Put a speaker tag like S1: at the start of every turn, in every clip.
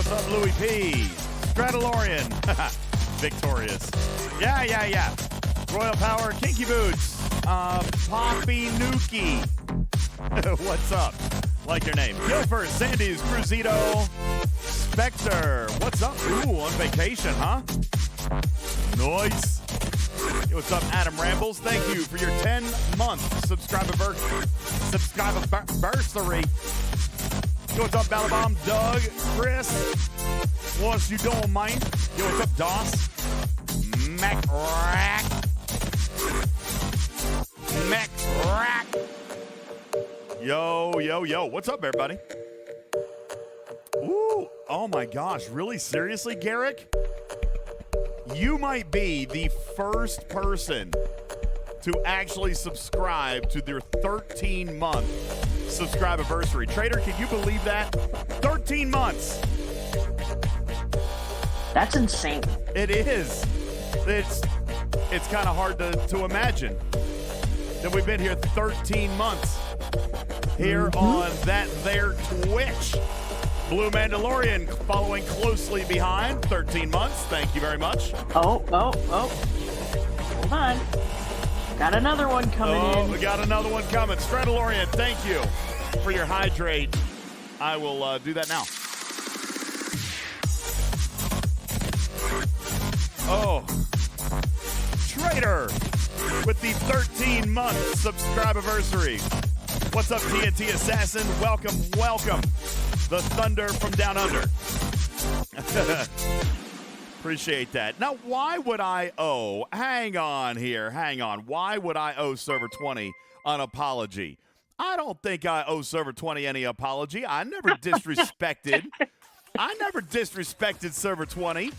S1: What's up, Louis P? Stradalorian. Victorious. Yeah. Royal Power, Kinky Boots. Poppy Nuki. What's up? Like your name. Guilford, Sandy's, Cruzito. Spectre. What's up? Ooh, on vacation, huh? Nice. Yo, what's up, Adam Rambles? Thank you for your 10-month subscriber-bursary. Yo, what's up, Balabom? Doug, Chris. What's you doing, man? Yo, what's up, Doss? Mac Rack. Yo. What's up, everybody? Ooh, oh my gosh. Really? Seriously, Garrick? You might be the first person to actually subscribe to their 13-month subscribe-anniversary. Trader, can you believe that? 13 months.
S2: That's insane.
S1: It is. It's kind of hard to imagine that we've been here 13 months here on that there Twitch. Blue Mandalorian following closely behind, 13 months. Thank you very much.
S2: Oh. Hold on. Got another one coming in.
S1: We got another one coming. Stradalorian, thank you for your hydrate. I will do that now. Oh. Trader with the 13-month subscribe-anniversary. What's up, TNT Assassin? Welcome. The Thunder from Down Under. Appreciate that. Now, why would I owe, hang on. Why would I owe Server 20 an apology? I don't think I owe Server 20 any apology. I never disrespected Server 20.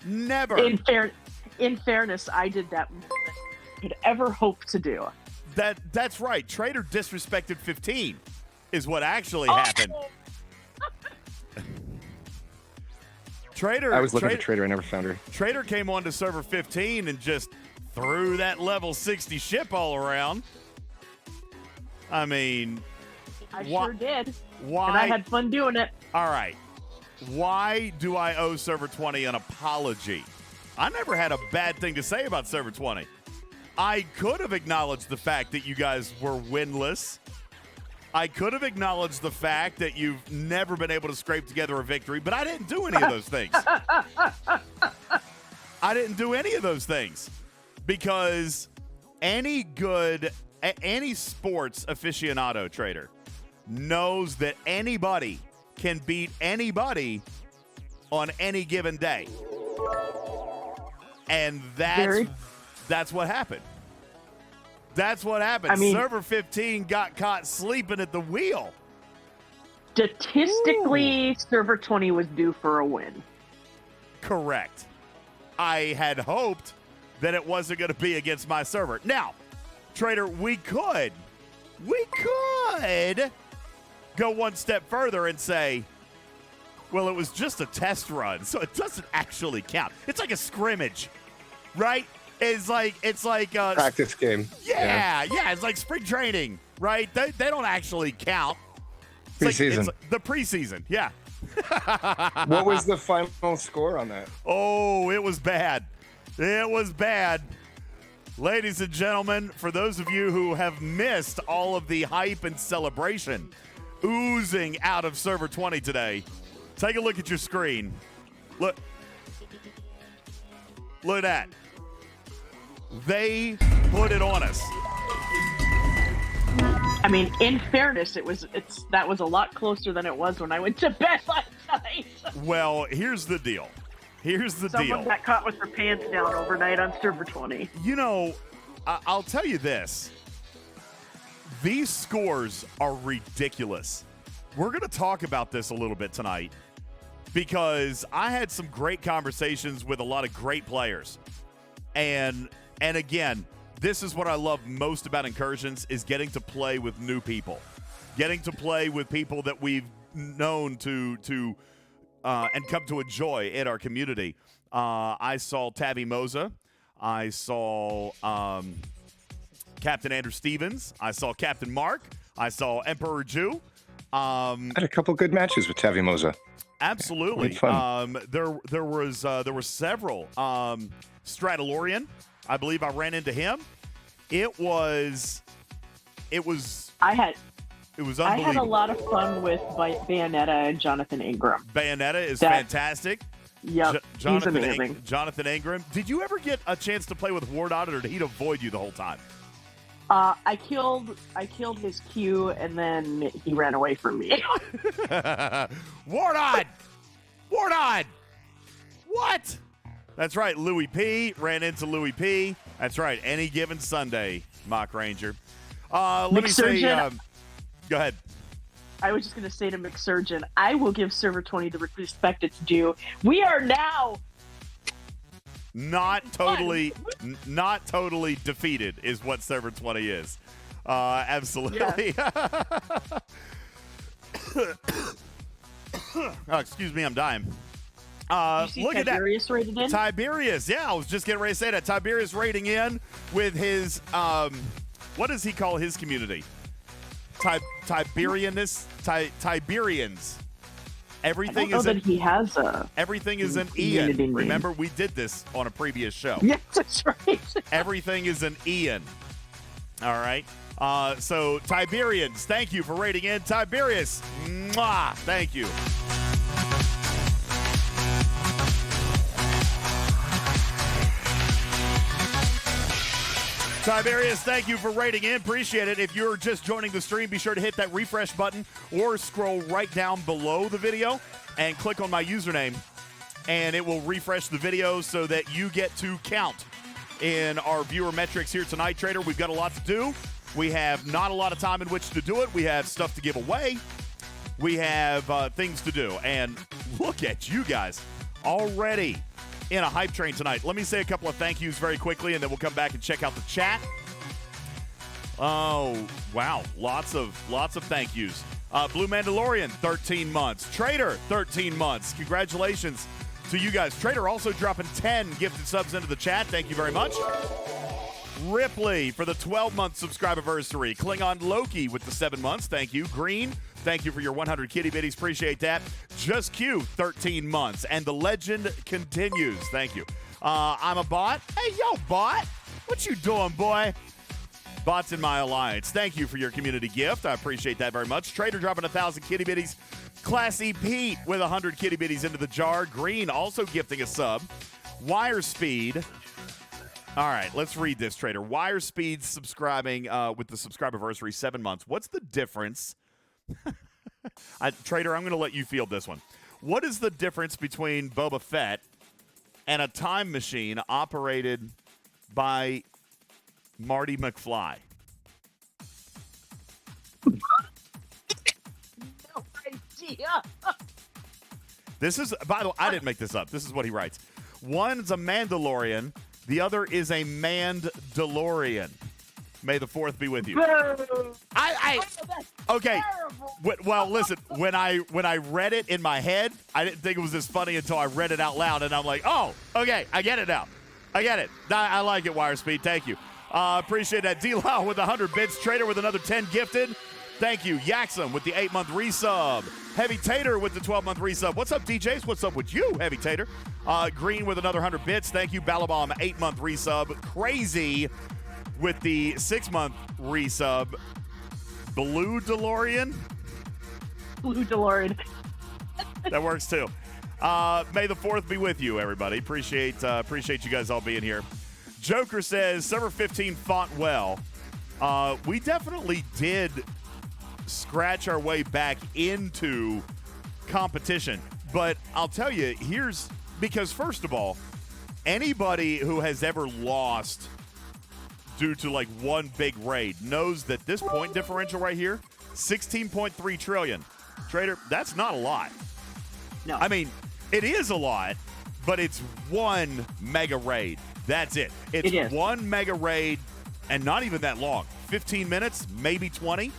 S1: Never.
S2: In fairness, I did that more than I could ever hope to do.
S1: That's right. Trader disrespected 15 is what actually happened.
S3: I was looking for Trader. I never found her.
S1: Trader came on to server 15 and just threw that level 60 ship all around. I mean,
S2: I sure did.
S1: Why?
S2: And I had fun doing it.
S1: All right. Why do I owe server 20 an apology? I never had a bad thing to say about server 20. I could have acknowledged the fact that you guys were winless. I could have acknowledged the fact that you've never been able to scrape together a victory, but I didn't do any of those things. I didn't do any of those things because any sports aficionado trader knows that anybody can beat anybody on any given day. And that's what happened. That's what happened. I mean, Server 15 got caught sleeping at the wheel.
S2: Statistically, Server 20 was due for a win.
S1: Correct. I had hoped that it wasn't going to be against my server. Now, Trader, we could go one step further and say, well, it was just a test run, so it doesn't actually count. It's like a scrimmage, right? It's like
S3: practice game.
S1: Yeah. It's like spring training, right? They don't actually count.
S3: Preseason.
S1: Like the preseason, yeah.
S3: What was the final score on that?
S1: Oh, it was bad. It was bad. Ladies and gentlemen, for those of you who have missed all of the hype and celebration oozing out of Server 20 today, take a look at your screen. Look at that. They put it on us.
S2: I mean, in fairness, that was a lot closer than it was when I went to bed last night.
S1: Well, here's the deal.
S2: Someone got caught with their pants down overnight on Server 20.
S1: You know, I'll tell you this. These scores are ridiculous. We're going to talk about this a little bit tonight because I had some great conversations with a lot of great players. And again, this is what I love most about Incursions is getting to play with new people. Getting to play with people that we've known to and come to enjoy in our community. I saw Tabby Moza. I saw Captain Andrew Stevens. I saw Captain Mark. I saw Emperor Jew.
S3: I had a couple good matches with Tabby Moza.
S1: Absolutely.
S3: It's fun.
S1: There were several. Stradalorian, I believe I ran into him. It was
S2: I had
S1: unbelievable.
S2: a lot of fun with Bayonetta and Jonathan Ingram.
S1: Bayonetta is fantastic.
S2: Yep, he's amazing.
S1: Jonathan Ingram. Did you ever get a chance to play with Wardot, or did he avoid you the whole time?
S2: I killed his Q, and then he ran away from me.
S1: Wardot! What? That's right, Louis P. Ran into Louis P. That's right, any given Sunday, Mock Ranger. Let me say, go ahead.
S2: I was just going to say to McSurgeon, I will give Server 20 the respect it's due. We are now
S1: not totally defeated is what Server 20 is. Absolutely. Yeah. Oh, excuse me, I'm dying. Look at that.
S2: Tiberius rated in?
S1: Tiberius, yeah, I was just getting ready to say that. Tiberius rating in with his, what does he call his community? Tiberians. Everything is
S2: that he has a.
S1: Everything is an Ian.
S2: Name.
S1: Remember, we did this on a previous show.
S2: Yes, that's right.
S1: Everything is an Ian. All right. So Tiberians, thank you for rating in. Tiberius, mwah, thank you. Tiberius, thank you for rating in. Appreciate it. If you're just joining the stream, be sure to hit that refresh button or scroll right down below the video and click on my username, and it will refresh the video so that you get to count in our viewer metrics here tonight, Trader. We've got a lot to do. We have not a lot of time in which to do it. We have stuff to give away. We have things to do. And look at you guys already in a hype train tonight. Let me say a couple of thank yous very quickly, and then we'll come back and check out the chat. Oh, wow. Lots of thank yous. Blue Mandalorian, 13 months. Trader, 13 months. Congratulations to you guys. Trader also dropping 10 gifted subs into the chat. Thank you very much. Ripley for the 12-month subscribe-iversary. Klingon Loki with the 7 months. Thank you. Green, thank you for your 100 kitty bitties. Appreciate that. Just Q, 13 months. And the legend continues. Thank you. I'm a bot. Hey, yo, bot. What you doing, boy? Bots in my alliance. Thank you for your community gift. I appreciate that very much. Trader dropping 1,000 kitty bitties. Classy Pete with 100 kitty bitties into the jar. Green also gifting a sub. Wire Speed. All right, let's read this, Trader. Wire Speed subscribing with the subscribe-iversary 7 months. What's the difference? Trader, I'm going to let you field this one. What is the difference between Boba Fett and a time machine operated by Marty McFly?
S2: No idea.
S1: This is, by the way, I didn't make this up. This is what he writes. One's a Mandalorian. The other is a Mandalorian. May the 4th be with you. Okay. Well, listen. When I read it in my head, I didn't think it was this funny until I read it out loud, and I'm like, oh, okay, I get it now. I get it. I like it, Wire Speed. Thank you. Appreciate that. D-Lau with 100 bits. Trader with another 10 gifted. Thank you. Yaxum with the 8-month resub. Heavy Tater with the 12-month resub. What's up, DJs? What's up with you, Heavy Tater? Green with another 100 bits. Thank you. Balabom, 8-month resub. Crazy with the 6-month resub. Blue DeLorean.
S2: Blue DeLorean.
S1: That works too. May the 4th be with you, everybody. Appreciate you guys all being here. Joker says, Server 15 fought well. We definitely did scratch our way back into competition. But I'll tell you, because first of all, anybody who has ever lost due to like one big raid knows that this point differential right here, 16.3 trillion. Trader, that's not a lot.
S2: No.
S1: I mean, it is a lot, but it's one mega raid. That's it. It's one mega raid and not even that long. 15 minutes, maybe 20.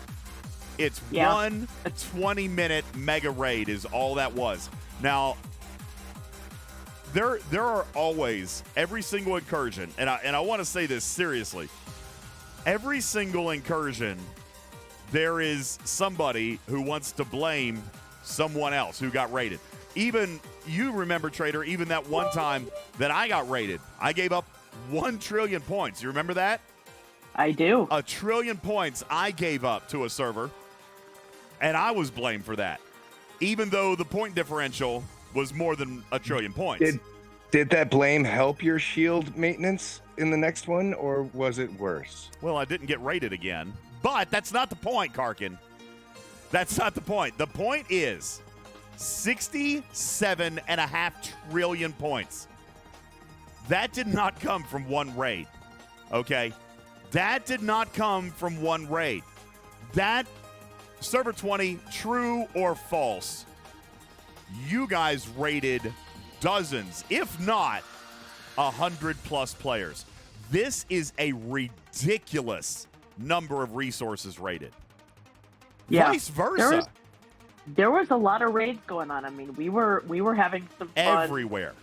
S1: It's one 20-minute mega raid is all that was. Now, there are always, every single incursion, and I want to say this seriously, every single incursion, there is somebody who wants to blame someone else who got raided. even you remember, Trader, even that one time that I got raided, I gave up 1 trillion points. You remember that?
S2: I do.
S1: 1 trillion points I gave up to a server, and I was blamed for that, even though the point differential was more than 1 trillion points.
S3: Did that blame help your shield maintenance in the next one, or was it worse?
S1: Well, I didn't get raided again, but that's not the point, Karkin. That's not the point. The point is 67.5 trillion points. That did not come from one raid, okay? That did not come from one raid. That, Server 20, true or false, you guys raided dozens, if not 100-plus players. This is a ridiculous number of resources raided.
S2: Yeah.
S1: Vice versa.
S2: There was a lot of raids going on. I mean, we were having some fun.
S1: Everywhere.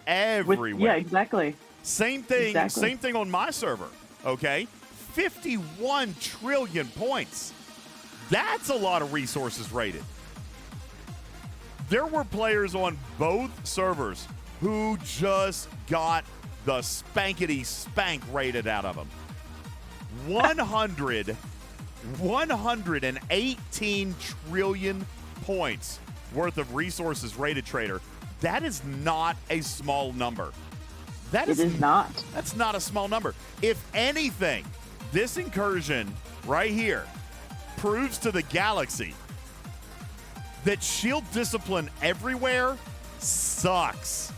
S2: Yeah, exactly.
S1: Same thing.
S2: Exactly.
S1: Same thing on my server. Okay, 51 trillion points. That's a lot of resources rated. There were players on both servers who just got the spankety spank rated out of them. 118 trillion points worth of resources rated, Trader. That is not a small number.
S2: It is not.
S1: That's not a small number. If anything, this incursion right here proves to the galaxy that shield discipline everywhere sucks.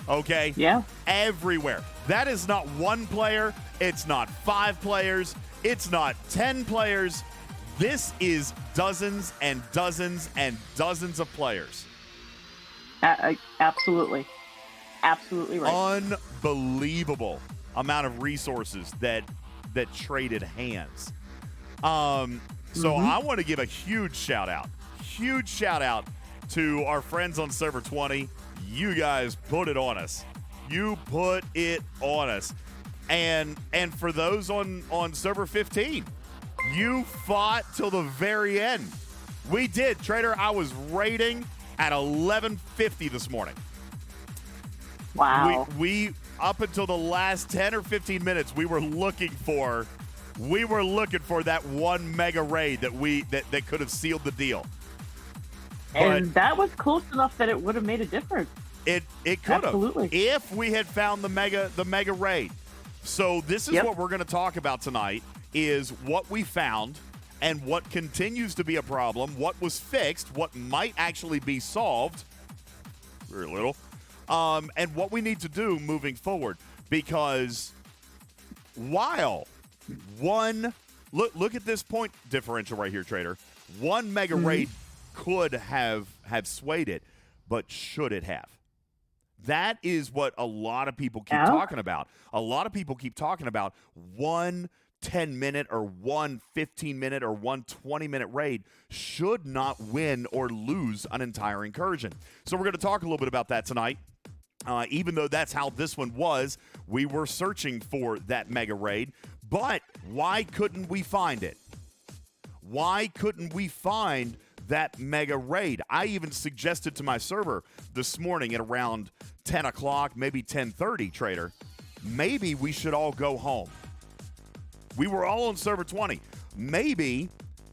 S1: Okay?
S2: Yeah.
S1: Everywhere. That is not one player. It's not 5 players. It's not 10 players. This is dozens and dozens and dozens of players.
S2: Absolutely. Absolutely right.
S1: Unbelievable amount of resources that traded hands. So I want to give a huge shout out to our friends on Server 20. You guys put it on us. You put it on us. And for those on Server 15, you fought till the very end. We did. Trader, I was raiding at 11:50 this morning.
S2: Wow.
S1: We up until the last 10 or 15 minutes, we were looking for that one mega raid that could have sealed the deal.
S2: And that was close enough that it would have made a difference.
S1: It could have.
S2: Absolutely.
S1: If we had found the mega raid. So this is what we're going to talk about tonight, is what we found and what continues to be a problem, what was fixed, what might actually be solved, very little, and what we need to do moving forward. Because while look at this point differential right here, Trader. One mega raid could have swayed it, but should it have? That is what a lot of people keep talking about. A lot of people keep talking about one 10-minute or one 15-minute or one 20-minute raid should not win or lose an entire incursion. So we're going to talk a little bit about that tonight. Even though that's how this one was, we were searching for that mega raid. But why couldn't we find it? Why couldn't we find that mega raid? I even suggested to my server this morning at around 10 o'clock, maybe 10:30, Trader, maybe we should all go home. We were all on server 20. Maybe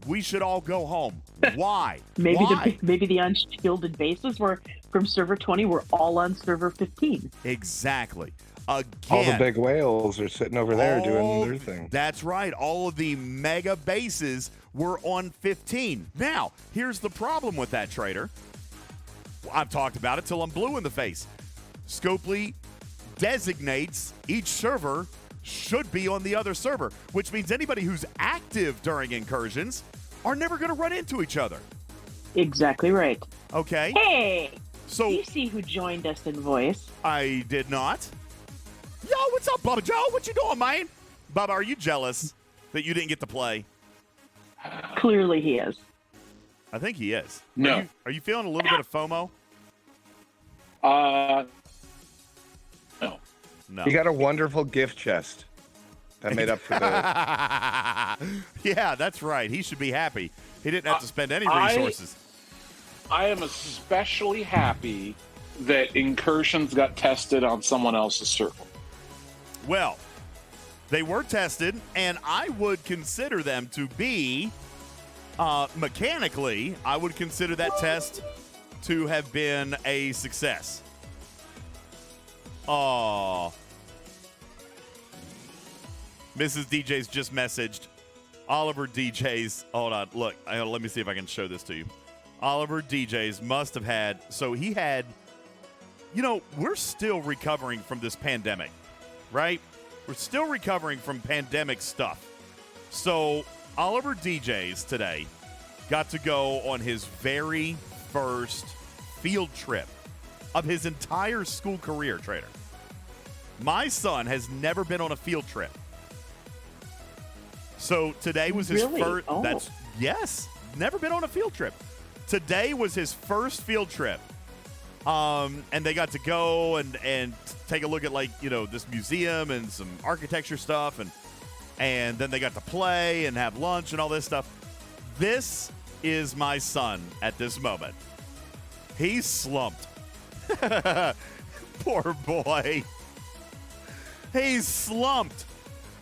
S1: we should all go home. Why?
S2: Maybe the unshielded bases were from server 20 were all on server 15.
S1: Exactly. Again,
S3: all the big whales are sitting over there doing their thing.
S1: That's right. All of the mega bases were on 15. Now, here's the problem with that, Trader. I've talked about it till I'm blue in the face. Scopely designates each server should be on the other server, which means anybody who's active during incursions are never going to run into each other.
S2: Exactly right.
S1: Okay.
S2: Hey,
S1: so
S2: you see who joined us in voice?
S1: I did not. Yo, what's up, Bubba Joe? What you doing, man? Bubba, are you jealous that you didn't get to play?
S2: Clearly he is.
S1: I think he is.
S3: No.
S1: Are you feeling a little bit of FOMO? No.
S3: You got a wonderful gift chest. That made up for the...
S1: Yeah, that's right. He should be happy. He didn't have to spend any resources.
S4: I am especially happy that incursions got tested on someone else's circle.
S1: Well, they were tested, and I would consider them to be, mechanically, I would consider that test to have been a success. Oh, Mrs. DJ's just messaged. Oliver DJ's, hold on, look, let me see if I can show this to you. Oliver DJ's must have had, so he had, we're still recovering from this pandemic, right? We're still recovering from pandemic stuff. So Oliver DJ's today got to go on his very first field trip of his entire school career, Trader. My son has never been on a field trip. So today was his first.
S2: Oh.
S1: Yes, never been on a field trip. Today was his first field trip. And they got to go and take a look at this museum and some architecture stuff, and then they got to play and have lunch and all this stuff. This is my son at this moment. He's slumped. Poor boy. He's slumped.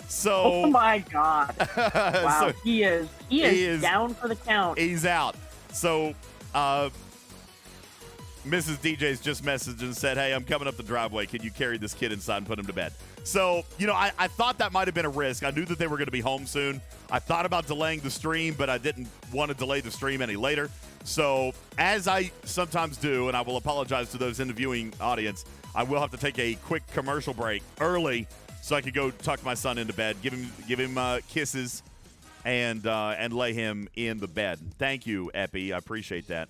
S1: So
S2: oh my God! Wow,
S1: so
S2: he is down for the count.
S1: He's out. So Mrs. DJ's just messaged and said, "Hey, I'm coming up the driveway. Can you carry this kid inside and put him to bed?" So, I thought that might have been a risk. I knew that they were going to be home soon. I thought about delaying the stream, but I didn't want to delay the stream any later. So, as I sometimes do, and I will apologize to those in the viewing audience, I will have to take a quick commercial break early so I could go tuck my son into bed, give him kisses, and lay him in the bed. Thank you, Epi. I appreciate that.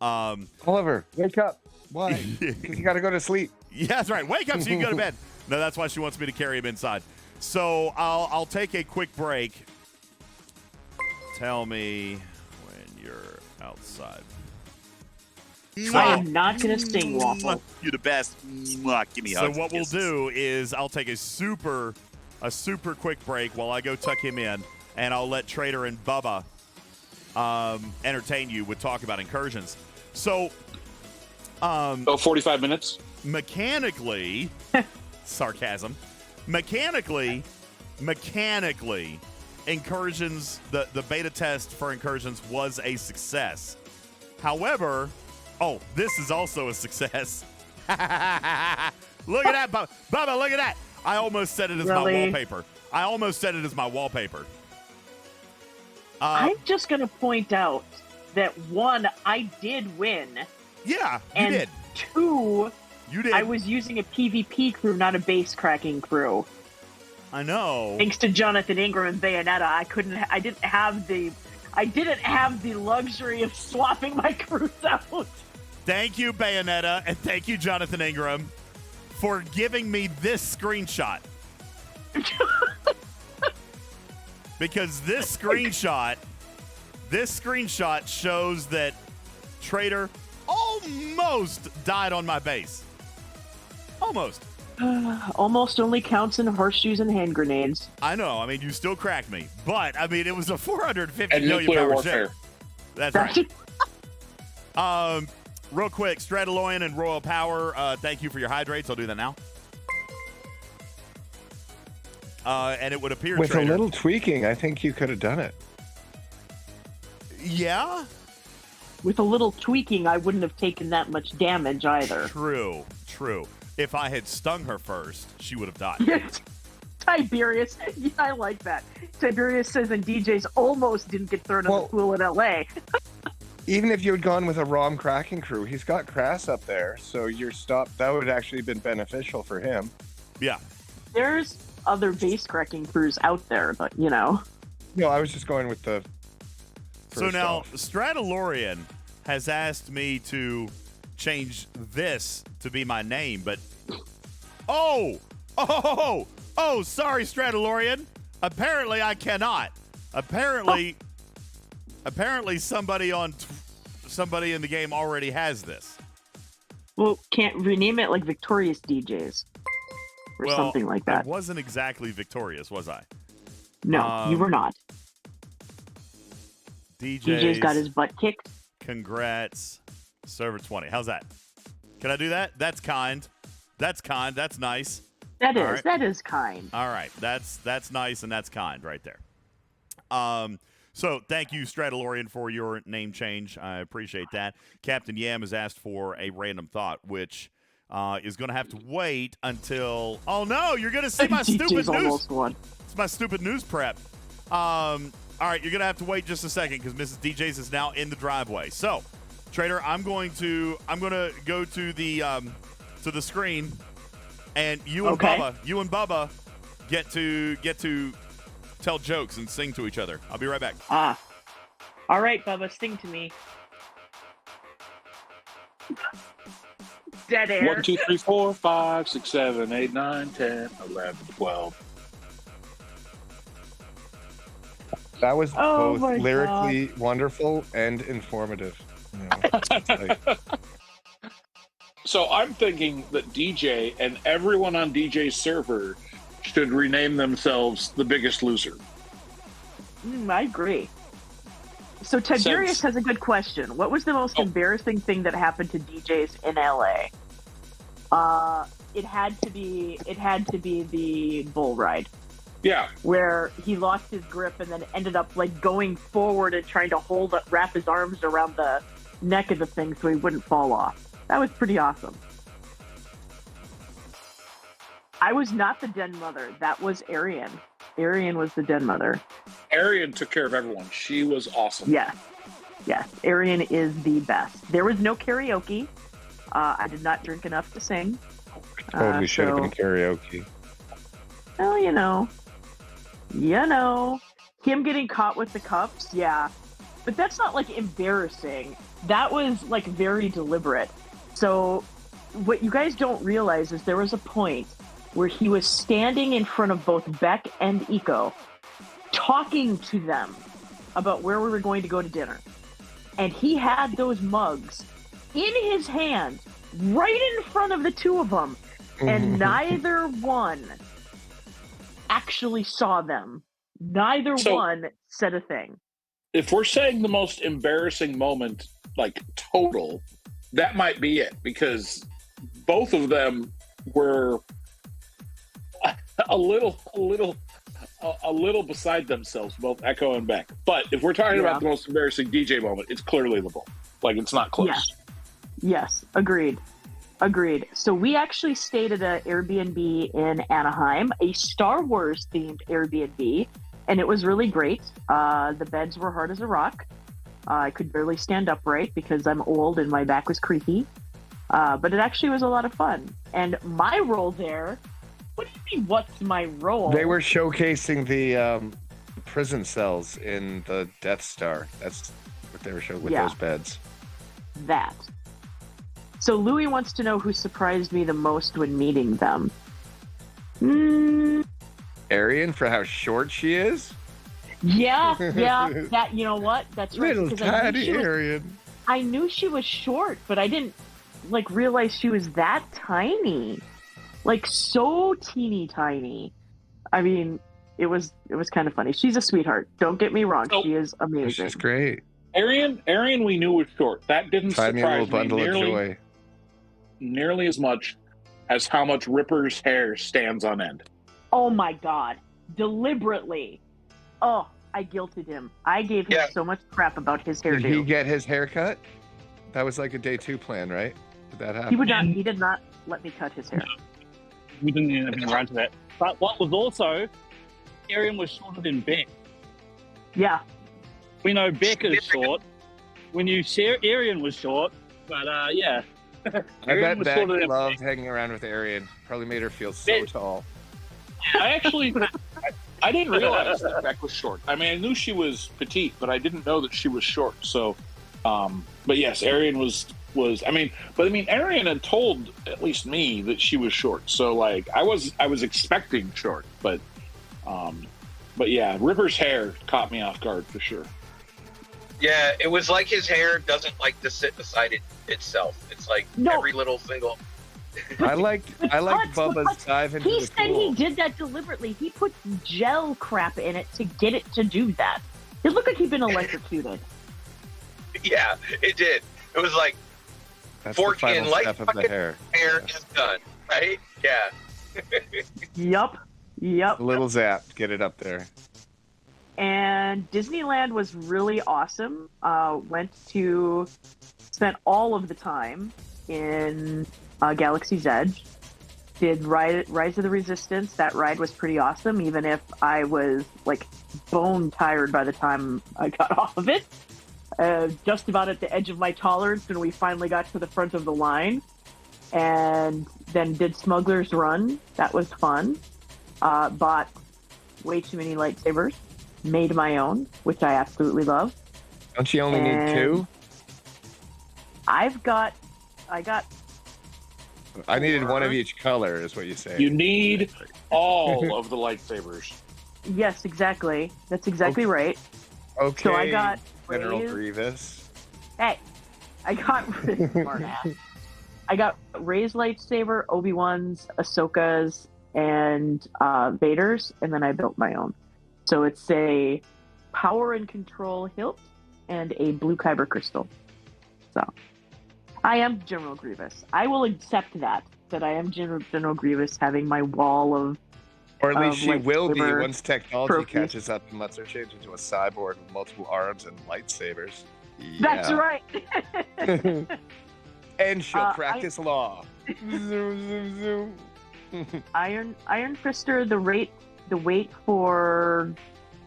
S3: Oliver, wake up. Why? Because you got to go to sleep.
S1: Yeah, that's right. Wake up so you can go to bed. No, that's why she wants me to carry him inside. So I'll take a quick break. Tell me when you're outside.
S2: I am not going to sing, Waffle.
S5: You're the best. Give me
S1: So
S5: hugs
S1: what
S5: and
S1: we'll
S5: kisses.
S1: do is I'll take a super quick break while I go tuck him in, and I'll let Trader and Boba entertain you with talk about incursions. So
S4: 45 minutes.
S1: mechanically, sarcasm, mechanically, incursions, the beta test for incursions was a success. However, this is also a success. Look at that, Bubba, look at that. I almost set it as my wallpaper.
S2: I'm just going to point out that, one, I did win.
S1: Yeah, you
S2: and
S1: did.
S2: Two,
S1: You did.
S2: I was using a PvP crew, not a base cracking crew.
S1: I know.
S2: Thanks to Jonathan Ingram and Bayonetta, I didn't have the luxury of swapping my crews out.
S1: Thank you, Bayonetta, and thank you, Jonathan Ingram, for giving me this screenshot. Because this screenshot shows that Trader almost died on my base. Almost.
S2: Almost only counts in horseshoes and hand grenades.
S1: I know. I mean, you still cracked me. But, I mean, it was a 450
S4: And
S1: million
S4: nuclear
S1: power
S4: warfare.
S1: ship. That's right. Real quick, Stradaloyan and Royal Power, thank you for your hydrates. I'll do that now. And it would appear,
S3: With
S1: Trader,
S3: a little tweaking, I think you could have done it.
S1: Yeah?
S2: With a little tweaking, I wouldn't have taken that much damage either.
S1: True. If I had stung her first, she would have died.
S2: Tiberius, yeah, I like that. Tiberius says, and DJs almost didn't get thrown in the pool in LA.
S3: Even if you had gone with a ROM cracking crew, he's got Crass up there, so your stop, that would have actually been beneficial for him.
S1: Yeah.
S2: There's other base cracking crews out there, but,
S3: No, I was just going with the
S1: So now,
S3: off.
S1: Stradalorian has asked me to change this to be my name, but... Oh, sorry, Stradalorian. Apparently, I cannot. Apparently, somebody in the game already has this.
S2: well, can't rename it like Victorious DJs or something like that.
S1: I wasn't exactly victorious, was I?
S2: No, you were not.
S1: DJ's
S2: DJ's got his butt kicked.
S1: Congrats, server 20. How's that? Can I do that? That's kind. That's kind. That's nice.
S2: That is.
S1: All right.
S2: That is kind.
S1: All right. That's nice and that's kind right there. So thank you, Stradalorian, for your name change. I appreciate that. Captain Yam has asked for a random thought, which is going to have to wait until. Oh no, you're going to see my stupid news.
S2: Almost won.
S1: It's my stupid news prep. All right, you're going to have to wait just a second because Mrs. DJz is now in the driveway. So, Trader, I'm going to go to the screen, and you and Bubba get to tell jokes and sing to each other. I'll be right back.
S2: All right, Bubba, sing to me. Dead air.
S4: 1, 2, 3, 4, 5, 6, 7, 8, 9, 10, 11, 12.
S3: That was both
S2: my
S3: lyrically wonderful and informative.
S4: So I'm thinking that DJ and everyone on DJ's server should rename themselves The Biggest Loser.
S2: I agree. So Tiberius has a good question. What was the most embarrassing thing that happened to DJs in LA? It had to be the bull ride.
S4: Yeah.
S2: Where he lost his grip and then ended up like going forward and trying to wrap his arms around the neck of the thing so he wouldn't fall off. That was pretty awesome. I was not the den mother. That was Arian. Arian was the den mother.
S4: Arian took care of everyone. She was awesome.
S2: Yes. Arian is the best. There was no karaoke. I did not drink enough to sing.
S3: Totally should have been karaoke.
S2: Well, you know, him getting caught with the cups, yeah. But that's not like embarrassing. That was like very deliberate. So what you guys don't realize is there was a point where he was standing in front of both Beck and Eco, talking to them about where we were going to go to dinner. And he had those mugs in his hand, right in front of the two of them. And neither one actually saw them. Neither one said a thing.
S4: If we're saying the most embarrassing moment, like total, that might be it, because both of them were a little beside themselves, both Echo and Beck. But if we're talking about the most embarrassing DJ moment, it's clearly the bull. Like, it's not close.
S2: Yes. Agreed. So we actually stayed at an Airbnb in Anaheim, a Star Wars themed Airbnb, and it was really great. The beds were hard as a rock. I could barely stand upright because I'm old and my back was creaky. But it actually was a lot of fun. And my role there, what do you mean, what's my role?
S3: They were showcasing the prison cells in the Death Star. That's what they were showing with those beds.
S2: That. So Louis wants to know who surprised me the most when meeting them.
S3: Arian, for how short she is?
S2: Yeah. That, you know what? That's right.
S3: Little tiny Arian.
S2: I knew she was short, but I didn't realize she was that tiny. Like, so teeny tiny. I mean, it was kind of funny. She's a sweetheart. Don't get me wrong. She is amazing.
S3: She's great.
S4: Arian we knew was short. That didn't
S3: Tiny
S4: surprise
S3: little bundle
S4: me
S3: of joy.
S4: Nearly as much as how much Ripper's hair stands on end.
S2: Oh my God. Deliberately. Oh, I guilted him. I gave him so much crap about his hairdo.
S3: Did he get his hair cut? That was like a day 2 plan, right? Did that happen?
S2: He did not let me cut his hair.
S6: We didn't even run to that. But what was also, Arian was shorter than Beck.
S2: Yeah.
S6: We know Beck is short. We knew Arian was short, but yeah.
S3: I bet Beck loved hanging around with Arian. Probably made her feel so tall.
S4: I didn't realize that Beck was short. I mean, I knew she was petite, but I didn't know that she was short. So, but yes, Arian was. Arian had told at least me that she was short. So, like, I was expecting short, but yeah, Ripper's hair caught me off guard for sure.
S7: Yeah, it was like his hair doesn't like to sit beside itself. It's like every little single.
S3: I liked Bubba's dive into the pool.
S2: He said he did that deliberately. He put gel crap in it to get it to do that. It looked like he'd been electrocuted.
S7: Yeah, it did. It was like
S3: That's
S7: fork
S3: the final
S7: in, light
S3: step of the
S7: fucking
S3: hair.
S7: hair is done, right? Yeah.
S2: Yep.
S3: A little zap, get it up there.
S2: And Disneyland was really awesome. Spent all of the time in Galaxy's Edge. Did Rise of the Resistance. That ride was pretty awesome, even if I was like bone tired by the time I got off of it. Just about at the edge of my tolerance when we finally got to the front of the line. And then did Smuggler's Run. That was fun. Bought way too many lightsabers. Made my own, which I absolutely love.
S3: Don't you only need 2?
S2: I
S3: needed 1 of each color, is what you say.
S4: You need all of the lightsabers.
S2: Yes, exactly. That's exactly right.
S3: Okay.
S2: So I got
S3: General
S2: Rey's.
S3: Grievous.
S2: Hey, I got smart ass. I got Rey's lightsaber, Obi-Wan's, Ahsoka's, and Vader's, and then I built my own. So it's a power and control hilt and a blue kyber crystal. So I am General Grievous. I will accept that I am General Grievous, having my wall of.
S3: Or at least she will be
S2: lightsaber
S3: once technology
S2: trophies.
S3: catches up and lets her change into a cyborg with multiple arms and lightsabers.
S2: That's right.
S3: And she'll practice
S2: practice
S3: law. Zoom, zoom, zoom.
S2: Iron Fister, the wait for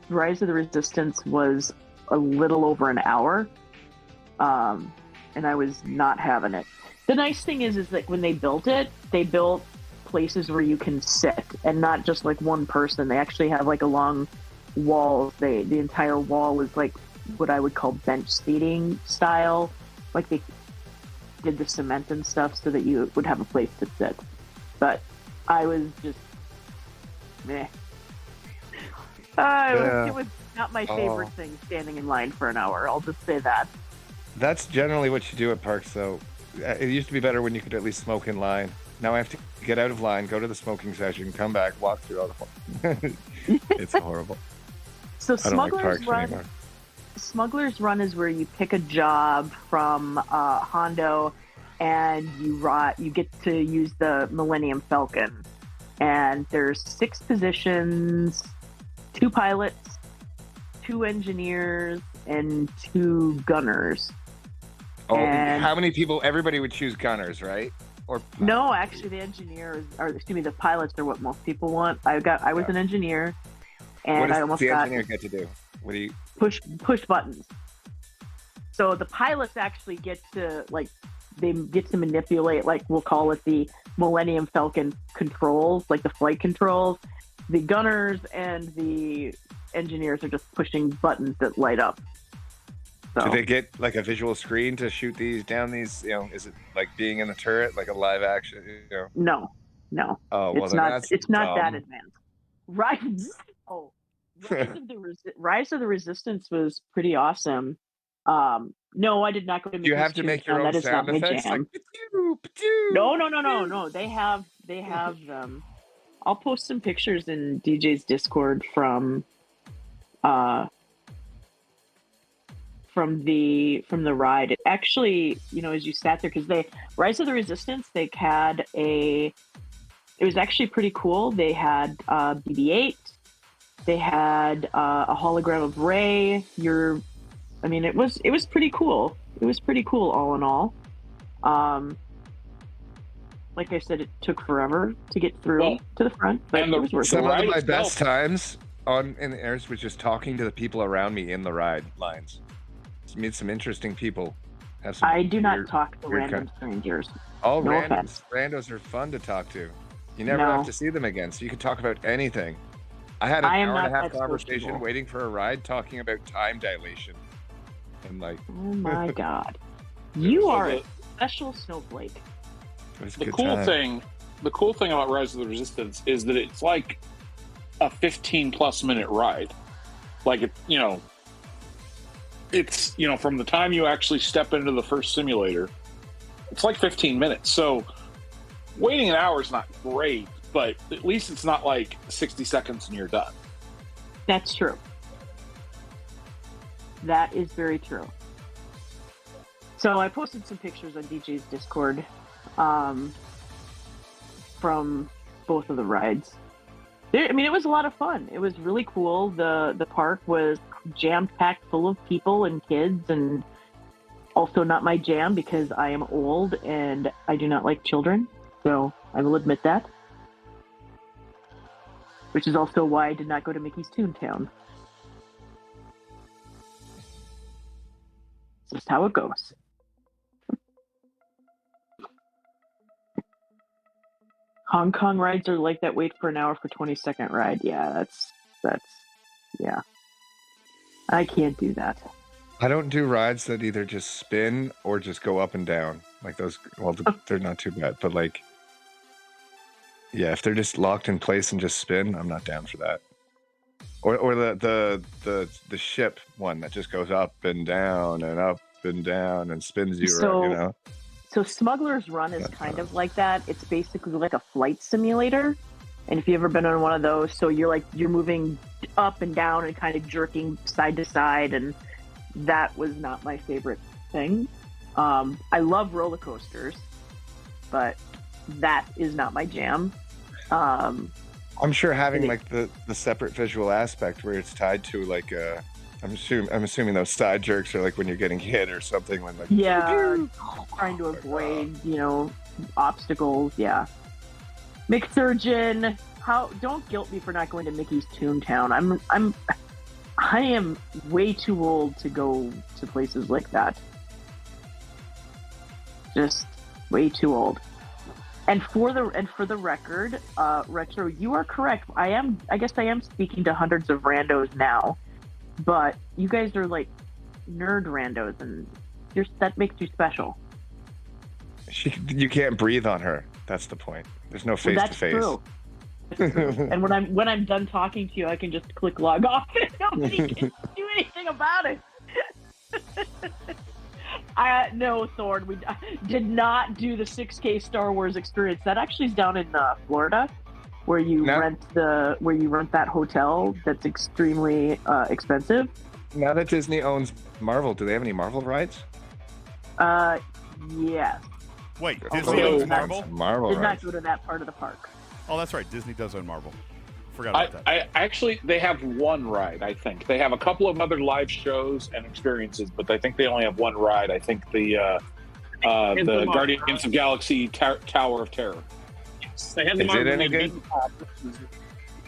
S2: Rise of the Resistance was a little over an hour, and I was not having it. The nice thing is that when they built it, they built places where you can sit, and not just like one person. They actually have like a long wall. The entire wall is like what I would call bench seating style. Like they did the cement and stuff so that you would have a place to sit. But I was just meh. It was not my favorite thing, standing in line for an hour. I'll just say that.
S3: That's generally what you do at parks, though. It used to be better when you could at least smoke in line. Now I have to get out of line, go to the smoking session, come back, walk through all the. It's horrible.
S2: So
S3: I don't like parks
S2: Run.
S3: anymore.
S2: Smuggler's Run is where you pick a job from Hondo, and you get to use the Millennium Falcon. And there's 6 positions, 2 pilots, 2 engineers, and 2 gunners.
S3: Oh,
S2: And-
S3: how many people? Everybody would choose gunners, right? Or
S2: No, actually, the pilots are what most people want. I was an engineer, and
S3: what does
S2: I almost
S3: the
S2: got
S3: engineer get to do? What do you?
S2: push buttons. So the pilots actually get to manipulate, like, we'll call it the Millennium Falcon controls, like the flight controls. The gunners and the engineers are just pushing buttons that light up. So
S3: Do they get like a visual screen to shoot these down? These, is it like being in the turret, like a live action?
S2: no.
S3: Oh well,
S2: It's
S3: then
S2: not.
S3: that's
S2: It's not that
S3: dumb.
S2: advanced. Rise of the Resistance was pretty awesome. No, I did not go to.
S3: Do you have to make your own
S2: That is
S3: sound
S2: not my
S3: effects?
S2: jam.
S3: Like, pa-doo, pa-doo,
S2: No.
S3: pa-doo.
S2: They have them. I'll post some pictures in DJ's Discord from the ride. It actually, as you sat there, because Rise of the Resistance, it was actually pretty cool. They had BB-8. They had a hologram of Rey. It was pretty cool. It was pretty cool, all in all. Like I said, it took forever to get through to the front, but
S4: and
S2: it was worth it.
S3: Some of
S4: ride
S3: my
S4: itself-
S3: best times in the airs was just talking to the people around me in the ride lines. Meet some interesting people. Have some
S2: I do not
S3: weird-
S2: talk to
S3: weird
S2: random
S3: kind-
S2: strangers.
S3: All
S2: No
S3: randos are fun to talk to. You never
S2: No.
S3: have to see them again, so you can talk about anything. I had an
S2: I am
S3: hour and a
S2: not
S3: half
S2: that
S3: conversation
S2: sociable.
S3: waiting for a ride talking about time dilation. And like,
S2: Oh my god. You
S4: So
S2: are
S4: the-
S2: a special snowflake.
S3: it was a
S4: The
S3: good
S4: cool
S3: time.
S4: thing about Rise of the Resistance is that it's like a 15+ minute ride. Like it's from the time you actually step into the first simulator, it's like 15 minutes. So waiting an hour is not great, but at least it's not like 60 seconds and you're done.
S2: That's true. That is very true. So I posted some pictures on DJ's Discord from both of the rides. I mean, it was a lot of fun. It was really cool. The park was jam-packed full of people and kids, and also not my jam because I am old and I do not like children. So I will admit that. Which is also why I did not go to Mickey's Toontown. It's just how it goes. Hong Kong rides are like that wait for an hour for 20-second ride. Yeah, that's yeah. I can't do that.
S3: I don't do rides that either just spin or just go up and down. Like those, well, they're not too bad, but like, yeah, if they're just locked in place and just spin, I'm not down for that. Or the ship one that just goes up and down and spins you around, you know.
S2: So Smuggler's Run is kind of like that. It's basically like a flight simulator. And if you've ever been on one of those, so you're moving up and down and kind of jerking side to side, and that was not my favorite thing. I love roller coasters, but that is not my jam.
S3: I'm sure having like the separate visual aspect where it's tied to like I'm assuming those side jerks are like when you're getting hit or something, when like
S2: trying to avoid obstacles. Yeah, McSurgeon, don't guilt me for not going to Mickey's Toontown. I am way too old to go to places like that. Just way too old. And for the record, Retro, you are correct. I guess I am speaking to hundreds of randos now, but you guys are like nerd randos, and that makes you special.
S3: You can't breathe on her. That's the point. There's no face to face.
S2: That's true. And when I'm done talking to you, I can just click log off, and nobody can do anything about it. No, Thorn, we did not do the 6K Star Wars experience. That actually is down in Florida, where you rent that hotel that's extremely expensive.
S3: Now that Disney owns Marvel, do they have any Marvel rides?
S2: Yes.
S1: Wait, Disney owns Marvel?
S3: Marvel
S2: did
S3: rides.
S2: not go to that part of the park.
S1: Oh, that's right. Disney does own Marvel. Forgot about that.
S4: I actually, they have one ride, I think. They have a couple of other live shows and experiences, but I think they only have one ride. I think the Guardians of Galaxy Tower of Terror.
S6: Yes, they had the
S3: Is it any good?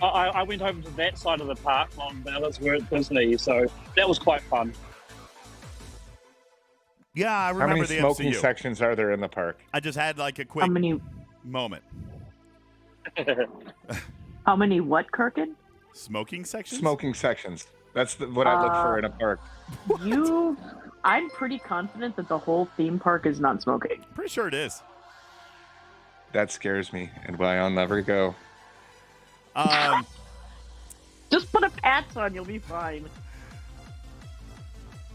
S6: I went over to that side of the park while Bella's were at Disney, so that was quite fun.
S1: Yeah, I
S3: How
S1: remember
S3: many
S1: the
S3: smoking
S1: MCU.
S3: sections are there in the park?
S1: I just had like a quick
S2: How many?
S1: moment.
S2: How many? What, Kirkin?
S1: Smoking sections?
S3: Smoking sections. That's what I look for in a park.
S2: I'm pretty confident that the whole theme park is not smoking.
S1: Pretty sure it is.
S3: That scares me, and why I'll never go.
S2: Just put a patch on, you'll be fine.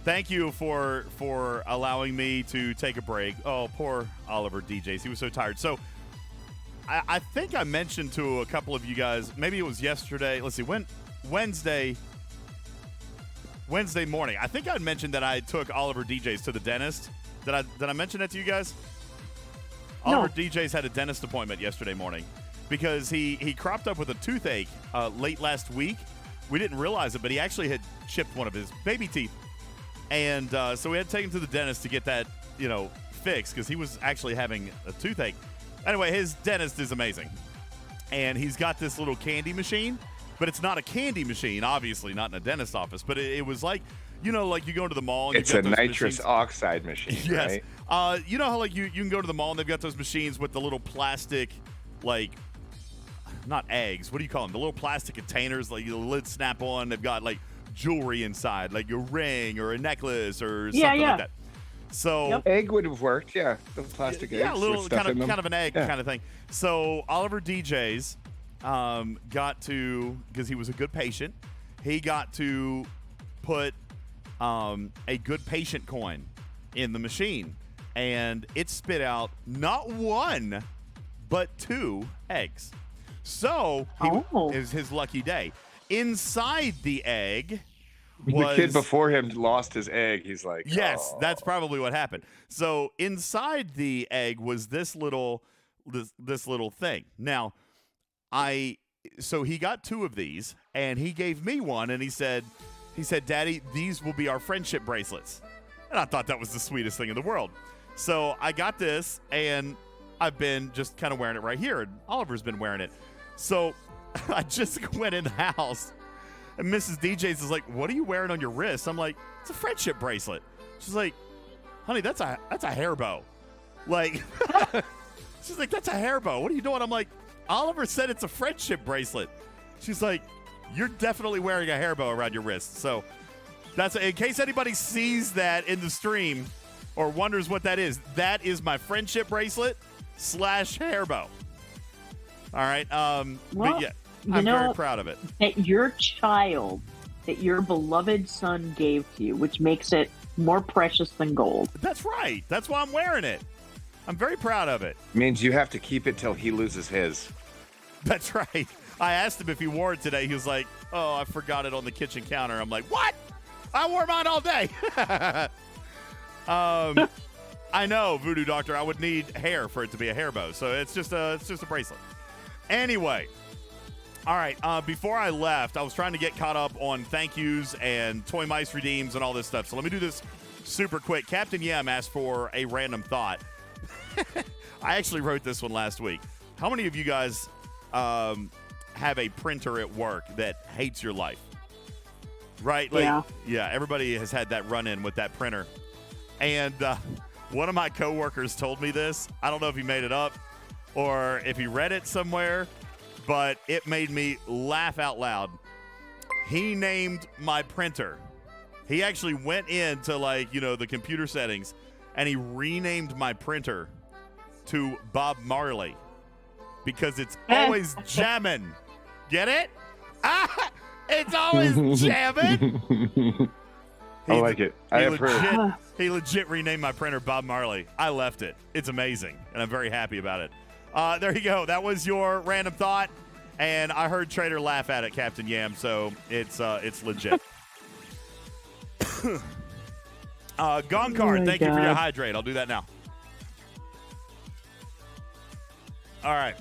S1: Thank you for allowing me to take a break. Oh, poor Oliver DJs. He was so tired. So I think I mentioned to a couple of you guys, maybe it was yesterday. Let's see, Wednesday morning. I think I mentioned that I took Oliver DJs to the dentist. Did I mention that to you guys?
S2: No.
S1: Oliver DJs had a dentist appointment yesterday morning because he cropped up with a toothache late last week. We didn't realize it, but he actually had chipped one of his baby teeth. And so we had to take him to the dentist to get that, fixed because he was actually having a toothache. Anyway, his dentist is amazing. And he's got this little candy machine, but it's not a candy machine, obviously, not in a dentist office. But it was like, like you go to the mall. And
S3: It's
S1: you've got
S3: a
S1: those
S3: nitrous
S1: machines.
S3: oxide machine,
S1: Yes.
S3: right?
S1: You know how like you can go to the mall and they've got those machines with the little plastic, like, not eggs. What do you call them? The little plastic containers, like the lid snap on. They've got like jewelry inside, like a ring or a necklace or something like that. So
S3: Egg would have worked, yeah. The plastic eggs.
S1: yeah, a little
S3: with stuff in them.
S1: kind of an egg kind of thing. So Oliver DJs got to, because he was a good patient, he got to put a good patient coin in the machine, and it spit out not one but 2 eggs. So it was his lucky day. Inside the egg
S3: The kid
S1: was
S3: before him lost his egg. He's like,
S1: yes,
S3: "Oh."
S1: that's probably what happened. So inside the egg was this little thing. Now, so he got 2 of these, and he gave me one, and he said, "Daddy, these will be our friendship bracelets." And I thought that was the sweetest thing in the world. So I got this, and I've been just kind of wearing it right here, and Oliver's been wearing it. So I just went in the house, and Mrs. DJz is like, "What are you wearing on your wrist?" I'm like, "It's a friendship bracelet." She's like, "Honey, that's a hair bow." Like, she's like, "That's a hair bow. What are you doing?" I'm like, "Oliver said it's a friendship bracelet." She's like, "You're definitely wearing a hair bow around your wrist." So that's in case anybody sees that in the stream or wonders what that is my friendship bracelet / hair bow. All right. But yeah, I'm very proud of it.
S2: That your child, that your beloved son gave to you, which makes it more precious than gold.
S1: That's right. That's why I'm wearing it. I'm very proud of it.
S3: Means you have to keep it till he loses his.
S1: That's right. I asked him if he wore it today. He was like, "Oh, I forgot it on the kitchen counter." I'm like, "What? I wore mine all day." I know, Voodoo Doctor. I would need hair for it to be a hair bow, so it's just a bracelet. Anyway, all right. Before I left, I was trying to get caught up on thank yous and Toy Mice redeems and all this stuff. So let me do this super quick. Captain Yem asked for a random thought. I actually wrote this one last week. How many of you guys have a printer at work that hates your life? Right? Like, yeah, everybody has had that run-in with that printer. And one of my coworkers told me this. I don't know if he made it up or if he read it somewhere, but it made me laugh out loud. He named my printer. He actually went into the computer settings and he renamed my printer to Bob Marley because it's always jamming. Get it? It's always jamming.
S3: I like it. I approve.
S1: He legit renamed my printer Bob Marley. I left it. It's amazing, and I'm very happy about it. There you go. That was your random thought, and I heard Trader laugh at it, Captain Yam, so it's legit. Gone Card, thank you for your hydrate. I'll do that now. All right.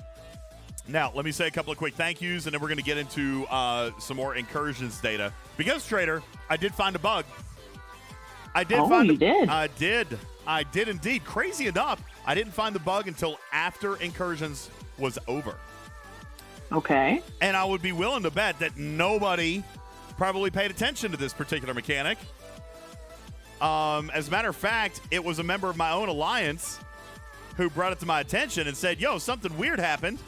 S1: Now, let me say a couple of quick thank yous, and then we're going to get into some more incursions data. Because, Trader, I did find a bug. I did indeed. Crazy enough, I didn't find the bug until after incursions was over.
S2: Okay.
S1: And I would be willing to bet that nobody probably paid attention to this particular mechanic. As a matter of fact, it was a member of my own alliance who brought it to my attention and said, "Yo, something weird happened."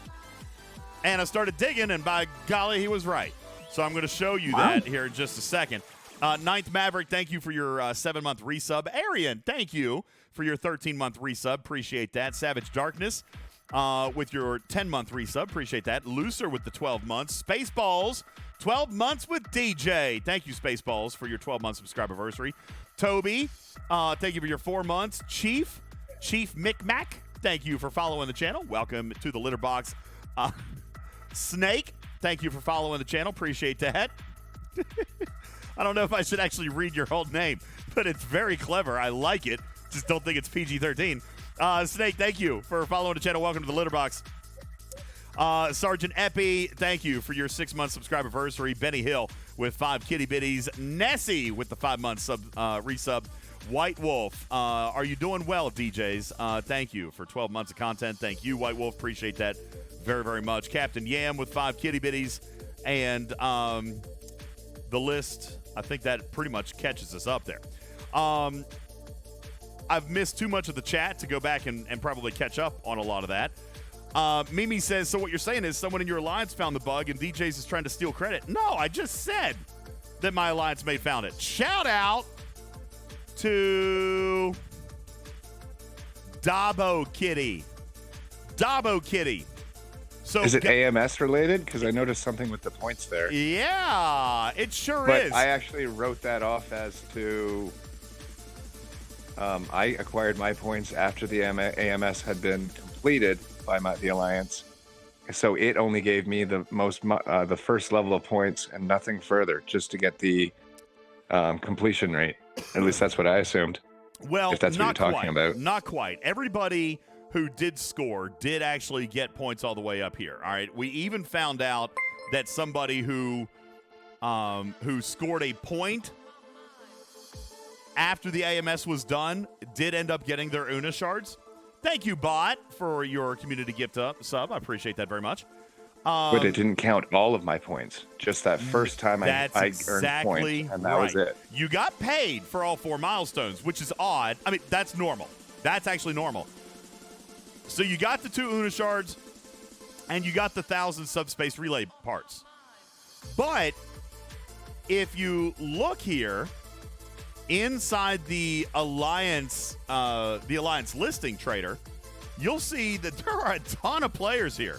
S1: And I started digging, and by golly, he was right. So I'm going to show you that here in just a second. Ninth Maverick, thank you for your 7-month resub. Arian, thank you for your 13-month resub. Appreciate that. Savage Darkness with your 10-month resub. Appreciate that. Looser with the 12 months. Spaceballs, 12 months with DJ. Thank you, Spaceballs, for your 12-month subscribe-anniversary. Toby, thank you for your 4 months. Chief Micmac, thank you for following the channel. Welcome to the litter box. Snake, thank you for following the channel. Appreciate that. I don't know if I should actually read your whole name, but it's very clever. I like it. Just don't think it's PG-13. Snake, thank you for following the channel. Welcome to the litter box. Sergeant Epi, thank you for your 6-month subscriber anniversary. Benny Hill with 5 kitty bitties. Nessie with the 5-month resub. White Wolf, are you doing well, DJs? Thank you for 12 months of content. Thank you, White Wolf. Appreciate that very, very much. Captain Yam with 5 kitty bitties. And the list, I think that pretty much catches us up there. I've missed too much of the chat to go back and probably catch up on a lot of that. Mimi says, so what you're saying is someone in your alliance found the bug and DJz is trying to steal credit. No, I just said that my alliance mate found it. Shout out to Dabo Kitty. So
S3: is it AMS related? Because I noticed something with the points there.
S1: Yeah, it sure
S3: but
S1: is.
S3: I actually wrote that off as to I acquired my points after the AMS had been completed by the Alliance. So it only gave me the first level of points and nothing further, just to get the completion rate. At least that's what I assumed.
S1: Well,
S3: If that's what
S1: not
S3: you're talking
S1: quite.
S3: about.
S1: Not quite. Everybody who did score did actually get points all the way up here. All right. We even found out that somebody who scored a point after the AMS was done did end up getting their Una shards. Thank you, Bot, for your community gift sub. I appreciate that very much.
S3: But it didn't count all of my points. Just that first time I earned points, and that was it.
S1: You got paid for all 4 milestones, which is odd. I mean, that's normal. That's actually normal. So you got the 2 Una shards, and you got the 1,000 subspace relay parts. But if you look here inside the Alliance listing, Trader, you'll see that there are a ton of players here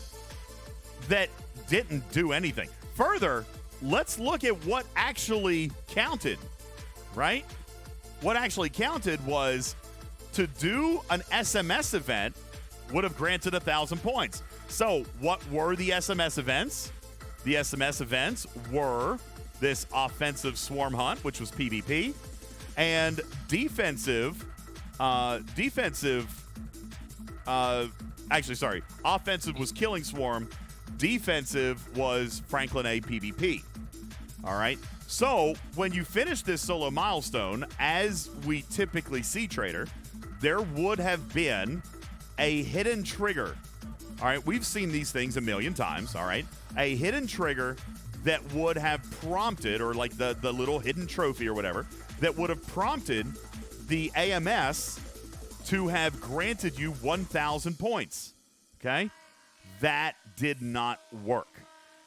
S1: that didn't do anything. Further, let's look at what actually counted, right? What actually counted was to do an SMS event would have granted 1,000 points. So what were the SMS events? The SMS events were this offensive swarm hunt, which was PvP, and offensive was killing swarm, defensive was Franklin A PvP. All right. So when you finish this solo milestone, as we typically see, Trader, there would have been a hidden trigger. All right. We've seen these things a million times. All right. A hidden trigger that would have prompted, or like the little hidden trophy or whatever, that would have prompted the AMS to have granted you 1,000 points. Okay. That did not work.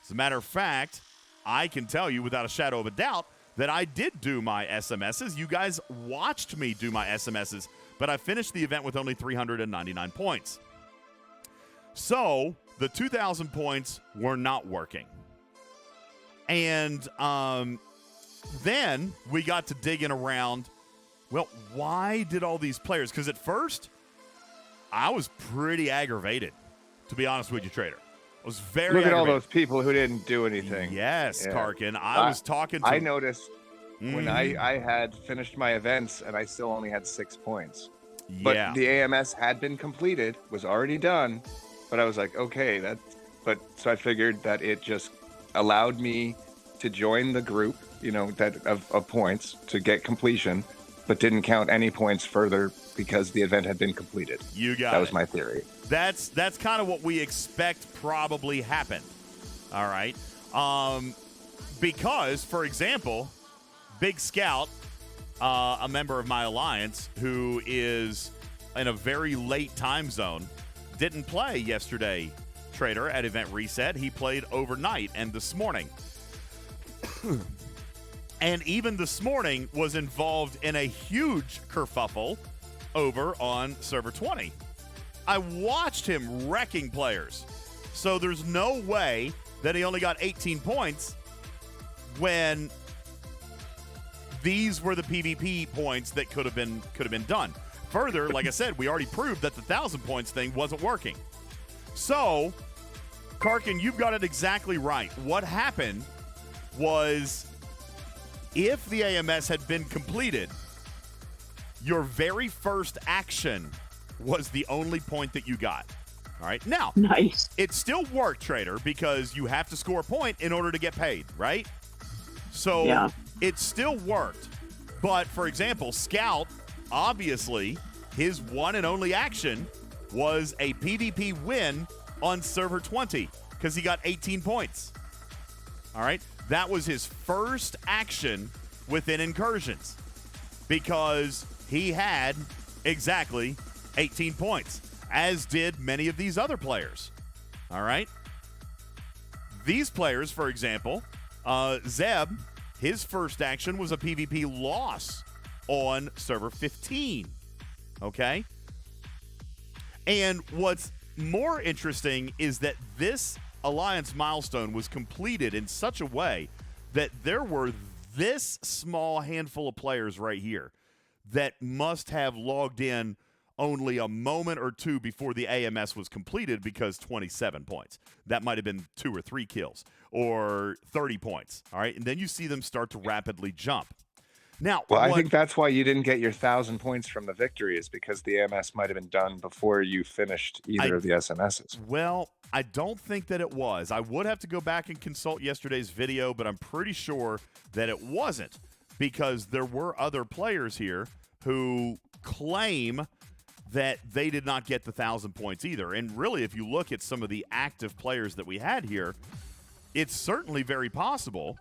S1: As a matter of fact, I can tell you without a shadow of a doubt that I did do my SMSs. You guys watched me do my SMSs, but I finished the event with only 399 points. So the 2,000 points were not working. And then we got to digging around, well, why did all these players? Because at first, I was pretty aggravated. To be honest with you, Trader. I was very
S3: Look at all
S1: aggravated.
S3: those people who didn't do anything.
S1: Yes,
S3: Yeah.
S1: Karkin. I was talking to...
S3: I noticed when I had finished my events and I still only had 6 points. But
S1: Yeah.
S3: the AMS had been completed, was already done. But I was like, okay, so I figured that it just allowed me to join the group, that of points to get completion, but didn't count any points further because the event had been completed.
S1: You got it.
S3: That was my theory.
S1: That's kind of what we expect probably happened. All right. Because, for example, Big Scout, a member of my alliance who is in a very late time zone, didn't play yesterday, Trader, at Event Reset. He played overnight and this morning. And even this morning was involved in a huge kerfuffle over on Server 20. I watched him wrecking players. So there's no way that he only got 18 points when these were the PvP points that could have been done. Further, like I said, we already proved that the 1,000 points thing wasn't working. So, Karkin, you've got it exactly right. What happened was, if the AMS had been completed, your very first action was the only point that you got. All right. Now,
S2: Nice.
S1: it still worked, Trader, because you have to score a point in order to get paid, right? So
S2: Yeah.
S1: it still worked. But, for example, Scout, obviously, his one and only action was a PvP win on Server 20 because he got 18 points. All right. That was his first action within Incursions because he had exactly 18 points, as did many of these other players. All right. These players, for example, Zeb, his first action was a PvP loss on Server 15. Okay. And what's more interesting is that this Alliance milestone was completed in such a way that there were this small handful of players right here that must have logged in only a moment or two before the AMS was completed, because 27 points. That might have been 2 or 3 kills or 30 points. All right. And then you see them start to rapidly jump. Now,
S3: Well, I think that's why you didn't get your 1,000 points from the victory, is because the AMS might have been done before you finished either of the SMSs.
S1: Well, I don't think that it was. I would have to go back and consult yesterday's video, but I'm pretty sure that it wasn't, because there were other players here who claim that they did not get the 1,000 points either. And really, if you look at some of the active players that we had here, it's certainly very possible,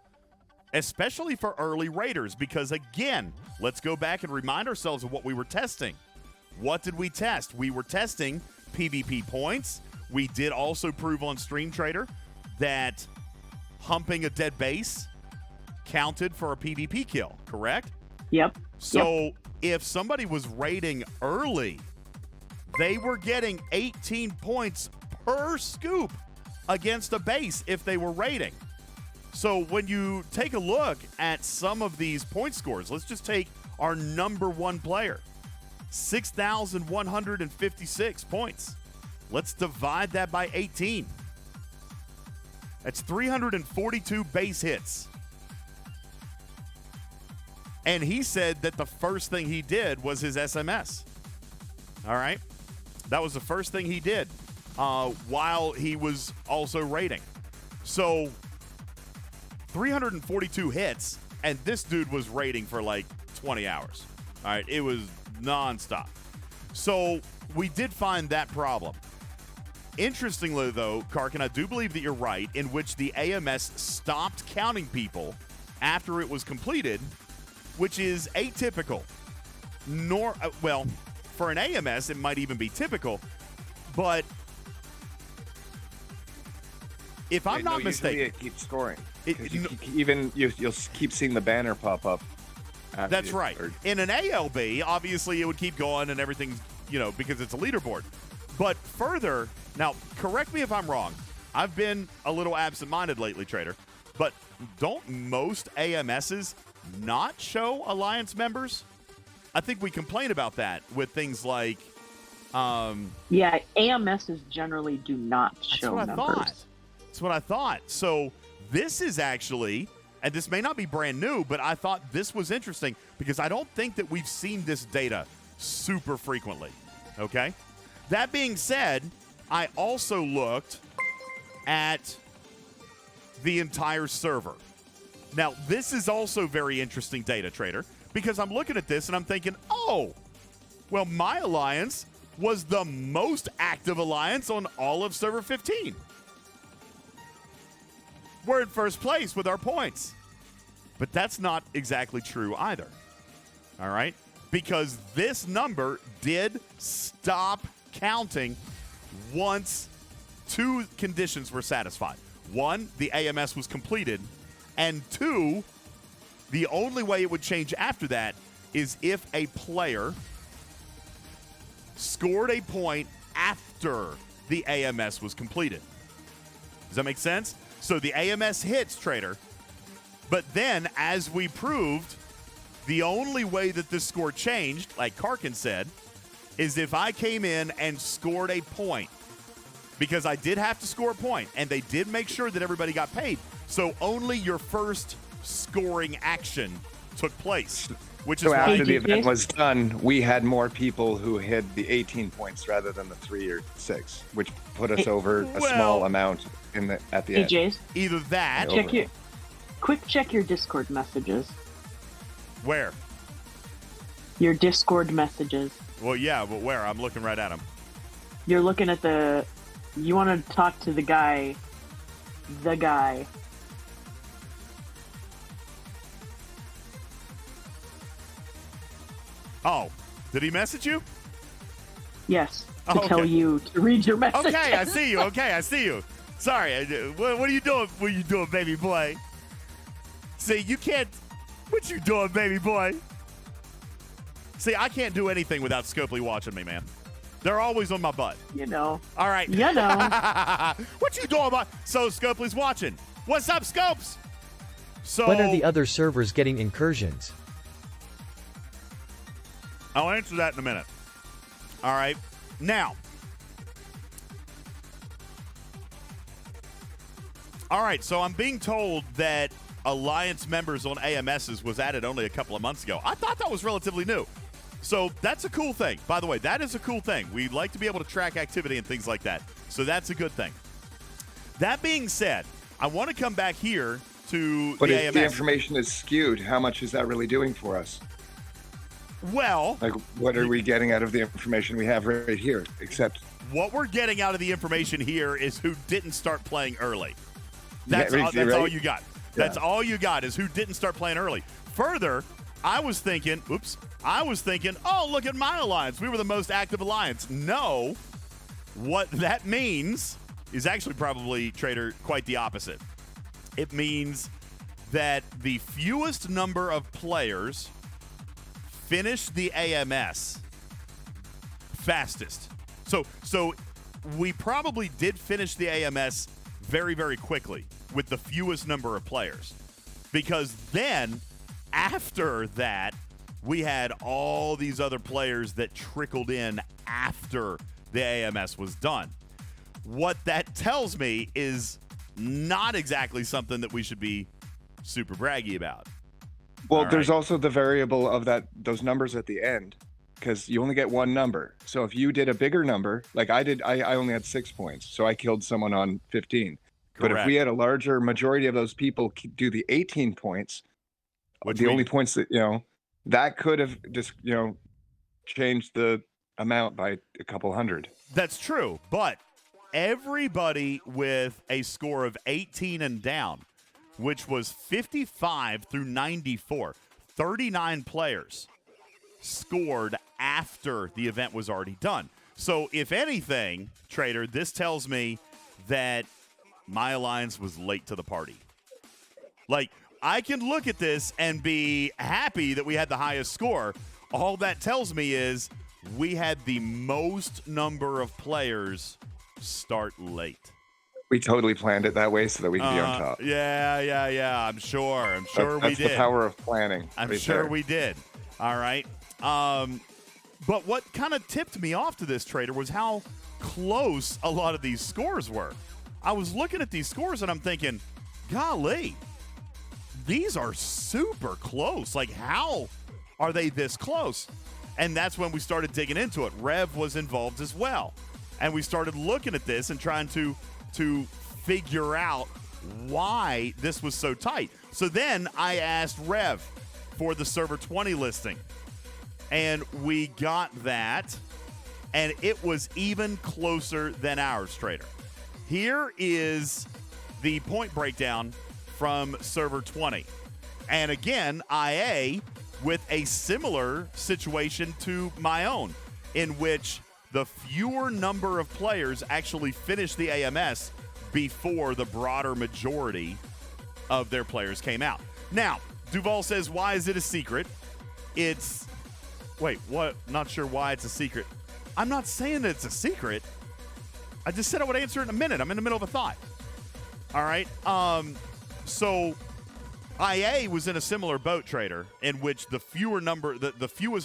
S1: especially for early raiders, because again, let's go back and remind ourselves of what we were testing. What did we test? We were testing PvP points. We did also prove on Stream Trader that humping a dead base counted for a PvP kill, correct?
S2: Yep.
S1: So if somebody was raiding early, they were getting 18 points per scoop against a base if they were raiding. So when you take a look at some of these point scores, let's just take our number one player, 6,156 points. Let's divide that by 18. That's 342 base hits. And he said that the first thing he did was his SMS. All right? That was the first thing he did while he was also raiding. So 342 hits, and this dude was raiding for like 20 hours. All right, it was nonstop. So we did find that problem. Interestingly, though, Karkin, I do believe that you're right, in which the AMS stopped counting people after it was completed, which is atypical. Well, for an AMS, it might even be typical, but if I'm not mistaken,
S3: it keeps scoring. You'll keep seeing the banner pop up.
S1: That's right. In an ALB, obviously it would keep going and everything, because it's a leaderboard. But further, now correct me if I'm wrong. I've been a little absent-minded lately, Trader. But don't most AMSs not show Alliance members? I think we complain about that with things like.
S2: Yeah, AMSs generally do not show members.
S1: That's what I thought. So this is actually, and this may not be brand new, but I thought this was interesting because I don't think that we've seen this data super frequently. Okay? That being said, I also looked at the entire server. Now, this is also very interesting data, Trader, because I'm looking at this and I'm thinking, oh, well, my alliance was the most active alliance on all of server 15. We're in first place with our points. But that's not exactly true either. All right? Because this number did stop counting once two conditions were satisfied. One, the AMS was completed. And two, the only way it would change after that is if a player scored a point after the AMS was completed. Does that make sense? So the AMS hits, Trader. But then, as we proved, the only way that this score changed, like Karkin said, is if I came in and scored a point. Because I did have to score a point, and they did make sure that everybody got paid. So only your first scoring action took place. Which is
S3: after the event was done, we had more people who hit the 18 points rather than the 3 or 6, which put us over a small amount at the end.
S2: DJs,
S1: either that.
S2: Check your Discord messages.
S1: Where?
S2: Your Discord messages.
S1: Well, yeah, but where? I'm looking right at them.
S2: You're looking at you want to talk to the guy.
S1: Oh, did he message you?
S2: Yes, to tell you to read your message.
S1: Okay, I see you. Okay, I see you. Sorry, what are you doing? What are you doing, baby boy? See, you can't. What you doing, baby boy? See, I can't do anything without Scopely watching me, man. They're always on my butt.
S2: All
S1: right. What you doing, boy? So Scopely's watching. What's up, Scopes? So
S8: when are the other servers getting incursions?
S1: I'll answer that in a minute. All right. Now. All right, so I'm being told that alliance members on AMSs was added only a couple of months ago. I thought that was relatively new. So that's a cool thing. By the way, that is a cool thing. We'd like to be able to track activity and things like that. So that's a good thing. That being said, I want to come back here to
S3: but
S1: the
S3: if
S1: AMS.
S3: the information is skewed, how much is that really doing for us?
S1: Well,
S3: like, what are we getting out of the information we have right here? Except
S1: what we're getting out of the information here is who didn't start playing early. That's,
S3: right?
S1: all you got. That's all you got is who didn't start playing early. Further, I was thinking, oh, look at my alliance. We were the most active alliance. No, what that means is actually probably, Trader, quite the opposite. It means that the fewest number of players finished the AMS fastest. So we probably did finish the AMS very, very quickly with the fewest number of players. Because then, after that, we had all these other players that trickled in after the AMS was done. What that tells me is not exactly something that we should be super braggy about.
S3: Well, there's also the variable of those numbers at the end, because you only get one number. So if you did a bigger number, like I did, I only had 6 points, so I killed someone on 15. Correct. But if we had a larger majority of those people do the 18 points, only points that, that could have just, changed the amount by a couple hundred.
S1: That's true, but everybody with a score of 18 and down, which was 55 through 94, 39 players scored after the event was already done. So if anything, Trader, this tells me that my alliance was late to the party. Like, I can look at this and be happy that we had the highest score. All that tells me is we had the most number of players start late.
S3: We totally planned it that way so that we could be on top.
S1: Yeah. I'm sure we did.
S3: That's the power of planning.
S1: I'm sure we did. All right. But what kind of tipped me off to this, Trader, was how close a lot of these scores were. I was looking at these scores and I'm thinking, golly, these are super close. Like, how are they this close? And that's when we started digging into it. Rev was involved as well. And we started looking at this and trying to figure out why this was so tight. So then I asked Rev for the server 20 listing. And we got that. And it was even closer than ours, Trader. Here is the point breakdown from server 20. And again, IA with a similar situation to my own, in which the fewer number of players actually finished the AMS before the broader majority of their players came out. Now, Duval says, why is it a secret? Wait, what? Not sure why it's a secret. I'm not saying that it's a secret. I just said I would answer it in a minute. I'm in the middle of a thought. All right. So IA was in a similar boat, Trader, in which the fewest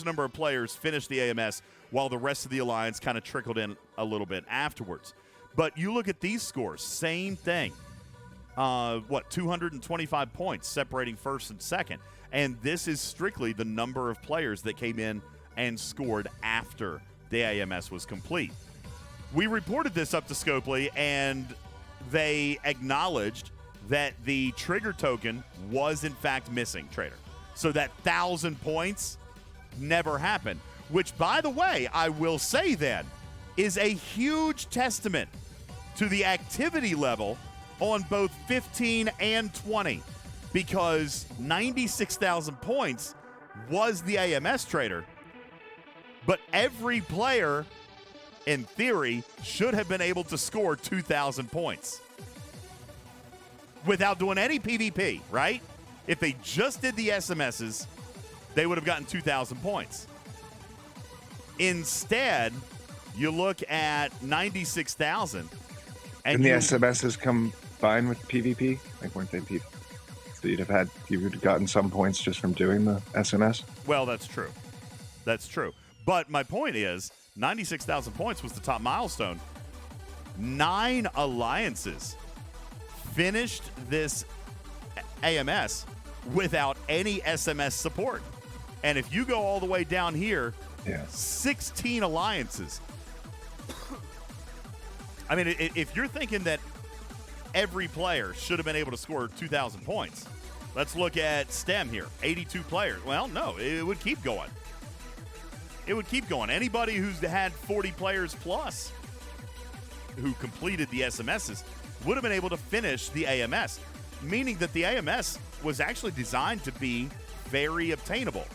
S1: number of players finished the AMS while the rest of the alliance kind of trickled in a little bit afterwards. But you look at these scores, same thing. 225 points separating first and second. And this is strictly the number of players that came in and scored after the AMS was complete. We reported this up to Scopely, and they acknowledged that the trigger token was in fact missing, Trader. So that 1,000 points never happened, which, by the way, I will say then, is a huge testament to the activity level on both 15 and 20, because 96,000 points was the AMS, Trader, but every player, in theory, should have been able to score 2,000 points without doing any PvP, right? If they just did the SMSs, they would have gotten 2,000 points. Instead, you look at 96,000.
S3: And the SMSs combine with PvP? Like, weren't they PvP? So you would have gotten some points just from doing the SMS?
S1: Well, that's true. That's true. But my point is, 96,000 points was the top milestone. 9 alliances finished this AMS without any SMS support. And if you go all the way down here, 16 alliances. I mean, if you're thinking that every player should have been able to score 2,000 points, let's look at STEM here, 82 players. Well, no, it would keep going. It would keep going. Anybody who's had 40 players plus who completed the SMSs would have been able to finish the AMS, meaning that the AMS was actually designed to be very obtainable,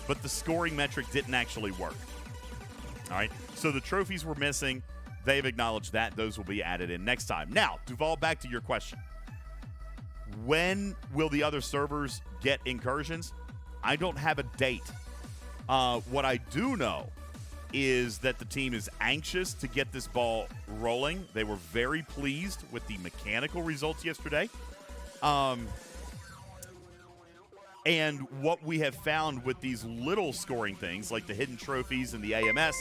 S1: but the scoring metric didn't actually work. All right, so the trophies were missing. They've acknowledged that. Those will be added in next time. Now, Duval, back to your question. When will the other servers get incursions? I don't have a date. What I do know is that the team is anxious to get this ball rolling. They were very pleased with the mechanical results yesterday. And what we have found with these little scoring things, like the hidden trophies and the AMS,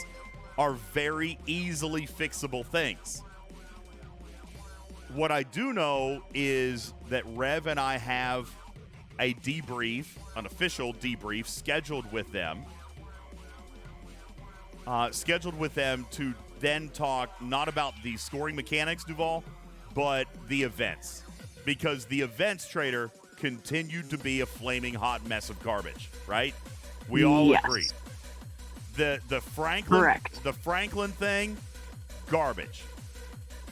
S1: are very easily fixable things. What I do know is that Rev and I have a debrief, an official debrief, scheduled with them to then talk not about the scoring mechanics, Duval, but the events. Because the events, Trader, continued to be a flaming hot mess of garbage, right? We all agree. The Franklin thing, garbage.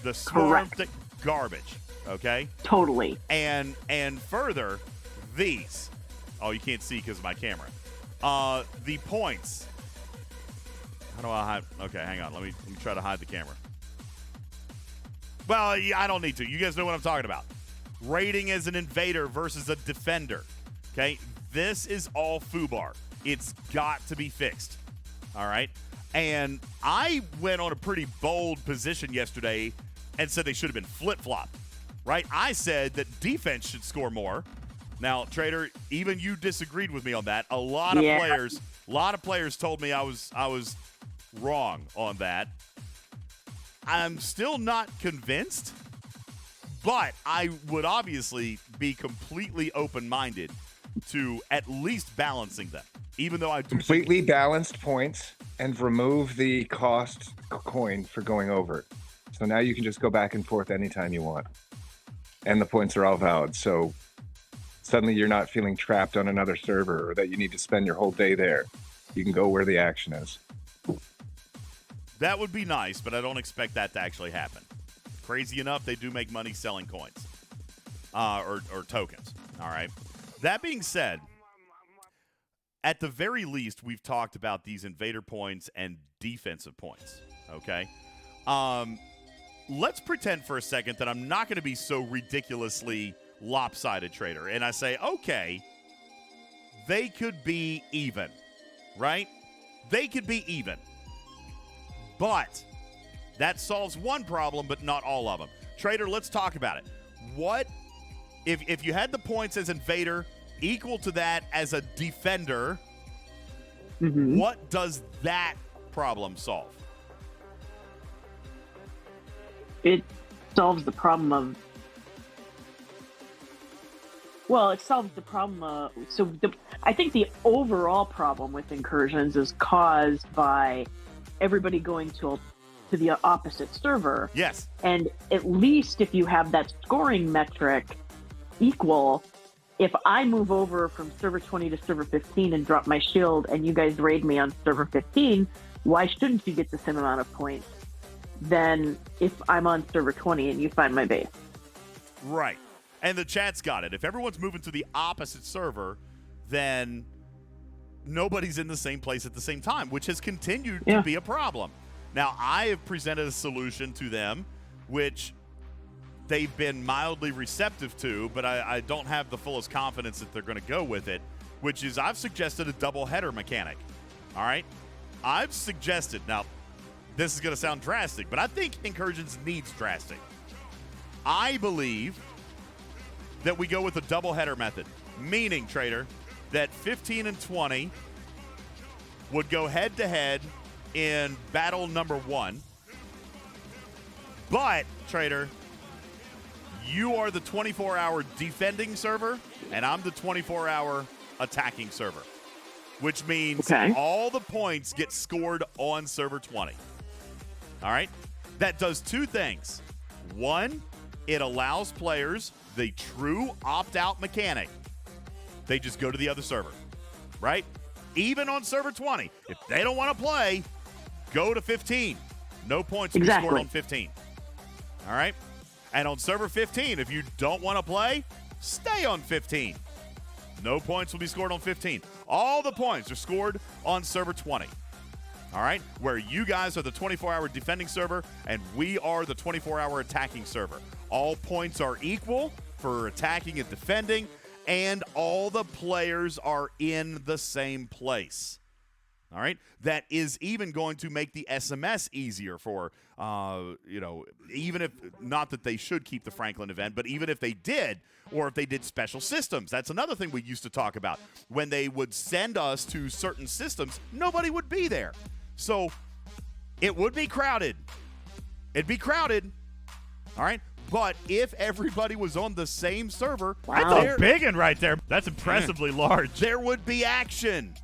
S1: The Swarm thing, garbage. Okay?
S2: Totally.
S1: And further, these. Oh, you can't see because of my camera. The points. How do I hide? Okay, hang on. Let me try to hide the camera. Well, yeah, I don't need to. You guys know what I'm talking about. Rating as an invader versus a defender. Okay? This is all FUBAR. It's got to be fixed. All right? And I went on a pretty bold position yesterday and said they should have been flip-flopped. Right? I said that defense should score more. Now, Trader, even you disagreed with me on that. A lot of players told me I was wrong on that. I'm still not convinced, but I would obviously be completely open-minded to at least balancing them, even though I do
S3: completely balanced points and remove the cost coin for going over. So now you can just go back and forth anytime you want. And the points are all valid. So suddenly you're not feeling trapped on another server or that you need to spend your whole day there. You can go where the action is.
S1: That would be nice, but I don't expect that to actually happen. Crazy enough, they do make money selling coins or tokens. All right. That being said, at the very least, we've talked about these invader points and defensive points. Okay. Let's pretend for a second that I'm not going to be so ridiculously lopsided, Trader. And I say, okay, they could be even, right? They could be even. But that solves one problem, but not all of them. Trader, let's talk about it. What if you had the points as invader equal to that as a defender, what does that problem solve?
S2: It solves the problem of... Well, it solves the problem of... I think the overall problem with incursions is caused by everybody going to the opposite server.
S1: Yes.
S2: And at least if you have that scoring metric equal, if I move over from server 20 to server 15 and drop my shield and you guys raid me on server 15, why shouldn't you get the same amount of points than if I'm on server 20 and you find my base?
S1: Right. And the chat's got it. If everyone's moving to the opposite server, then nobody's in the same place at the same time, which has continued to be a problem. Now, I have presented a solution to them, which they've been mildly receptive to, but I don't have the fullest confidence that they're going to go with it, which is I've suggested a double header mechanic. All right? I've suggested, now, this is going to sound drastic, but I think Incursions needs drastic. I believe that we go with a double header method, meaning, Trader, that 15 and 20 would go head-to-head in battle number 1. But, Trader, you are the 24-hour defending server, and I'm the 24-hour attacking server, which means all the points get scored on server 20. All right? That does two things. One, it allows players the true opt-out mechanic. They just go to the other server, right? Even on server 20, if they don't want to play, go to 15. No points will be scored on 15. All right? And on server 15, if you don't want to play, stay on 15. No points will be scored on 15. All the points are scored on server 20. All right? Where you guys are the 24-hour defending server, and we are the 24-hour attacking server. All points are equal for attacking and defending, and all the players are in the same place. All right? That is even going to make the SMS easier for, even if, not that they should keep the Franklin event, but even if they did, or if they did special systems. That's another thing we used to talk about. When they would send us to certain systems, nobody would be there. So it would be crowded. It'd be crowded. All right? But if everybody was on the same server,
S9: that's a big one right there. That's impressively large.
S1: There would be action.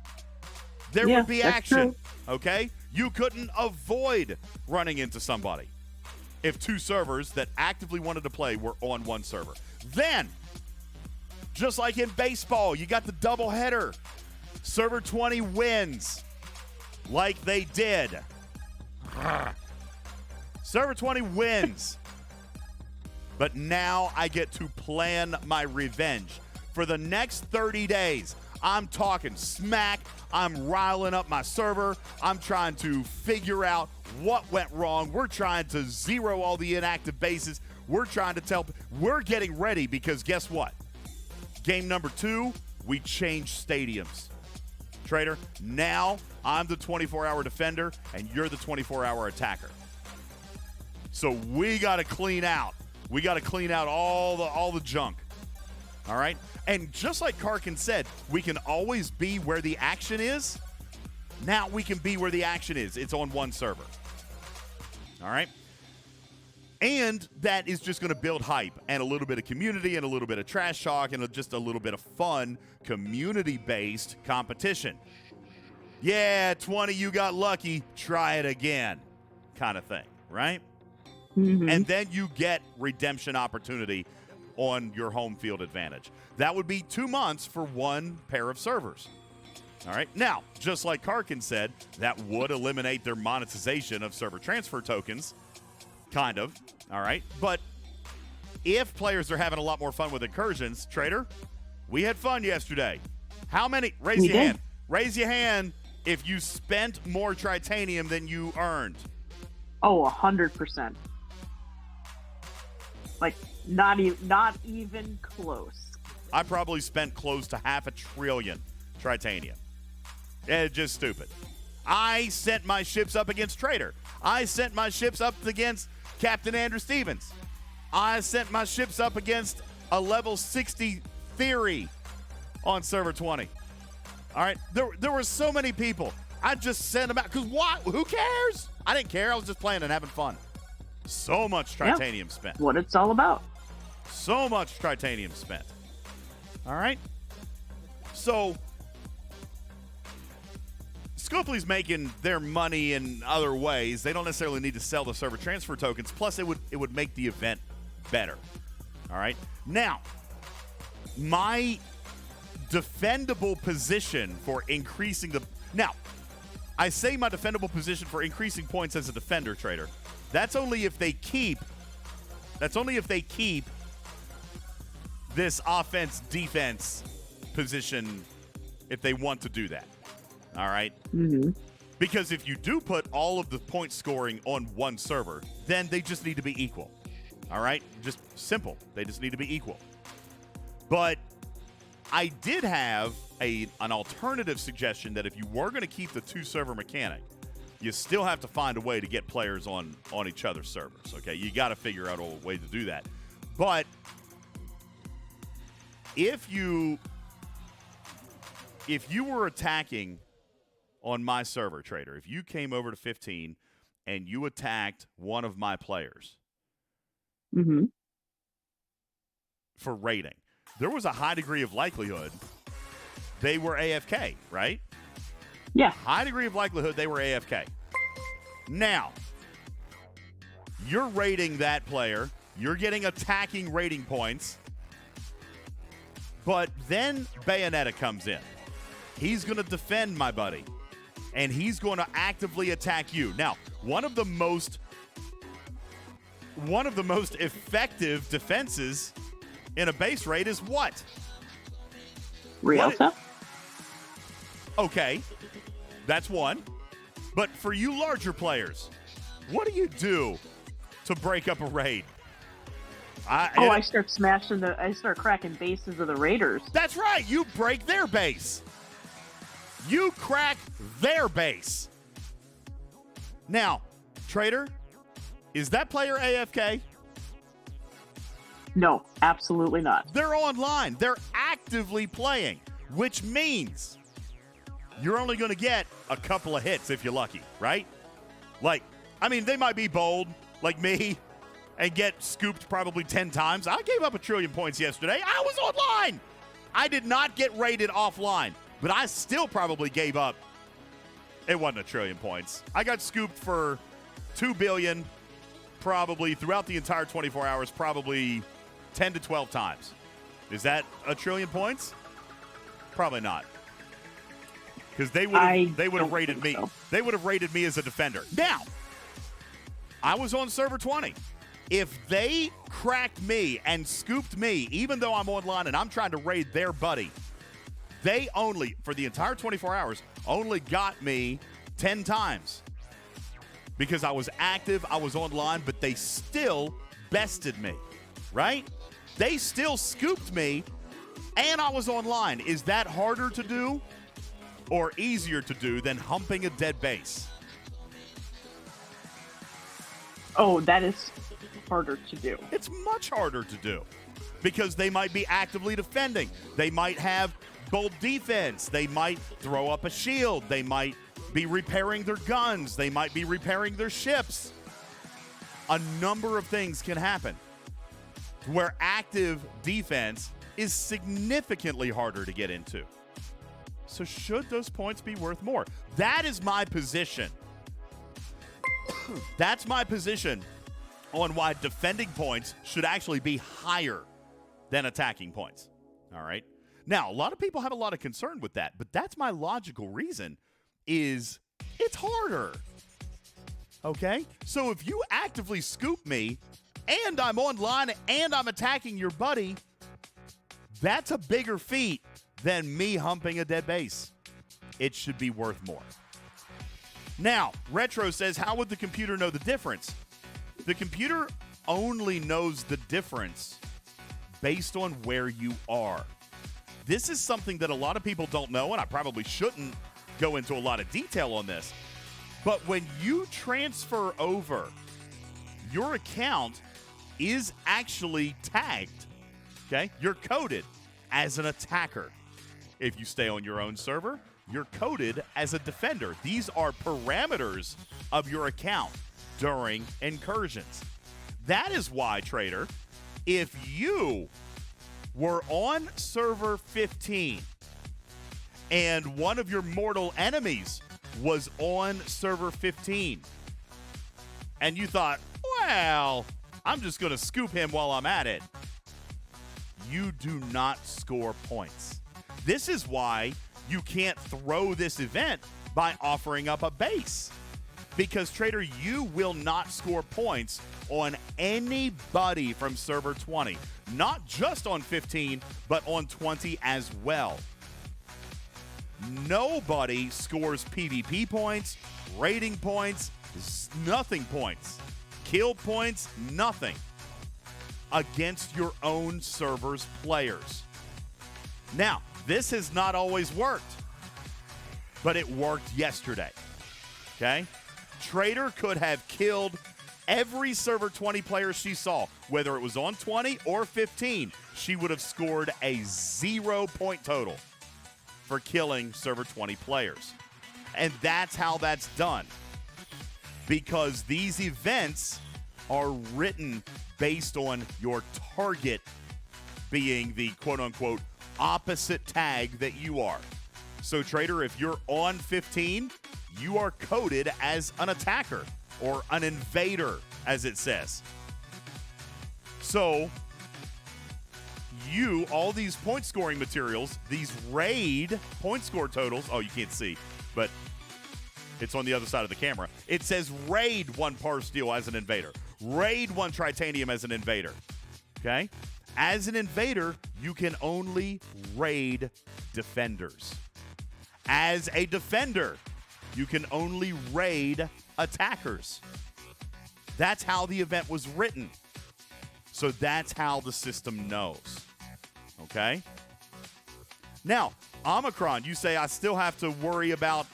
S1: There would be action. Okay? You couldn't avoid running into somebody if two servers that actively wanted to play were on one server. Then, just like in baseball, you got the doubleheader. Server 20 wins like they did. Server 20 wins. But now I get to plan my revenge. For the next 30 days, I'm talking smack. I'm riling up my server. I'm trying to figure out what went wrong. We're trying to zero all the inactive bases. We're trying to tell. We're getting ready because guess what? Game number 2, we changed stadiums. Trader, now I'm the 24-hour defender and you're the 24-hour attacker. So we got to clean out. We got to clean out all the junk. All right? And just like Karkin said, we can always be where the action is. Now we can be where the action is. It's on one server. All right? And that is just going to build hype and a little bit of community and a little bit of trash talk and just a little bit of fun community-based competition. Yeah, 20, you got lucky. Try it again kind of thing, right? Mm-hmm. And then you get redemption opportunity on your home field advantage. That would be 2 months for one pair of servers. All right. Now, just like Karkin said, that would eliminate their monetization of server transfer tokens. Kind of. All right. But if players are having a lot more fun with incursions, Trader, we had fun yesterday. How many? Raise your hand. Raise your hand if you spent more tritanium than you earned.
S2: Oh, 100%. Like, not even close.
S1: I probably spent close to 500 billion tritanium. It's just stupid. I sent my ships up against Trader. I sent my ships up against Captain Andrew Stevens. I sent my ships up against a level 60 Theory on server 20. All right? There were so many people. I just sent them out. Because what? Who cares? I didn't care. I was just playing and having fun. So much tritanium spent.
S2: What it's all about.
S1: So much tritanium spent. All right? So, Scopely's making their money in other ways. They don't necessarily need to sell the server transfer tokens. Plus, it would make the event better. All right? Now, my defendable position for increasing the... Now, I say my defendable position for increasing points as a defender, Trader. That's only if they keep this offense-defense position, if they want to do that. All right?
S2: Mm-hmm.
S1: Because if you do put all of the point scoring on one server, then they just need to be equal. All right? Just simple. They just need to be equal. But I did have an alternative suggestion that if you were going to keep the two-server mechanic, you still have to find a way to get players on each other's servers, okay? You got to figure out a way to do that. But if you were attacking on my server, Trader, if you came over to 15 and you attacked one of my players,
S2: mm-hmm.
S1: for rating. There was a high degree of likelihood they were AFK, right?
S2: Yeah.
S1: High degree of likelihood they were AFK. Now, you're rating that player. You're getting attacking rating points. But then Bayonetta comes in. He's going to defend my buddy. And he's going to actively attack you. Now, one of the most effective defenses in a base raid is what?
S2: Rialta?
S1: Okay. That's one. But for you larger players, what do you do to break up a raid?
S2: I start cracking bases of the Raiders.
S1: That's right. You break their base. You crack their base. Now, Trader, is that player AFK?
S2: No, absolutely not.
S1: They're online. They're actively playing, which means you're only going to get a couple of hits if you're lucky, right? They might be bold, like me, and get scooped probably 10 times. I gave up 1 trillion points yesterday. I was online. I did not get raided offline, but I still probably gave up. It wasn't 1 trillion points. I got scooped for 2 billion probably throughout the entire 24 hours, probably 10 to 12 times. Is that 1 trillion points? Probably not. Because they would have rated me.
S2: So.
S1: They would have rated me as a defender. Now, I was on server 20. If they cracked me and scooped me, even though I'm online and I'm trying to raid their buddy, they only, for the entire 24 hours, only got me 10 times. Because I was active, I was online, but they still bested me, right? They still scooped me, and I was online. Is that harder to do or easier to do than humping a dead base?
S2: Oh, that is harder to do.
S1: It's much harder to do because they might be actively defending. They might have bold defense. They might throw up a shield. They might be repairing their guns. They might be repairing their ships. A number of things can happen where active defense is significantly harder to get into. So should those points be worth more? That is my position. That's my position on why defending points should actually be higher than attacking points. All right. Now, a lot of people have a lot of concern with that, but that's my logical reason is it's harder. Okay? So if you actively scoop me and I'm online and I'm attacking your buddy, that's a bigger feat than me humping a dead base. It should be worth more. Now, Retro says, how would the computer know the difference? The computer only knows the difference based on where you are. This is something that a lot of people don't know, and I probably shouldn't go into a lot of detail on this. But when you transfer over, your account is actually tagged, okay? You're coded as an attacker. If you stay on your own server, you're coded as a defender. These are parameters of your account during incursions. That is why, Trader, if you were on server 15 and one of your mortal enemies was on server 15 and you thought, well, I'm just going to scoop him while I'm at it, you do not score points. This is why you can't throw this event by offering up a base. Because, Trader, you will not score points on anybody from server 20. Not just on 15, but on 20 as well. Nobody scores PvP points, rating points, nothing points, kill points, nothing against your own server's players. Now, this has not always worked, but it worked yesterday, okay? Trader could have killed every server 20 player she saw, whether it was on 20 or 15. She would have scored a 0 point total for killing server 20 players. And that's how that's done. Because these events are written based on your target being the quote-unquote opposite tag that you are. So, Trader, if you're on 15, you are coded as an attacker or an invader, as it says. So, all these point scoring materials, these raid point score totals, oh, you can't see, but it's on the other side of the camera. It says raid 1 par steel as an invader, raid 1 titanium as an invader. Okay? As an invader, you can only raid defenders. As a defender, you can only raid attackers. That's how the event was written. So that's how the system knows. Okay? Now, Omicron, you say I still have to worry about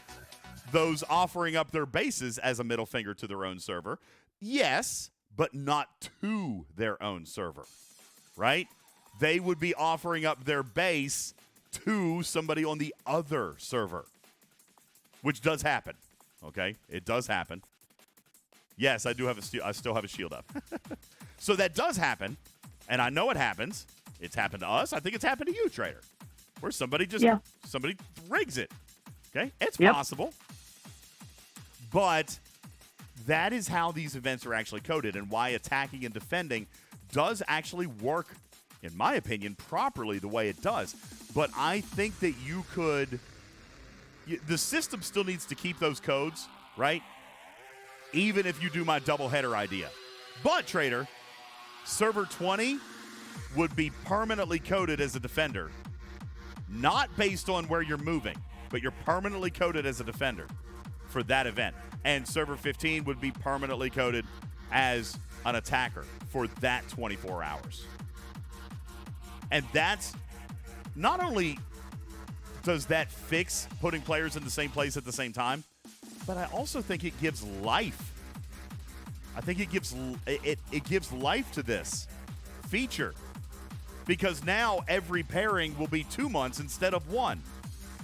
S1: those offering up their bases as a middle finger to their own server. Yes, but not to their own server, right? They would be offering up their base to somebody on the other server, which does happen, okay? It does happen. Yes, I still have a shield up. So that does happen, and I know it happens. It's happened to us. I think it's happened to you, Trader, where somebody rigs it, okay? It's possible. But that is how these events are actually coded and why attacking and defending does actually work, in my opinion, properly the way it does. But I think that the system still needs to keep those codes, right? Even if you do my doubleheader idea. But, Trader, server 20 would be permanently coded as a defender. Not based on where you're moving, but you're permanently coded as a defender for that event. And server 15 would be permanently coded as an attacker for that 24 hours. And that's not only does that fix putting players in the same place at the same time, but I also think it gives life. I think it gives life to this feature, because now every pairing will be 2 months instead of 1.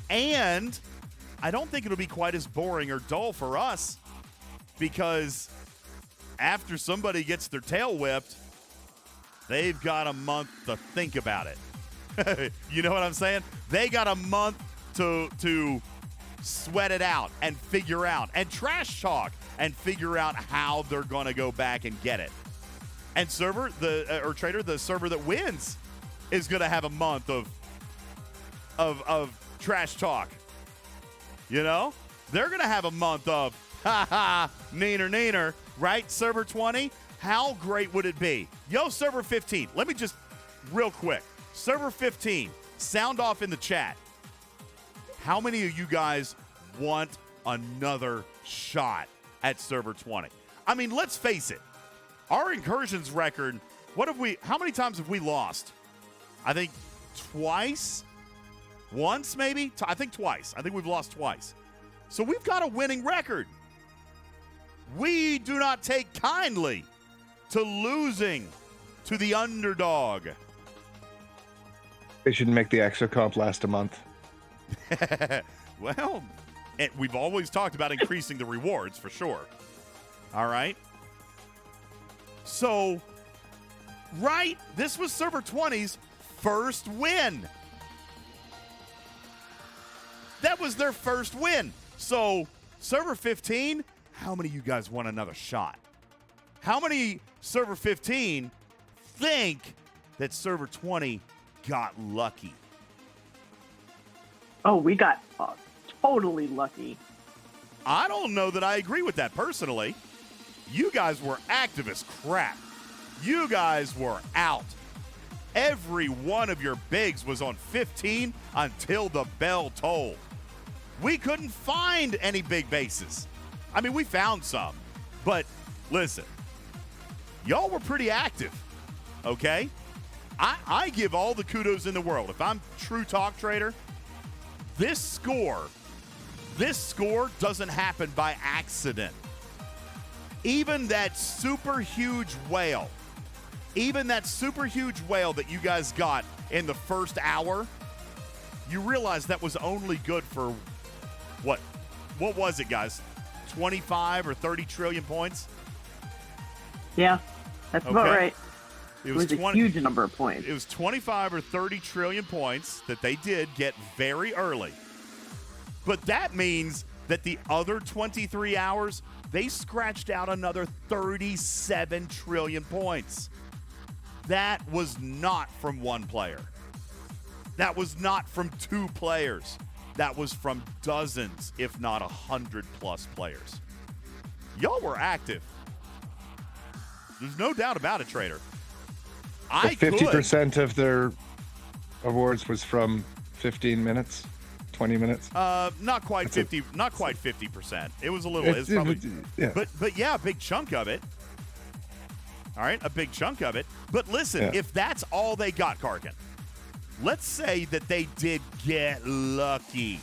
S1: And I don't think it'll be quite as boring or dull for us, because after somebody gets their tail whipped, they've got a month to think about it. You know what I'm saying? They got a month to sweat it out and figure out and trash talk and figure out how they're going to go back and get it. And Trader, the server that wins is going to have a month of trash talk. You know? They're going to have a month of neener, right? Server 20, how great would it be? Yo, server 15, let me just real quick. Server 15, sound off in the chat. How many of you guys want another shot at server 20? I mean, let's face it. Our incursions record, how many times have we lost? I think twice? Once, maybe? I think twice. I think we've lost twice. So we've got a winning record. We do not take kindly to losing to the underdog.
S3: They should make the extra comp last a month.
S1: Well, we've always talked about increasing the rewards for sure. All right. So, right, this was server 20's first win. That was their first win. So, server 15, how many of you guys want another shot? How many server 15 think that server 20 got lucky?
S2: Oh, we got totally lucky.
S1: I don't know that I agree with that personally. You guys were active as crap. You guys were out. Every one of your bigs was on 15 until the bell tolled. We couldn't find any big bases. I mean, we found some, but listen, y'all were pretty active, okay? I give all the kudos in the world. If I'm true talk trader, this score doesn't happen by accident. Even that super huge whale that you guys got in the first hour, you realize that was only good for what was it, guys? 25 or 30 trillion points?
S2: Yeah, that's about right. It was a huge number of points.
S1: It was 25 or 30 trillion points that they did get very early. But that means that the other 23 hours, they scratched out another 37 trillion points. That was not from one player. That was not from two players. That was from dozens, if not 100+ players. Y'all were active. There's no doubt about it, Trader.
S3: So 50% of their awards was from 15 minutes, 20 minutes.
S1: Not quite 50. Not quite 50%. It was a little. It's probably.
S3: Yeah.
S1: But yeah, a big chunk of it. All right, a big chunk of it. But listen, if that's all they got, Karkin, let's say that they did get lucky.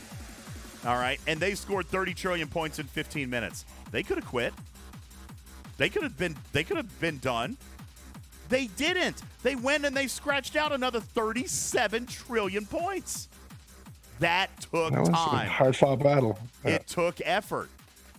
S1: All right, and they scored 30 trillion points in 15 minutes. They could have quit. They could have been done. They didn't. They went and they scratched out another 37 trillion points. That took
S3: That was
S1: time.
S3: a hard-fought battle. Yeah.
S1: It took effort.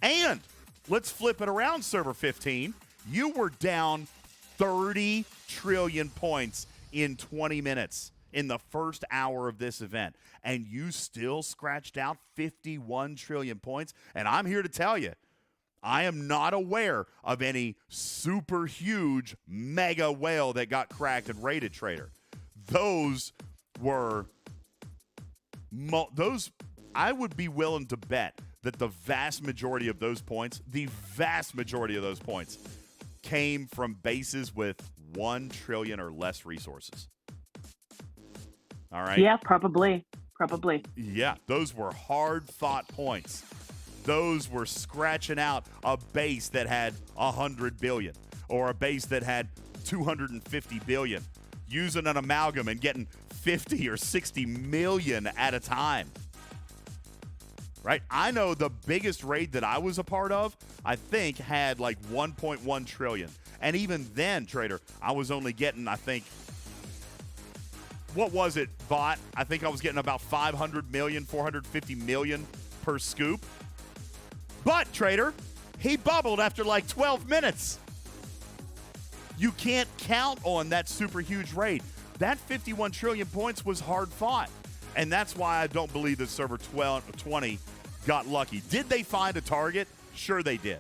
S1: And let's flip it around, Server 15. You were down 30 trillion points in 20 minutes in the first hour of this event. And you still scratched out 51 trillion points. And I'm here to tell you, I am not aware of any super huge mega whale that got cracked and raided, Trader. Those were I would be willing to bet that the vast majority of those points, came from bases with 1 trillion or less resources. All right?
S2: Yeah, probably.
S1: Yeah, those were hard-fought points. Those were scratching out a base that had 100 billion or a base that had 250 billion, using an amalgam and getting 50 or 60 million at a time. Right? I know the biggest raid that I was a part of, I think, had like 1.1 trillion. And even then, Trader, I was only getting, I think, what was it, Bot? I think I was getting about 500 million, 450 million per scoop. But, Trader, he bubbled after like 12 minutes. You can't count on that super huge raid. That 51 trillion points was hard fought. And that's why I don't believe that Server 20 got lucky. Did they find a target? Sure they did.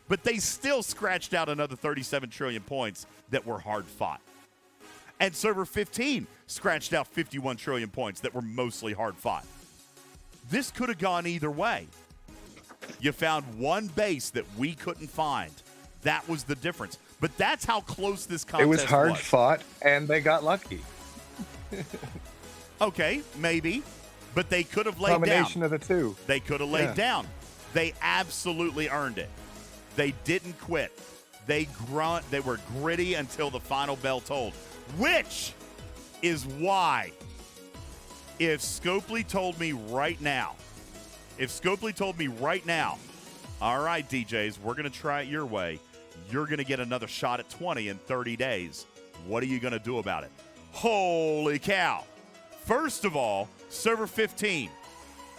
S1: But they still scratched out another 37 trillion points that were hard fought. And Server 15 scratched out 51 trillion points that were mostly hard fought. This could have gone either way. You found one base that we couldn't find. That was the difference. But that's how close this contest was.
S3: It was hard fought, and they got lucky.
S1: Okay, maybe. But they could have laid down.
S3: Combination of the two.
S1: They could have laid down. They absolutely earned it. They didn't quit. They were gritty until the final bell tolled. Which is why, if Scopely told me right now, all right, DJs, we're going to try it your way. You're going to get another shot at 20 in 30 days. What are you going to do about it? Holy cow. First of all, Server 15,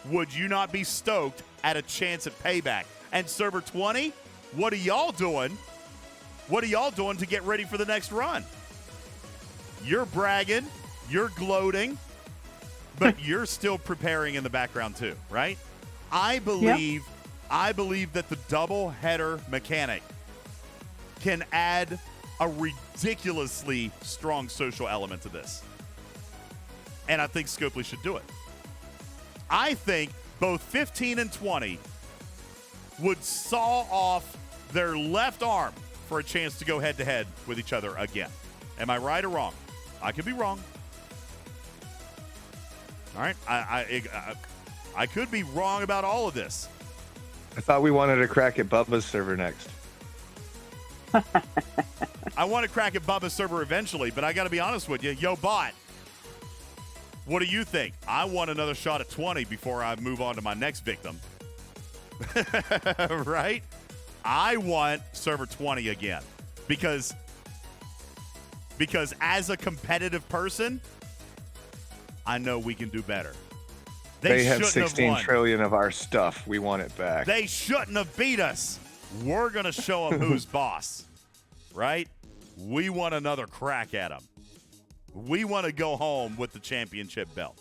S1: would you not be stoked at a chance at payback? And Server 20, what are y'all doing? What are y'all doing to get ready for the next run? You're bragging, you're gloating, but you're still preparing in the background too, right? I believe that the double header mechanic can add a ridiculously strong social element to this. And I think Scopely should do it. I think both 15 and 20 would saw off their left arm for a chance to go head-to-head with each other again. Am I right or wrong? I could be wrong. All right? I could be wrong about all of this.
S3: I thought we wanted to crack at Bubba's server next.
S1: I want to crack at Bubba's server eventually, but I got to be honest with you. Yo, Bot, what do you think? I want another shot at 20 before I move on to my next victim. Right? I want server 20 again because as a competitive person, I know we can do better.
S3: They have 16 trillion of our stuff. We want it back.
S1: They shouldn't have beat us. We're going to show them who's boss. Right? We want another crack at them. We want to go home with the championship belt.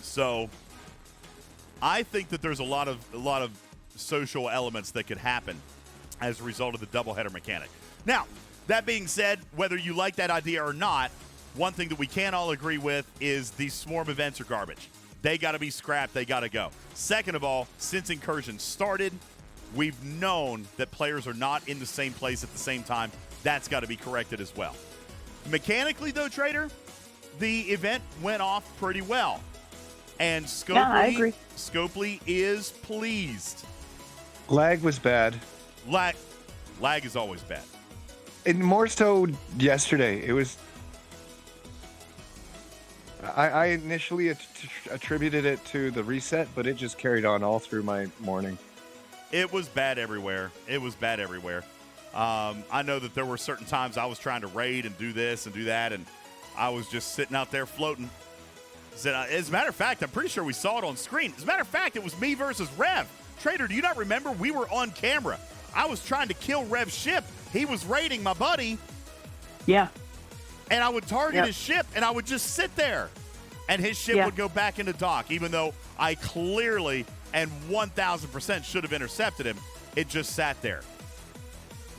S1: So I think that there's a lot of social elements that could happen as a result of the doubleheader mechanic. Now, that being said, whether you like that idea or not, one thing that we can all agree with is these swarm events are garbage. They got to be scrapped. They got to go. Second of all, since Incursion started, we've known that players are not in the same place at the same time. That's got to be corrected as well. Mechanically, though, Trader, the event went off pretty well. And Scopely,
S2: yeah, I agree.
S1: Scopely is pleased.
S3: Lag was bad.
S1: Lag is always bad.
S3: And more so yesterday. It was. I initially attributed it to the reset, but it just carried on all through my morning.
S1: It was bad everywhere. I know that there were certain times I was trying to raid and do this and do that, and I was just sitting out there floating. As a matter of fact, I'm pretty sure we saw it on screen. As a matter of fact, it was me versus Rev. Trader, do you not remember? We were on camera. I was trying to kill Rev's ship. He was raiding my buddy.
S2: Yeah.
S1: And I would target his ship, and I would just sit there. And his ship would go back into dock, even though I clearly and 1,000% should have intercepted him. It just sat there.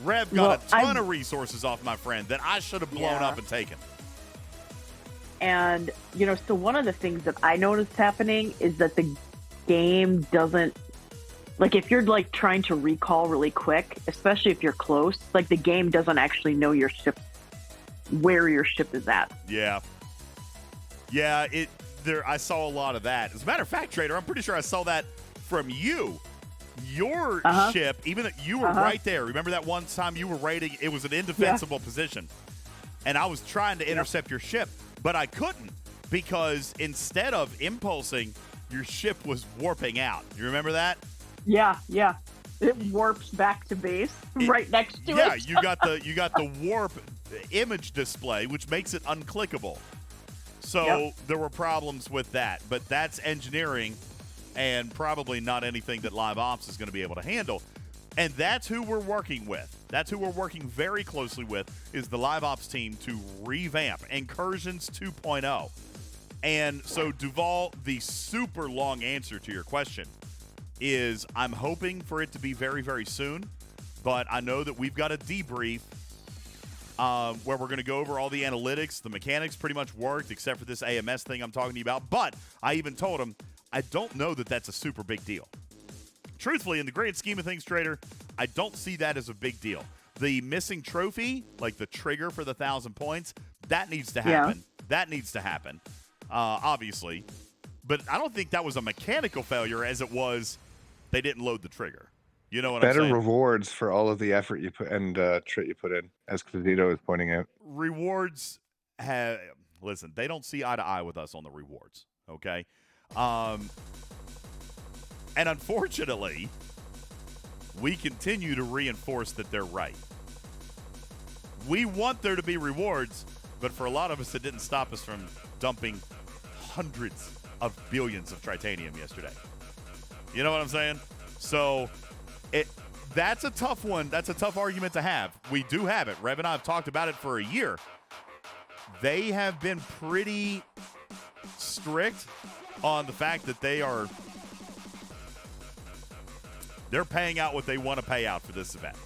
S1: Rev got a ton of resources off my friend that I should have blown up and taken.
S2: And, so one of the things that I noticed happening is that the game doesn't, like, if you're, like, trying to recall really quick, especially if you're close, like, the game doesn't actually know your ship, where your ship is at.
S1: Yeah. Yeah, I saw a lot of that. As a matter of fact, Trader, I'm pretty sure I saw that from you. Your ship, even though you were right there. Remember that one time you were raiding? It was an indefensible position. And I was trying to intercept your ship, but I couldn't because instead of impulsing, your ship was warping out. You remember that?
S2: Yeah. It warps back to base right next to it.
S1: Yeah, you got the warp image display, which makes it unclickable. So there were problems with that, but that's engineering and probably not anything that Live Ops is going to be able to handle. And that's who we're working with. That's who we're working very closely with is the Live Ops team to revamp Incursions 2.0. And so, Duval, the super long answer to your question is I'm hoping for it to be very, very soon. But I know that we've got a debrief where we're going to go over all the analytics. The mechanics pretty much worked except for this AMS thing I'm talking to you about. But I even told him I don't know that that's a super big deal. Truthfully, in the grand scheme of things, Trader, I don't see that as a big deal. The missing trophy, like the trigger for the 1,000 points, that needs to happen. Yeah. That needs to happen, obviously. But I don't think that was a mechanical failure as it was they didn't load the trigger. You know what I'm saying?
S3: Better rewards for all of the effort you put and trit you put in, as Clavito is pointing out.
S1: Rewards listen, they don't see eye to eye with us on the rewards, okay? And unfortunately, we continue to reinforce that they're right. We want there to be rewards, but for a lot of us, it didn't stop us from dumping hundreds of billions of tritanium yesterday. You know what I'm saying? So that's a tough one. That's a tough argument to have. We do have it. Rev and I have talked about it for a year. They have been pretty strict on the fact that they're paying out what they want to pay out for this event.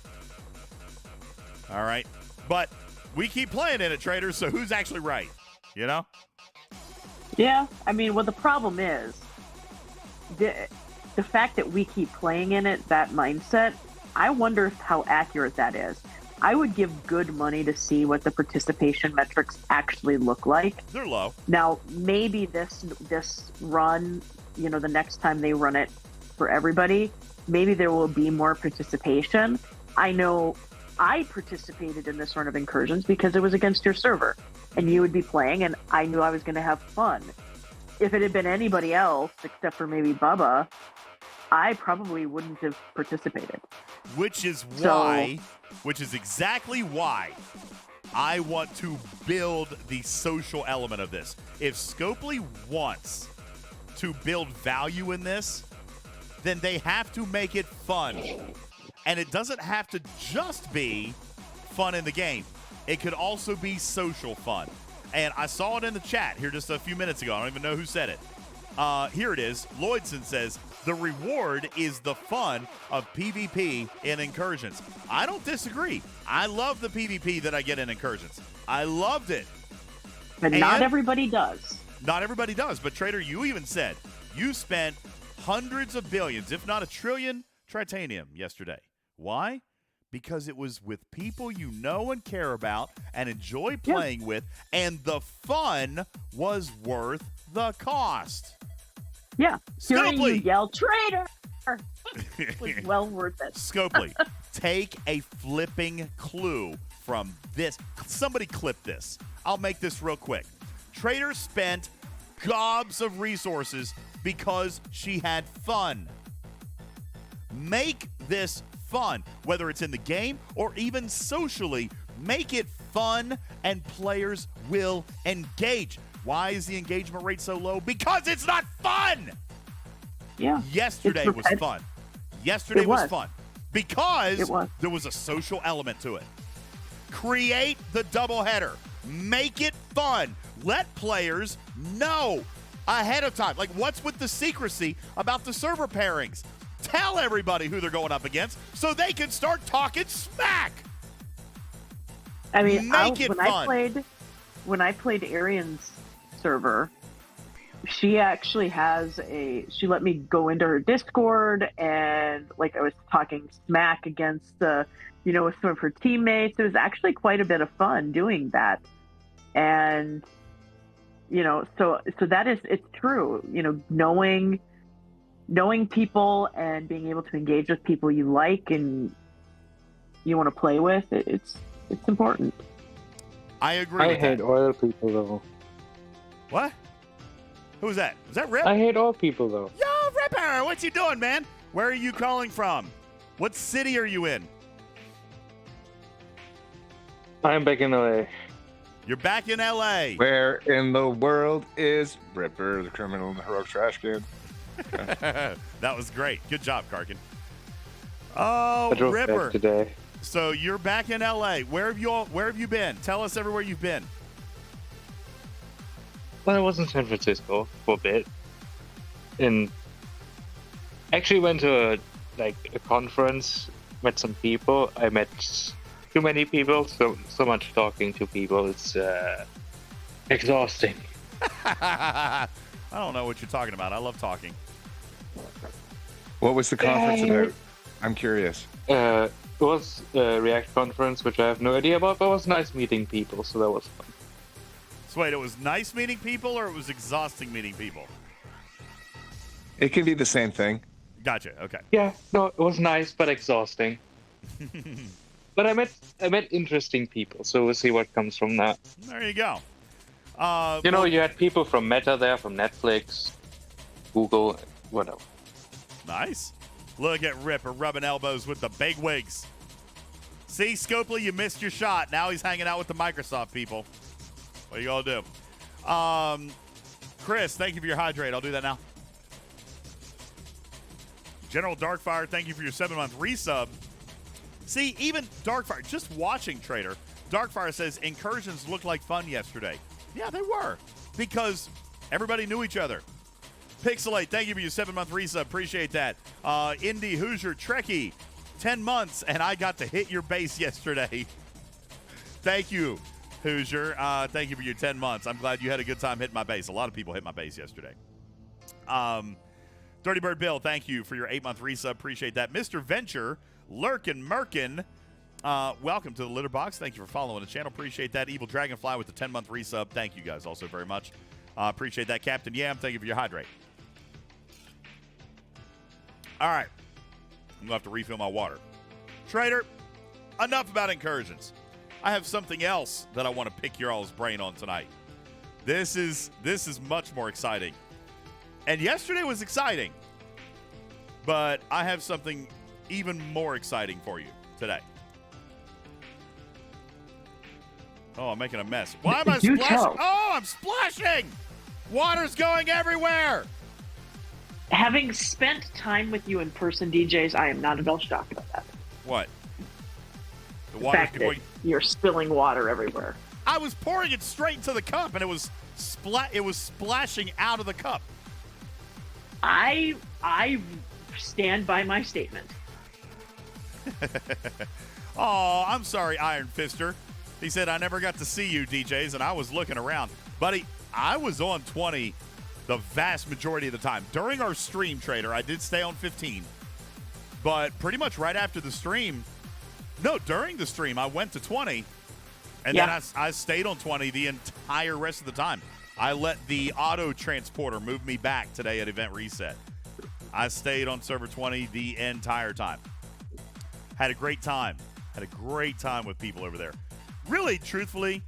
S1: All right. But we keep playing in it, traders, so who's actually right? You know?
S2: Yeah. I mean, well, the problem is the fact that we keep playing in it, that mindset, I wonder how accurate that is. I would give good money to see what the participation metrics actually look like.
S1: They're low.
S2: Now, maybe this run, the next time they run it for everybody, maybe there will be more participation. I know I participated in this run of Incursions because it was against your server, and you would be playing, and I knew I was going to have fun. If it had been anybody else, except for maybe Boba, I probably wouldn't have participated.
S1: Which is exactly why I want to build the social element of this. If Scopely wants to build value in this, then they have to make it fun. And it doesn't have to just be fun in the game. It could also be social fun. And I saw it in the chat here just a few minutes ago. I don't even know who said it. Here it is. Lloydson says, the reward is the fun of PvP in incursions. I don't disagree. I love the PvP that I get in incursions. I loved it.
S2: But not everybody does.
S1: Not everybody does. But Trader, you even said you spent hundreds of billions, if not $1 trillion, titanium yesterday. Why? Because it was with people you know and care about and enjoy playing with, and the fun was worth the cost.
S2: Yeah. Hearing you
S1: Scopely.
S2: yell, traitor, was well worth it.
S1: Scopely, take a flipping clue from this. Somebody clip this. I'll make this real quick. Trader spent gobs of resources because she had fun. Make this fun, whether it's in the game or even socially. Make it fun and players will engage. Why is the engagement rate so low? Because it's not fun.
S2: Yeah.
S1: Yesterday was fun. Yesterday was fun because
S2: was.
S1: there was a social element to it. Create the doubleheader. Make it fun. Let players know ahead of time. Like, what's with the secrecy about the server pairings? Tell everybody who they're going up against so they can start talking smack.
S2: I mean,
S1: Make it fun.
S2: When I played Arian's server, she actually she let me go into her Discord, and like I was talking smack against with some of her teammates. It was actually quite a bit of fun doing that. And so that is, it's true. Knowing people and being able to engage with people you like and you want to play with, it's important.
S1: I agree.
S10: I hate all people though.
S1: What? Who was that? Was that Rip?
S10: I hate all people though.
S1: Yo, Ripper, what you doing, man? Where are you calling from? What city are you in?
S10: I'm back in LA.
S1: You're back in LA.
S3: Where in the world is Ripper, the criminal in the heroic trash can?
S1: That was great. Good job, Karkin.
S10: I
S1: Oh,
S10: drove
S1: Ripper.
S10: back today.
S1: So you're back in LA. Where have you been? Tell us everywhere you've been.
S10: Well, I was in San Francisco for a bit, and actually went to a conference. Met some people. I met too many people. So much talking to people. It's exhausting.
S1: I don't know what you're talking about. I love talking.
S3: What was the conference about? I'm curious.
S10: It was a React conference, which I have no idea about, but it was nice meeting people, so that was fun.
S1: So wait, it was nice meeting people or it was exhausting meeting people?
S3: It can be the same thing.
S1: Gotcha. Okay.
S10: Yeah, no, it was nice but exhausting. But I met interesting people, so we'll see what comes from that.
S1: There you go.
S10: You had people from Meta there, from Netflix, Google, whatever.
S1: Nice. Look at Ripper rubbing elbows with the big wigs. See, Scopely, you missed your shot. Now he's hanging out with the Microsoft people. What are you going to do? Chris, thank you for your hydrate. I'll do that now. General Darkfire, thank you for your 7-month resub. See, even Darkfire, just watching Trader, Darkfire says incursions looked like fun yesterday. Yeah, they were, because everybody knew each other. Pixelate, thank you for your 7-month resub. Appreciate that. Indy Hoosier Trekkie, 10 months, and I got to hit your base yesterday. Thank you, Hoosier. Thank you for your 10 months. I'm glad you had a good time hitting my base. A lot of people hit my base yesterday. Dirty Bird Bill, thank you for your 8-month resub. Appreciate that. Mr. Venture, Lurkin Merkin, welcome to the Litter Box. Thank you for following the channel. Appreciate that. Evil Dragonfly with the 10-month resub. Thank you guys also very much. Appreciate that. Captain Yam, thank you for your hydrate. All right. I'm going to have to refill my water. Trader, enough about incursions. I have something else that I want to pick your all's brain on tonight. This is much more exciting. And yesterday was exciting. But I have something even more exciting for you today. Oh, I'm making a mess. Why am I splashing? Oh, I'm splashing! Water's going everywhere!
S2: Having spent time with you in person, DJs, I am not at all shocked about that.
S1: What? The
S2: The
S1: water's
S2: fact that
S1: going.
S2: you're spilling water everywhere.
S1: I was pouring it straight into the cup, and it was splashing out of the cup.
S2: I stand by my statement.
S1: Oh, I'm sorry, Iron Fister. He said, I never got to see you, DJs, and I was looking around. Buddy, I was on 20 the vast majority of the time. During our stream, Trader, I did stay on 15. But pretty much right after the stream, no, during the stream, I went to 20. And then I stayed on 20 the entire rest of the time. I let the auto transporter move me back today at Event Reset. I stayed on server 20 the entire time. Had a great time. Had a great time with people over there. Really, truthfully,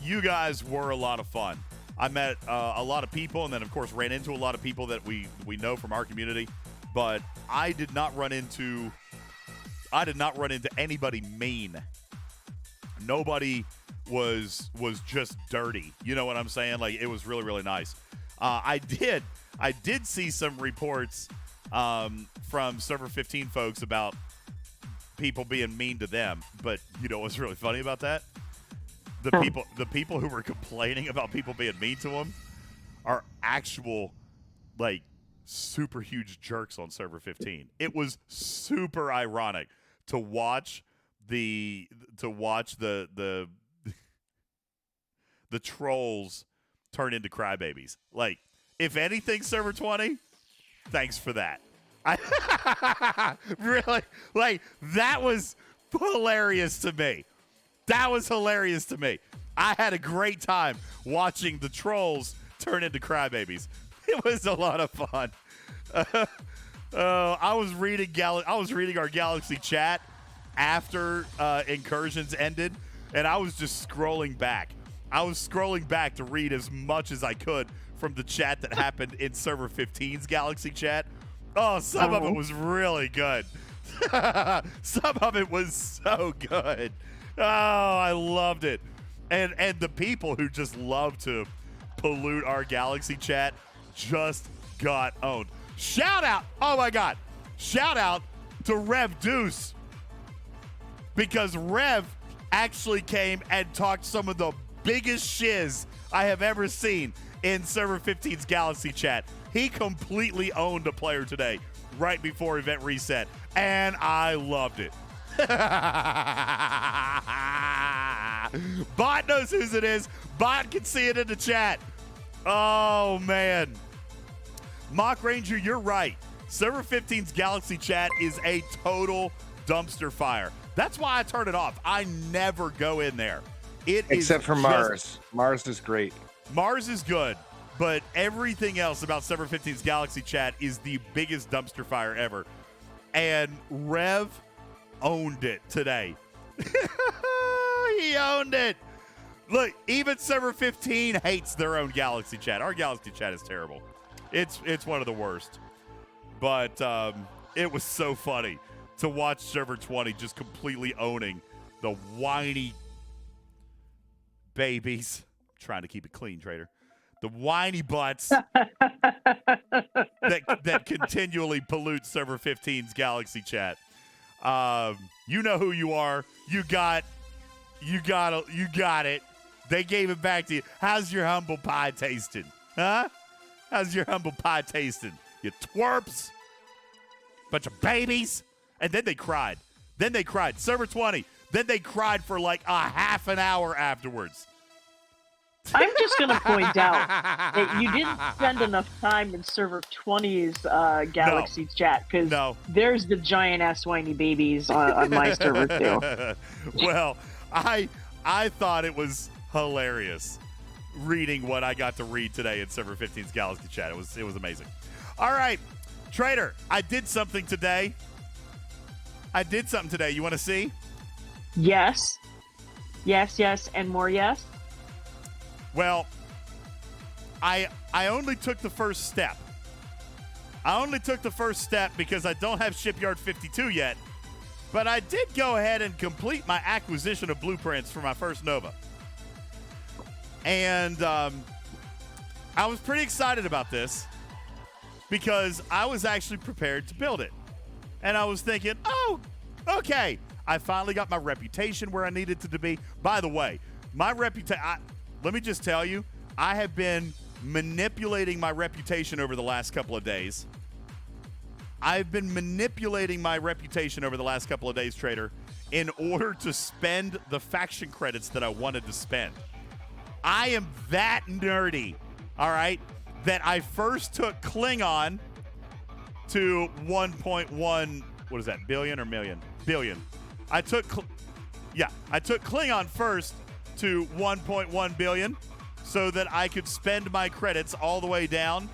S1: you guys were a lot of fun. I met a lot of people, and then, of course, ran into a lot of people that we know from our community. But I did not run into anybody mean. Nobody was just dirty. You know what I'm saying? Like, it was really, really nice. I did see some reports from Server 15 folks about people being mean to them. But you know what's really funny about that? The people who were complaining about people being mean to them are actual, like, super huge jerks on Server 15. It was super ironic to watch the trolls turn into crybabies. Like, if anything, Server 20, thanks for that. Really, like, that was hilarious to me. That was hilarious to me. I had a great time watching the trolls turn into crybabies. It was a lot of fun. I was reading our Galaxy chat after incursions ended, and I was just scrolling back. I was scrolling back to read as much as I could from the chat that happened in Server 15's Galaxy chat. Oh, some of it was really good. Some of it was so good. Oh, I loved it. And the people who just love to pollute our Galaxy chat just got owned. Shout out, oh my God, shout out to Rev Deuce, because Rev actually came and talked some of the biggest shiz I have ever seen in Server 15's Galaxy chat. He completely owned a player today right before Event Reset, and I loved it. Bot knows whose it is. Bot can see it in the chat. Oh, man. Mock Ranger, you're right. Server 15's Galaxy chat is a total dumpster fire. That's why I turn it off. I never go in there.
S3: Except for Mars. Mars is great.
S1: Mars is good, but everything else about Server 15's Galaxy chat is the biggest dumpster fire ever. And Rev owned it today. He owned it. Look, even Server 15 hates their own Galaxy chat. Our Galaxy chat is terrible. It's one of the worst. But it was so funny to watch Server 20 just completely owning the whiny babies. I'm trying to keep it clean, Trader. The whiny butts that continually pollute Server 15's Galaxy chat. You know who you are. You got it. They gave it back to you. How's your humble pie tasting? Huh? How's your humble pie tasting? You twerps. Bunch of babies. And then they cried. Server 20. Then they cried for like a half an hour afterwards.
S2: I'm just going to point out that you didn't spend enough time in Server 20's Galaxy chat, because there's the giant-ass whiny babies on my server, too.
S1: Well, I thought it was hilarious reading what I got to read today in Server 15's Galaxy chat. It was amazing. All right, Trader, I did something today. You want to see?
S2: Yes. Yes, and more yes.
S1: Well, I only took the first step. Because I don't have Shipyard 52 yet. But I did go ahead and complete my acquisition of blueprints for my first Nova. And I was pretty excited about this because I was actually prepared to build it. And I was thinking, oh, Okay, I finally got my reputation where I needed to be. By the way, my reputation, let me just tell you, I have been manipulating my reputation over the last couple of days. I've been manipulating my reputation over the last couple of days, Trader, in order to spend the faction credits that I wanted to spend. I am that nerdy, all right, that I first took Klingon to 1.1, what is that, billion or million? Billion. I took Klingon first to 1.1 billion so that I could spend my credits all the way down,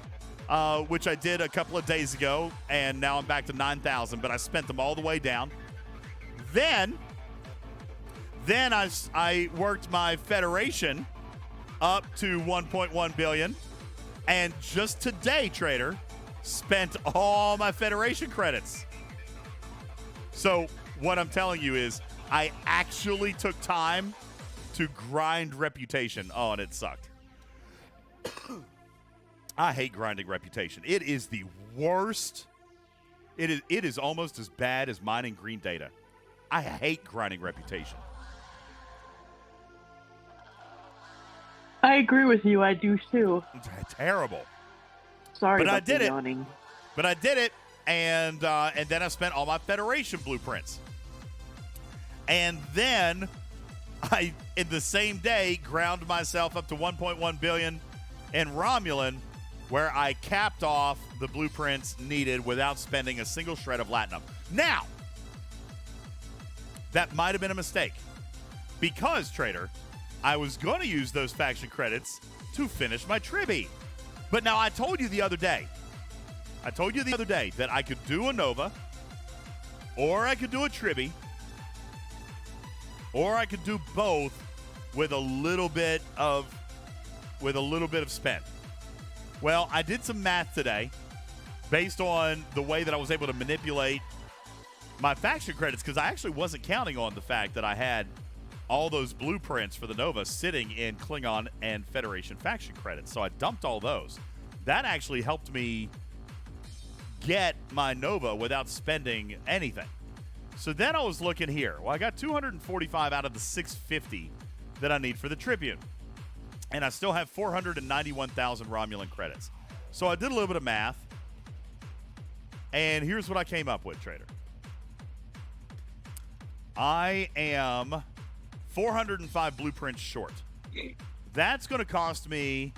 S1: which I did a couple of days ago, and now I'm back to 9,000, but I spent them all the way down. Then I worked my Federation up to 1.1 billion, and just today, Trader, spent all my Federation credits. So what I'm telling you is I actually took time to grind reputation. Oh, and it sucked. I hate grinding reputation. It is the worst. It is almost as bad as mining green data. I hate grinding reputation.
S2: I agree with you. I do too.
S1: It's terrible.
S2: Sorry,
S1: but
S2: about
S1: I did
S2: the
S1: it.
S2: yawning.
S1: But I did it, and then I spent all my Federation blueprints. And then I, in the same day, ground myself up to 1.1 billion in Romulan, where I capped off the blueprints needed without spending a single shred of Latinum. Now, that might have been a mistake, because, Trader, I was going to use those faction credits to finish my Tribby. But now I told you the other day that I could do a Nova, or I could do a Tribby, or I could do both with a little bit of spend. Well, I did some math today based on the way that I was able to manipulate my faction credits, because I actually wasn't counting on the fact that I had all those blueprints for the Nova sitting in Klingon and Federation faction credits. So I dumped all those. That actually helped me get my Nova without spending anything. So then I was looking here. Well, I got 245 out of the 650 that I need for the Tribune. And I still have 491,000 Romulan credits. So I did a little bit of math. And here's what I came up with, Trader. I am 405 blueprints short. That's going to cost me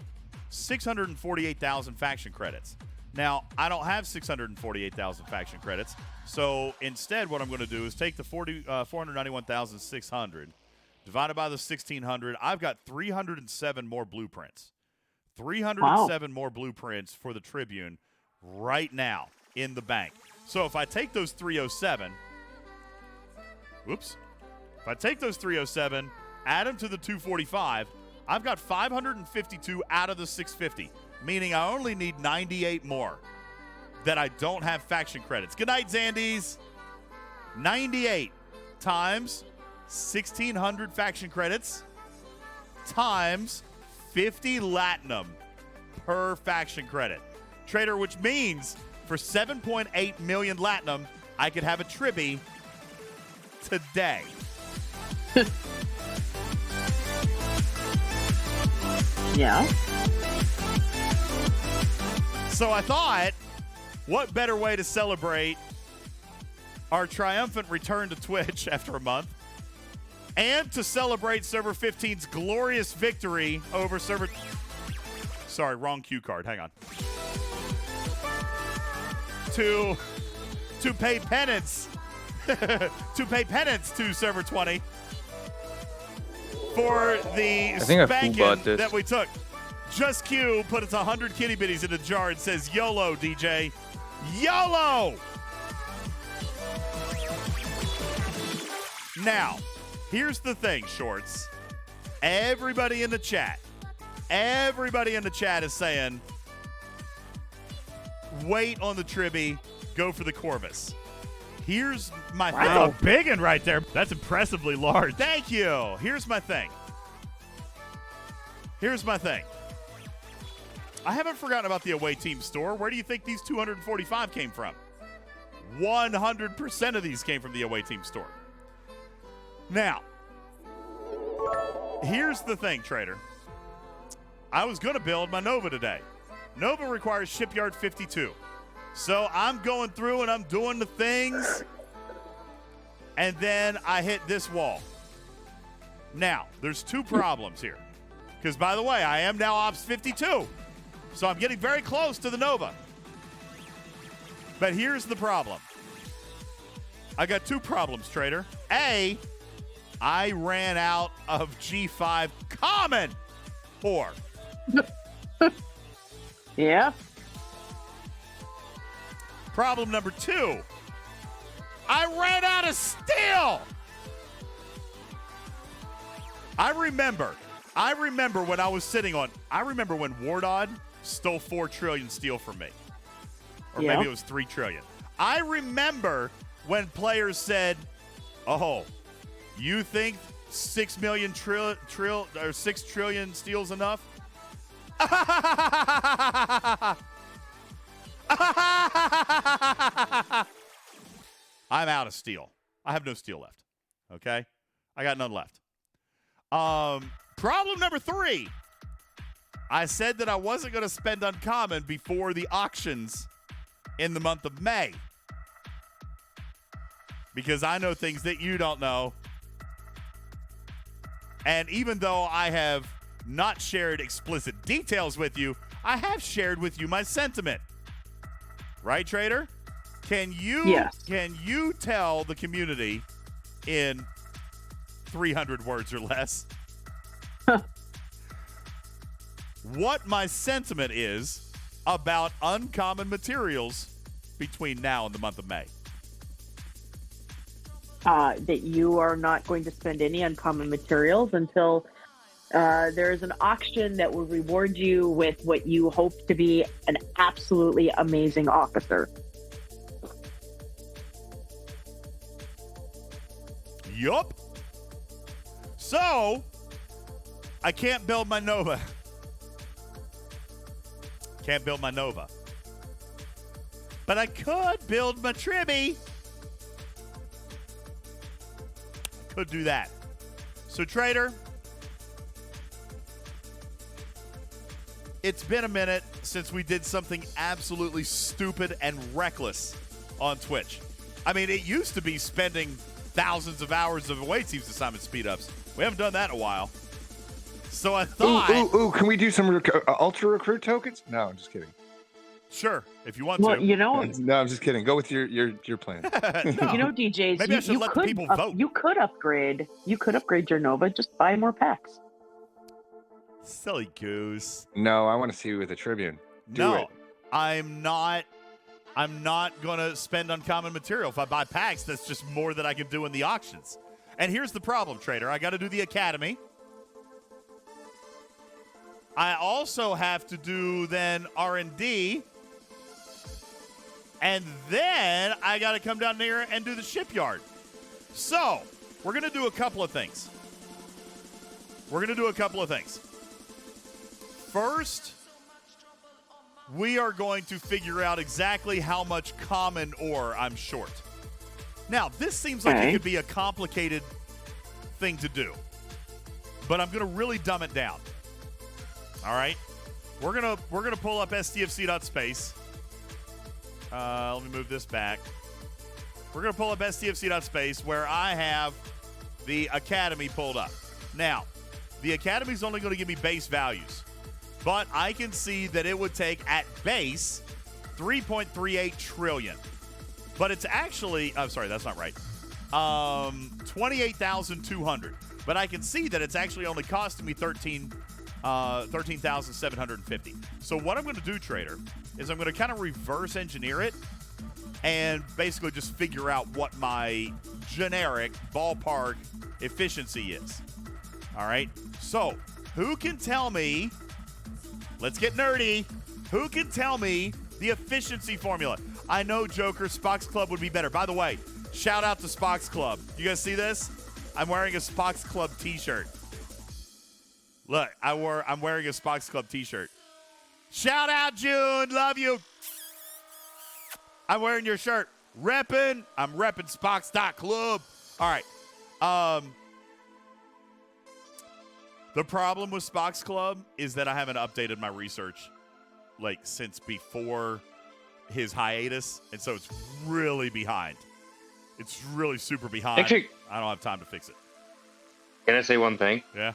S1: 648,000 faction credits. Now, I don't have 648,000 faction credits, so instead what I'm going to do is take the 491,600, divided by the 1,600. I've got 307 more blueprints. 307 more blueprints for the Tribune right now in the bank. So if I take those 307, if I take those 307, add them to the 245, I've got 552 out of the 650, meaning I only need 98 more that I don't have faction credits. Good night, Zandies. 98 times 1,600 faction credits times 50 Latinum per faction credit. Trader, which means for 7.8 million Latinum, I could have a Tribby today.
S2: Yeah.
S1: So I thought, what better way to celebrate our triumphant return to Twitch after a month, and to celebrate Server 15's glorious victory over Server... Sorry, wrong cue card. Hang on. To pay penance to Server 20 for the spanking that we took. Just Q put its 100 kitty bitties in a jar and says, YOLO, DJ. YOLO! Now, here's the thing, Shorts. Everybody in the chat is saying, wait on the Tribby, go for the Corvus. Here's my thing.
S9: That's a big one right there. That's impressively large.
S1: Thank you. Here's my thing. I haven't forgotten about the away team store. Where do you think these 245 came from? 100% of these came from the away team store. Now, here's the thing, Trader. I was going to build my Nova today. Nova requires Shipyard 52. So I'm going through and I'm doing the things, and then I hit this wall. Now, there's two problems here. Because, by the way, I am now Ops 52. So I'm getting very close to the Nova. But here's the problem. I got two problems, Trader. A, I ran out of G5 common ore.
S2: Yeah.
S1: Problem number two, I ran out of steel. I remember when I was sitting on, I remember when Wardod stole 4 trillion steel from me. Or maybe it was 3 trillion. I remember when players said, oh, you think 6 trillion steel's enough? I'm out of steel. I have no steel left. Okay? I got none left. Problem number 3. I said that I wasn't going to spend uncommon before the auctions in the month of May. Because I know things that you don't know. And even though I have not shared explicit details with you, I have shared with you my sentiment. Right, Trader? Can you tell the community in 300 words or less what my sentiment is about uncommon materials between now and the month of May?
S2: That you are not going to spend any uncommon materials until there is an auction that will reward you with what you hope to be an absolutely amazing officer.
S1: Yup. So, I can't build my Nova. Can't build my Nova. But I could build my Tribby. Could do that. So, Trader, it's been a minute since we did something absolutely stupid and reckless on Twitch. I mean, it used to be spending thousands of hours of away teams assignment speed ups. We haven't done that in a while. So I thought...
S3: Ooh, can we do some ultra recruit tokens? No, I'm just kidding.
S1: Sure, if you want to.
S2: Well, you know...
S3: No, I'm just kidding. Go with your plan.
S1: No.
S2: You know, DJs,
S1: maybe I should let the people vote.
S2: You could upgrade your Nova. Just buy more packs.
S1: Silly goose.
S3: No, I want to see you with a Tribune. Do it.
S1: I'm not going to spend uncommon material. If I buy packs, that's just more that I can do in the auctions. And here's the problem, Trader. I got to do the Academy. I also have to do then R&D. And then I got to come down here and do the shipyard. So, we're going to do a couple of things. First, we are going to figure out exactly how much common ore I'm short. Now, this seems like it could be a complicated thing to do, but I'm going to really dumb it down. All right, we're gonna pull up stfc.space. Let me move this back. We're gonna pull up stfc.space where I have the Academy pulled up. Now, the Academy is only going to give me base values, but I can see that it would take at base 3.38 trillion. But it's actually, I'm sorry, that's not right. 28,200. But I can see that it's actually only costing me 13,750. So what I'm going to do, Trader, is I'm going to kind of reverse engineer it and basically just figure out what my generic ballpark efficiency is. All right. So who can tell me, let's get nerdy, who can tell me the efficiency formula? I know, Joker, Spock's Club would be better. By the way, shout out to Spock's Club. You guys see this? I'm wearing a Spock's Club t-shirt. Look, I'm wearing a Spock's Club t-shirt. Shout out, June. Love you. I'm wearing your shirt. repping. I'm repping Spox.club. All right. The problem with Spox Club is that I haven't updated my research like since before his hiatus, and so it's really behind. It's really super behind.
S10: Actually,
S1: I don't have time to fix it.
S10: Can I say one thing?
S1: Yeah.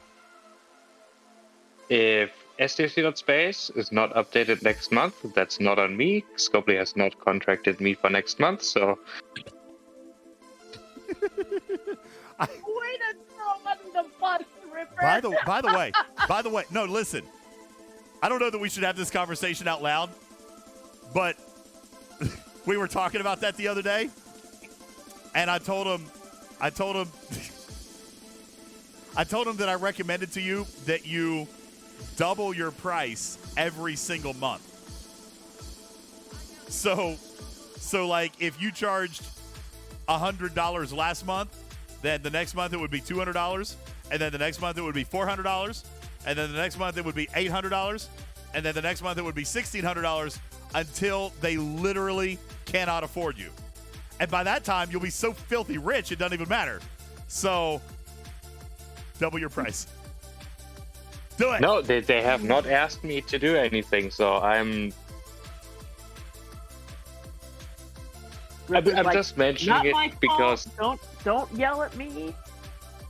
S10: If STC.space is not updated next month, that's not on me. Scopely has not contracted me for next month, so...
S2: Way to throw under the bus, Ripper.
S1: By the way, no, listen. I don't know that we should have this conversation out loud, but we were talking about that the other day, and I told him that I recommended to you that you double your price every single month. So like if you charged $100 last month, then the next month it would be $200, and then the next month it would be $400, and then the next month it would be $800, and then the next month it would be $1,600 until they literally cannot afford you. And by that time, you'll be so filthy rich, it doesn't even matter. So, double your price. Do it.
S10: No, they have not asked me to do anything, so I'm just mentioning it because...
S2: Don't yell at me.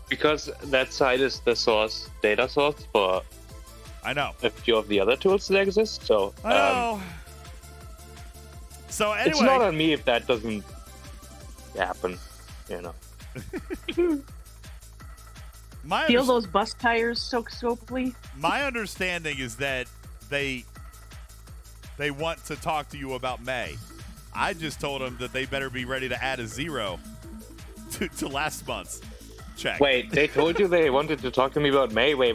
S10: Because that site is the data source for
S1: I know
S10: a few of the other tools that exist. So
S1: I know. So anyway,
S10: it's not on me if that doesn't happen. You know.
S2: Feel those bus tires so soaply.
S1: My understanding is that they want to talk to you about May. I just told them that they better be ready to add a 0 to last month's check.
S10: Wait, they told you they wanted to talk to me about May? Wait,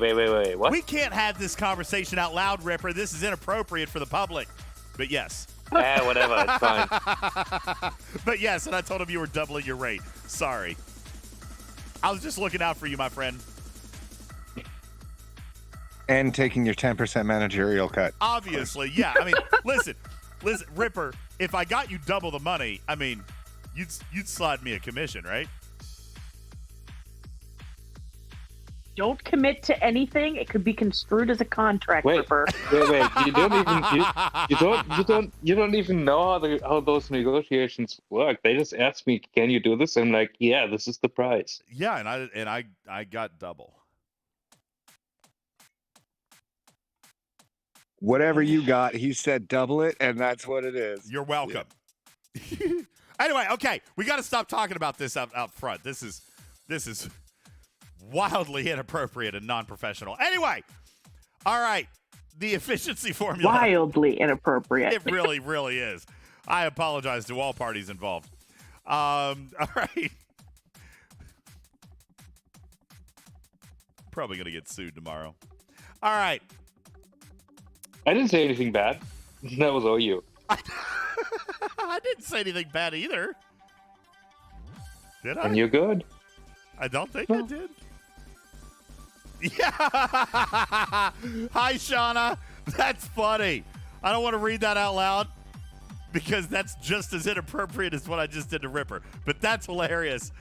S10: what?
S1: We can't have this conversation out loud, Ripper. This is inappropriate for the public. But yes.
S10: Whatever, it's fine.
S1: But yes, and I told him you were doubling your rate. Sorry. I was just looking out for you, my friend.
S3: And taking your 10% managerial cut.
S1: Obviously, yeah. I mean, listen, Ripper, if I got you double the money, I mean, you'd slide me a commission, right?
S2: Don't commit to anything. It could be construed as a contract.
S10: Wait.
S2: Ripper.
S10: Wait. You don't even know how those negotiations work. They just asked me, "Can you do this?" I'm like, "Yeah, this is the price."
S1: Yeah, and I got double.
S3: Whatever you got, he said double it, and that's what it is.
S1: You're welcome. Yeah. Anyway, okay, we got to stop talking about this out front. This is wildly inappropriate and non-professional. Anyway, all right, the efficiency formula.
S2: Wildly inappropriate.
S1: It really, really is. I apologize to all parties involved. All right. Probably going to get sued tomorrow. All right.
S10: I didn't say anything bad. That was all you.
S1: I didn't say anything bad either. Did I?
S10: And you're good.
S1: I don't think I did. Yeah. Hi, Shauna. That's funny. I don't want to read that out loud because that's just as inappropriate as what I just did to Ripper. But that's hilarious.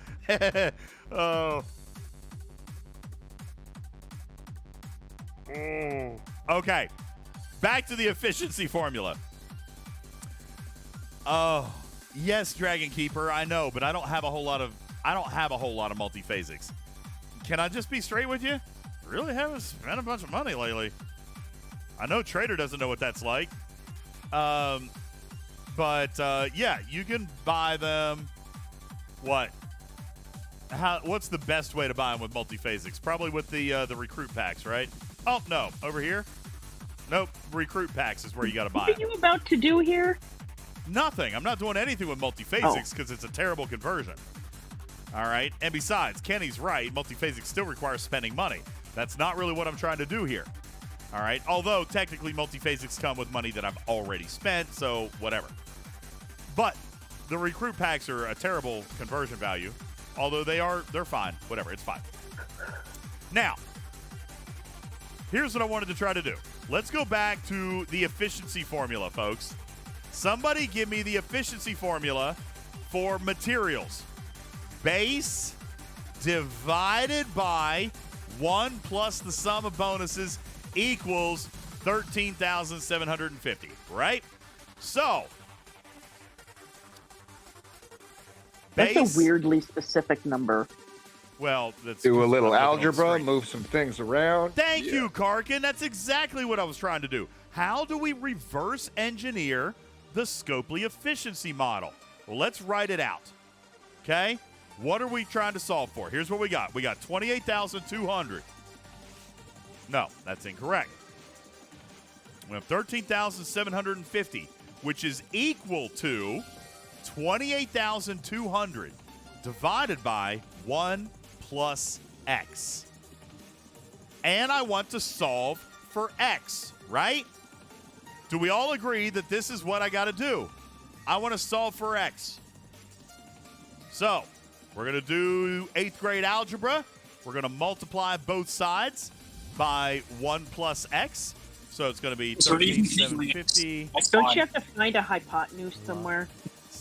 S1: Oh. Okay. Back to the efficiency formula. Oh, yes, Dragon Keeper, I know, but I don't have a whole lot of multiphasics. Can I just be straight with you? Really haven't spent a bunch of money lately. I know Trader doesn't know what that's like. But yeah, you can buy them. What's the best way to buy them with multiphasics? Probably with the recruit packs, right? Oh, no, over here? Nope, recruit packs is where you got to buy them.
S2: What are you about to do here?
S1: Nothing. I'm not doing anything with multiphasics because it's a terrible conversion. All right? And besides, Kenny's right. Multiphasics still requires spending money. That's not really what I'm trying to do here. All right? Although, technically, multiphasics come with money that I've already spent, so whatever. But the recruit packs are a terrible conversion value. Although they're fine. Whatever, it's fine. Now, here's what I wanted to try to do. Let's go back to the efficiency formula, folks. Somebody give me the efficiency formula for materials. Base divided by 1 plus the sum of bonuses equals 13,750, right? So,
S2: that's
S1: base,
S2: a weirdly specific number.
S1: Well, let's
S3: do a little
S1: I'm looking on the
S3: algebra,
S1: screen.
S3: move some things around.
S1: Thank you, Karkin. That's exactly what I was trying to do. How do we reverse engineer the Scopely efficiency model? Well, let's write it out. Okay? What are we trying to solve for? Here's what we got. We got 28,200. No, that's incorrect. We have 13,750, which is equal to 28,200 divided by 1 plus x. And I want to solve for x, right? Do we all agree that this is what I got to do? I want to solve for x. So, we're going to do 8th grade algebra. We're going to multiply both sides by 1 plus x. So it's going to be 13,750.
S2: Don't you have to find a hypotenuse somewhere?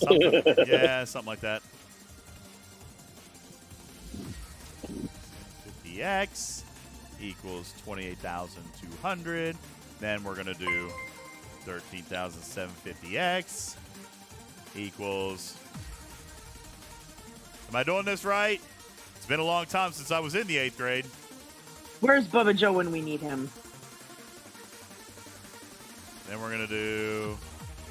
S1: Yeah, something like that. 50x equals 28,200. Then we're going to do 13,750x equals... Am I doing this right? It's been a long time since I was in the 8th grade.
S2: Where's Bubba Joe when we need him?
S1: Then we're going to do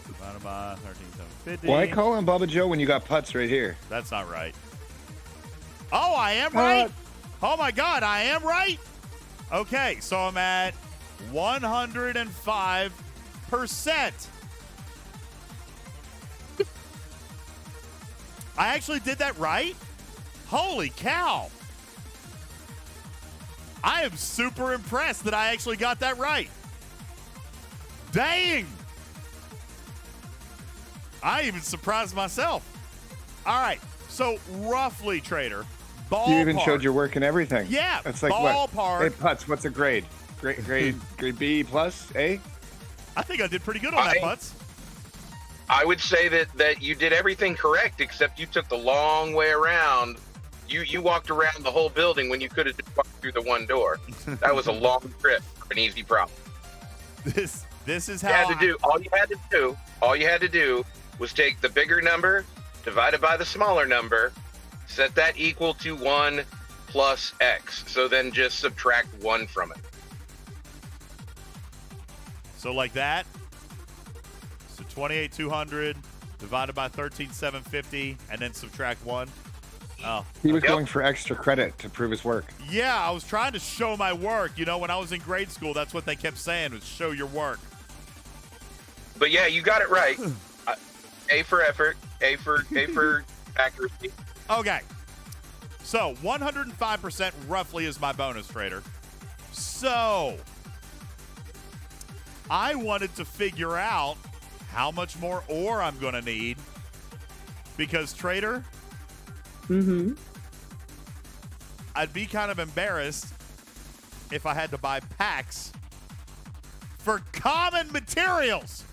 S1: divided by 13,750.
S3: Why call him Bubba Joe when you got putts right here?
S1: That's not right. Oh, I am right? Oh, my God, I am right? Okay, so I'm at 105%. I actually did that right? Holy cow. I am super impressed that I actually got that right. Dang. I even surprised myself. All right, so roughly, Trader, ballpark.
S3: You even showed your work and everything.
S1: Yeah,
S3: That's like
S1: ballpark.
S3: What? Hey, putts, what's a grade? Grade B plus, A?
S1: I think I did pretty good on that, Putz.
S7: I would say that you did everything correct, except you took the long way around. You walked around the whole building when you could have just walked through the one door. That was a long trip for an easy problem.
S1: This is how
S7: All you had to do was take the bigger number, divide it by the smaller number, set that equal to 1 plus x. So then just subtract 1 from it.
S1: So like that. So 28,200 divided by 13,750 and then subtract 1. Oh.
S3: He was going for extra credit to prove his work.
S1: Yeah, I was trying to show my work. You know, when I was in grade school, that's what they kept saying was show your work.
S7: But yeah, you got it right. A for effort, A for accuracy.
S1: Okay. So 105% roughly is my bonus, Trader. So I wanted to figure out how much more ore I'm going to need because, Trader, I'd be kind of embarrassed if I had to buy packs for common materials.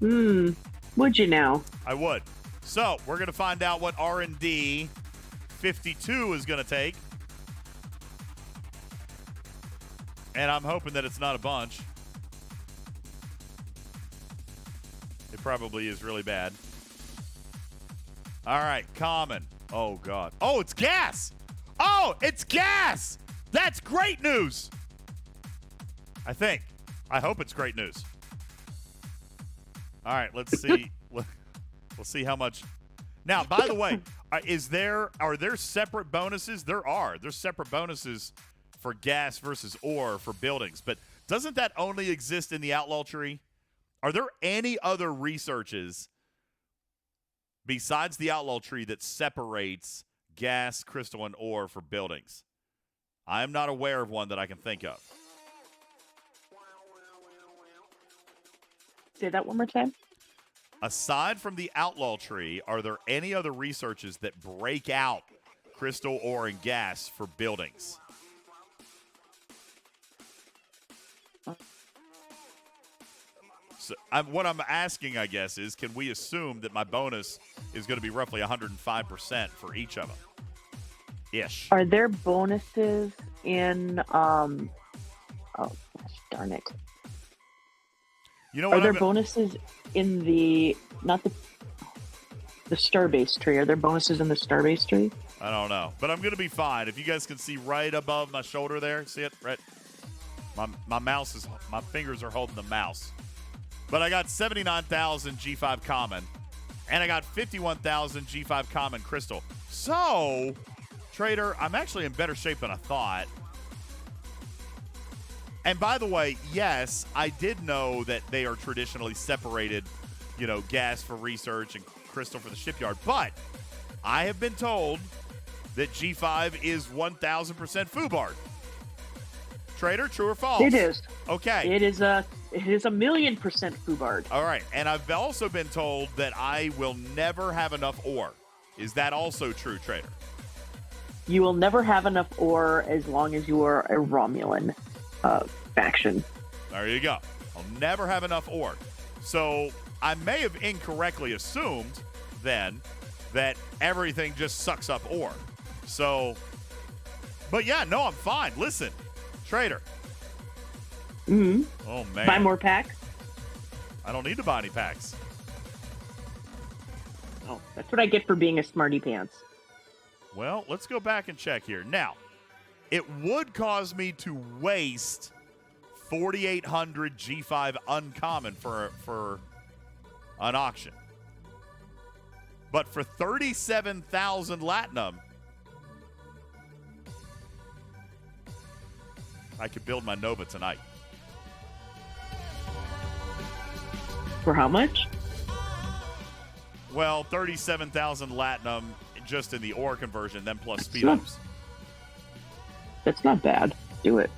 S2: Would you now?
S1: I would. So we're going to find out what R&D 52 is going to take. And I'm hoping that it's not a bunch. It probably is really bad. All right, common. Oh, God. Oh, it's gas. Oh, it's gas. That's great news. I think. I hope it's great news. All right, let's see. We'll see how much. Now, by the way, are there separate bonuses? There are. There's separate bonuses for gas versus ore for buildings. But doesn't that only exist in the Outlaw Tree? Are there any other researches besides the Outlaw Tree that separates gas, crystal, and ore for buildings? I am not aware of one that I can think of.
S2: Say that one more time.
S1: Aside from the Outlaw Tree, are there any other researches that break out crystal, ore, and gas for buildings? So what I'm asking, I guess, is can we assume that my bonus is going to be roughly 105% for each of them? Ish.
S2: Are there bonuses in oh gosh, darn it.
S1: You know what?
S2: Are there bonuses in the not the Starbase tree? Are there bonuses in the Starbase tree?
S1: I don't know, but I'm going to be fine. If you guys can see right above my shoulder there, see it? Right. My fingers are holding the mouse. But I got 79,000 G5 common, and I got 51,000 G5 common crystal. So, Trader, I'm actually in better shape than I thought. And by the way, yes, I did know that they are traditionally separated, gas for research and crystal for the shipyard. But I have been told that G5 is 1,000% FUBAR. Trader, true or false?
S2: It is.
S1: Okay.
S2: It is a 1,000,000% FUBAR.
S1: All right. And I've also been told that I will never have enough ore. Is that also true, Trader?
S2: You will never have enough ore as long as you are a Romulan faction.
S1: There you go. I'll never have enough ore. So I may have incorrectly assumed then that everything just sucks up ore. So, but yeah, no, I'm fine. Listen, Trader.
S2: Mm-hmm.
S1: Oh, man.
S2: Buy more packs?
S1: I don't need to buy any packs.
S2: Oh, that's what I get for being a smarty pants.
S1: Well, let's go back and check here. Now, it would cause me to waste 4,800 G5 uncommon for an auction. But for 37,000 Latinum, I could build my Nova tonight.
S2: For how much?
S1: Well, 37,000 Latinum just in the ore conversion, then plus speed ups.
S2: That's not bad. Do it.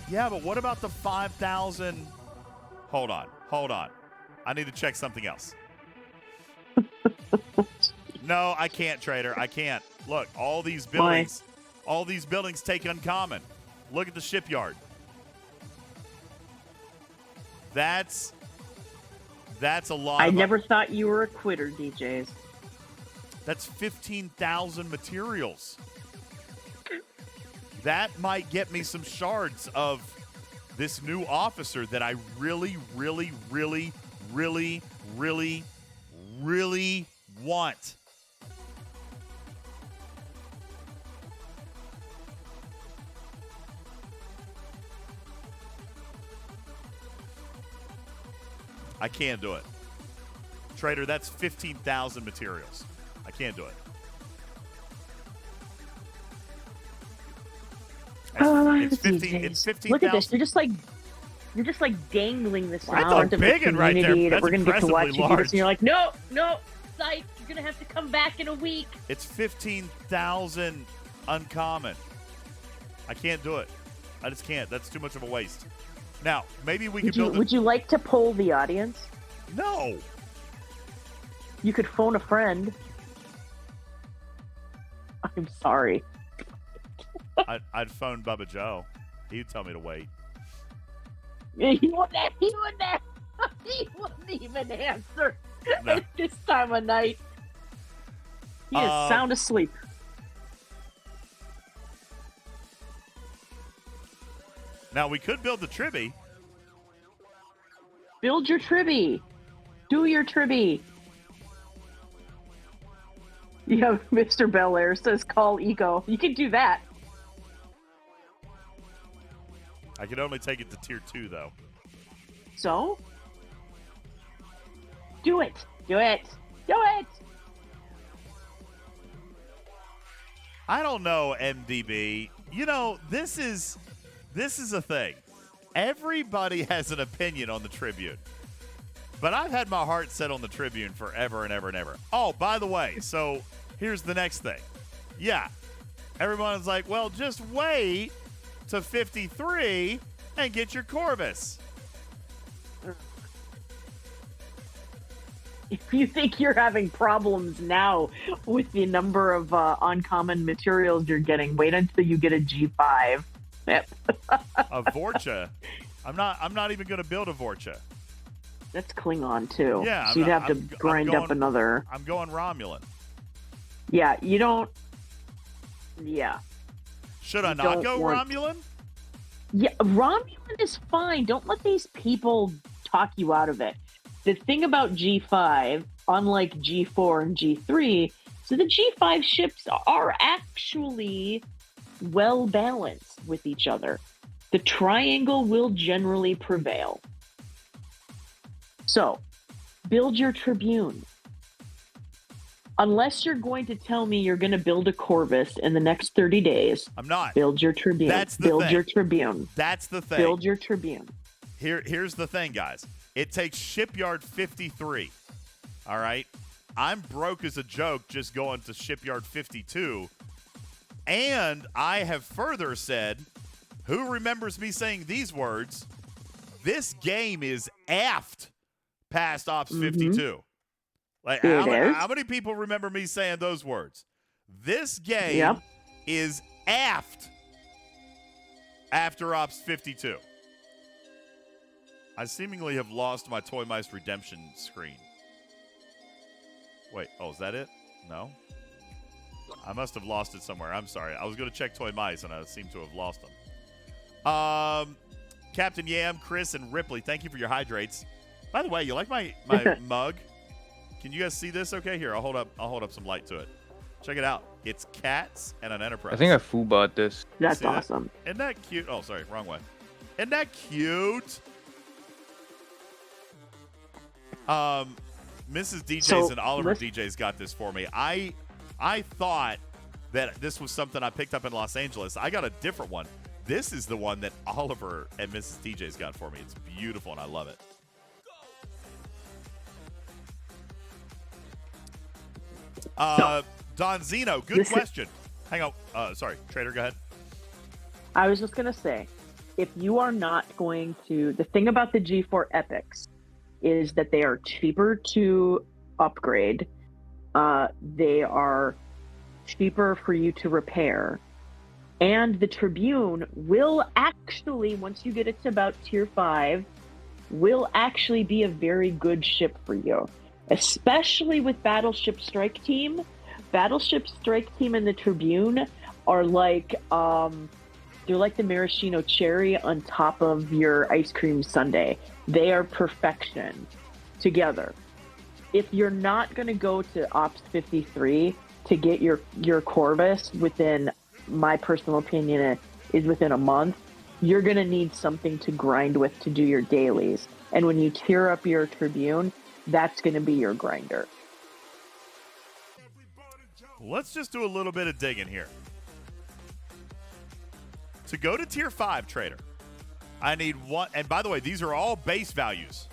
S1: Yeah, but what about the 5,000? Hold on. I need to check something else. No, I can't, Trader. I can't. Look, all these buildings take uncommon. Look at the shipyard. That's a lot.
S2: I never thought you were a quitter, DJs.
S1: That's 15,000 materials. That might get me some shards of this new officer that I really, really, really, really, really, really want. I can't do it. Trader, that's 15,000 materials. I can't do it. It's 15,000.
S2: Look at this. You're just like dangling this
S1: That's
S2: out
S1: a
S2: into the
S1: big one right there.
S2: community that
S1: That's
S2: we're going to get to watch
S1: impressively
S2: you do this.
S1: large.
S2: And you're like, no, Sight, you're going to have to come back in a week.
S1: It's 15,000 uncommon. I can't do it. I just can't. That's too much of a waste. Now, maybe we could build
S2: Would you like to poll the audience?
S1: No.
S2: You could phone a friend. I'm sorry.
S1: I'd phone Bubba Joe. He'd tell me to wait.
S2: He wouldn't even answer at this time of night. He is sound asleep.
S1: Now, we could build the Tribby.
S2: Build your Tribby. Do your Tribby. Yeah, Mr. Belair says call Eco. You can do that.
S1: I could only take it to tier 2, though.
S2: So? Do it. Do it. Do it.
S1: I don't know, MDB. You know, this is a thing. Everybody has an opinion on the Tribune. But I've had my heart set on the Tribune forever and ever and ever. Oh, by the way, so here's the next thing. Yeah, everyone's like, well, just wait to 53 and get your Corvus.
S2: If you think you're having problems now with the number of uncommon materials you're getting, wait until you get a G5. ship.
S1: A Vorcha. I'm not even going to build a Vorcha.
S2: That's Klingon too.
S1: Yeah,
S2: so you'd have to grind up another.
S1: I'm going Romulan.
S2: Yeah, you don't. Yeah.
S1: Should I not go Romulan?
S2: Yeah, Romulan is fine. Don't let these people talk you out of it. The thing about G5, unlike G4 and G3, so the G5 ships are actually well balanced with each other. The triangle will generally prevail. So, build your Tribune. Unless you're going to tell me you're going to build a Corvus in the next 30 days.
S1: I'm not.
S2: Build your Tribune.
S1: That's the
S2: build
S1: thing.
S2: your Tribune.
S1: That's the thing.
S2: Build your Tribune.
S1: Here's the thing, guys. It takes Shipyard 53. All right? I'm broke as a joke just going to Shipyard 52. And I have further said, who remembers me saying these words? This game is aft past Ops 52. Like, how many people remember me saying those words? This game is aft after Ops 52. I seemingly have lost my Toy Mice redemption screen. Wait, is that it? No? I must have lost it somewhere. I'm sorry. I was going to check Toy Mice, and I seem to have lost them. Captain Yam, Chris, and Ripley, thank you for your hydrates. By the way, you like my mug? Can you guys see this okay? Here, I'll hold up some light to it. Check it out. It's cats and an Enterprise.
S11: I think I foobot this.
S2: That's awesome.
S1: Isn't that cute? Oh, sorry, wrong way. Isn't that cute? Mrs. DJz and Oliver DJz got this for me. I thought that this was something I picked up in Los Angeles. I got a different one. This is the one that Oliver and Mrs. DJz got for me. It's beautiful, and I love it. Don Zeno, good question. Hang on. Sorry, Trader, go ahead.
S2: I was just going to say, if you are not going to... The thing about the G4 Epics is that they are cheaper to upgrade. They are cheaper for you to repair. And the Tribune will actually, once you get it to about Tier 5, will actually be a very good ship for you. Especially with Battleship Strike Team. Battleship Strike Team and the Tribune are like, they're like the maraschino cherry on top of your ice cream sundae. They are perfection together. If you're not going to go to Ops 53 to get your Corvus within, my personal opinion, is within a month, you're going to need something to grind with to do your dailies. And when you tier up your Tribune, that's going to be your grinder.
S1: Let's just do a little bit of digging here. To go to Tier 5, Trader, I need one. And by the way, these are all base values.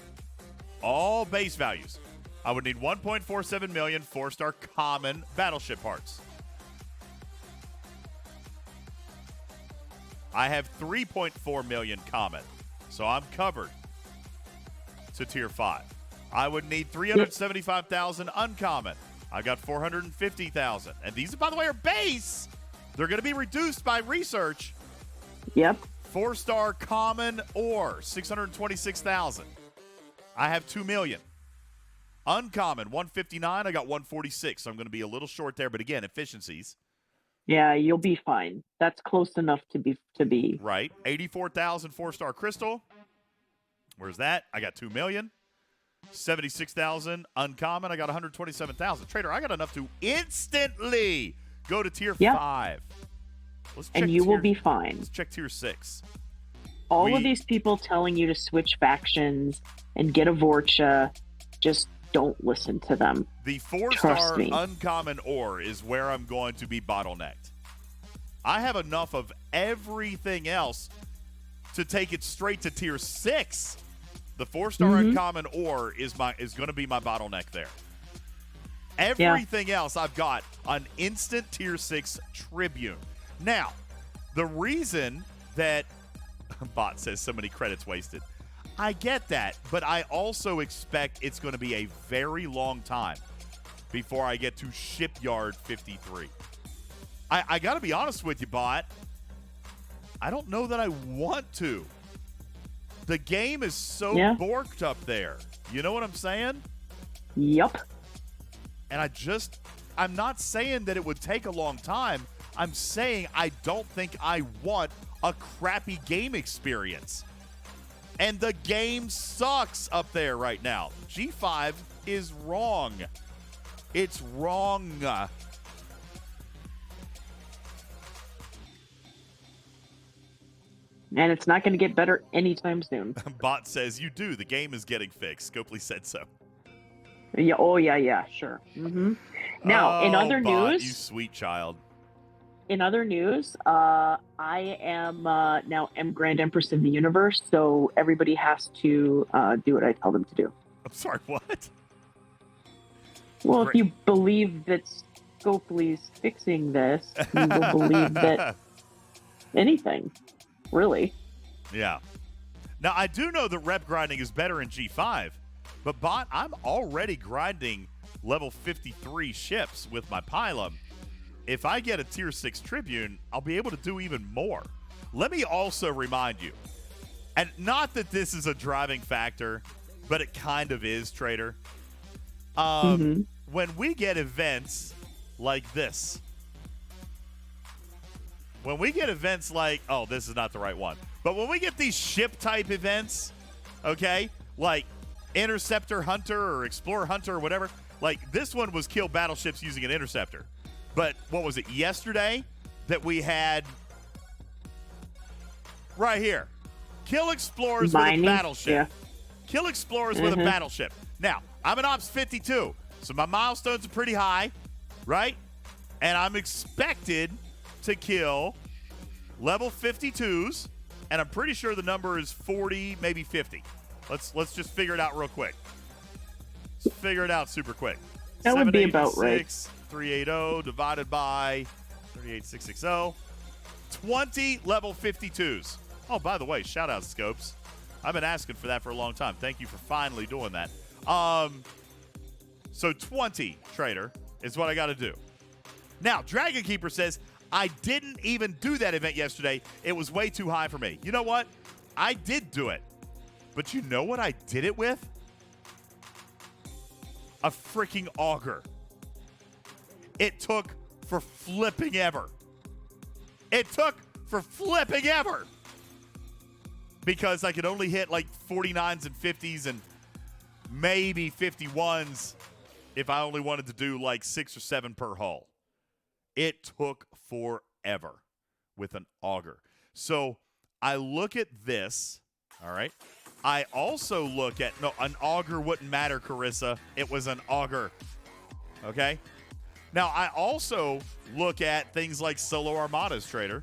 S1: All base values. I would need 1.47 million 4-star common battleship parts. I have 3.4 million common, so I'm covered to Tier 5. I would need 375,000 uncommon. I got 450,000. And these, by the way, are base. They're going to be reduced by research.
S2: Yep.
S1: 4-star common ore, 626,000. I have 2 million. Uncommon, 159. I got 146. So I'm going to be a little short there. But again, efficiencies.
S2: Yeah, you'll be fine. That's close enough to be.
S1: Right. 84,000 4-star crystal. Where's that? I got 2 million. 76,000 uncommon. I got 127,000. Trader, I got enough to instantly go to Tier 5. Let's check
S2: and you will be fine.
S1: Let's check Tier 6.
S2: All of these people telling you to switch factions and get a Vorcha, just don't listen to them.
S1: The 4-star uncommon ore is where I'm going to be bottlenecked. I have enough of everything else to take it straight to Tier 6. The 4-star uncommon ore is going to be my bottleneck there. Everything else I've got an instant Tier 6 Tribune. Now, the reason that Bot says so many credits wasted, I get that, but I also expect it's going to be a very long time before I get to Shipyard 53. I got to be honest with you, Bot. I don't know that I want to. The game is so borked up there. You know what I'm saying?
S2: Yep.
S1: And I'm not saying that it would take a long time. I'm saying I don't think I want a crappy game experience. And the game sucks up there right now. G5 is wrong. It's wrong.
S2: And it's not going to get better anytime soon.
S1: Bot says, you do. The game is getting fixed. Scopely said so.
S2: Yeah. Oh, yeah, sure. Mm-hmm. Now, in other
S1: Bot,
S2: news...
S1: you sweet child.
S2: In other news, I am now Grand Empress of the Universe, so everybody has to do what I tell them to do.
S1: I'm sorry, what?
S2: Well, if you believe that Scopely's fixing this, you will believe that anything, really.
S1: Yeah. Now, I do know that rep grinding is better in G5, but Bot, I'm already grinding level 53 ships with my Pylum. If I get a tier 6 Tribune, I'll be able to do even more. Let me also remind you, and not that this is a driving factor, but it kind of is, Trader. When we get events like this, when we get events like, oh, this is not the right one, but when we get these ship-type events, okay, like Interceptor Hunter or Explorer Hunter or whatever, like this one was kill battleships using an Interceptor. But what was it, yesterday that we had right here? Kill explorers with a battleship.
S2: Yeah.
S1: Kill explorers with a battleship. Now, I'm an Ops 52, so my milestones are pretty high, right? And I'm expected to kill level 52s, and I'm pretty sure the number is 40, maybe 50. Let's just figure it out real quick. Let's figure it out super quick.
S2: That would be about right.
S1: 380 divided by 38660. 20 level 52s. Oh, by the way, shout out Scopes. I've been asking for that for a long time. Thank you for finally doing that. So 20, Trader, is what I got to do. Now, Dragon Keeper says, I didn't even do that event yesterday. It was way too high for me. You know what? I did do it. But you know what I did it with? A freaking auger. It took for flipping ever. It took for flipping ever. Because I could only hit like 49s and 50s and maybe 51s if I only wanted to do like 6 or 7 per hull. It took forever with an auger. So I look at this, all right? I also look at, no, an auger wouldn't matter, Carissa. It was an auger, okay? Now, I also look at things like solo armadas, Trader.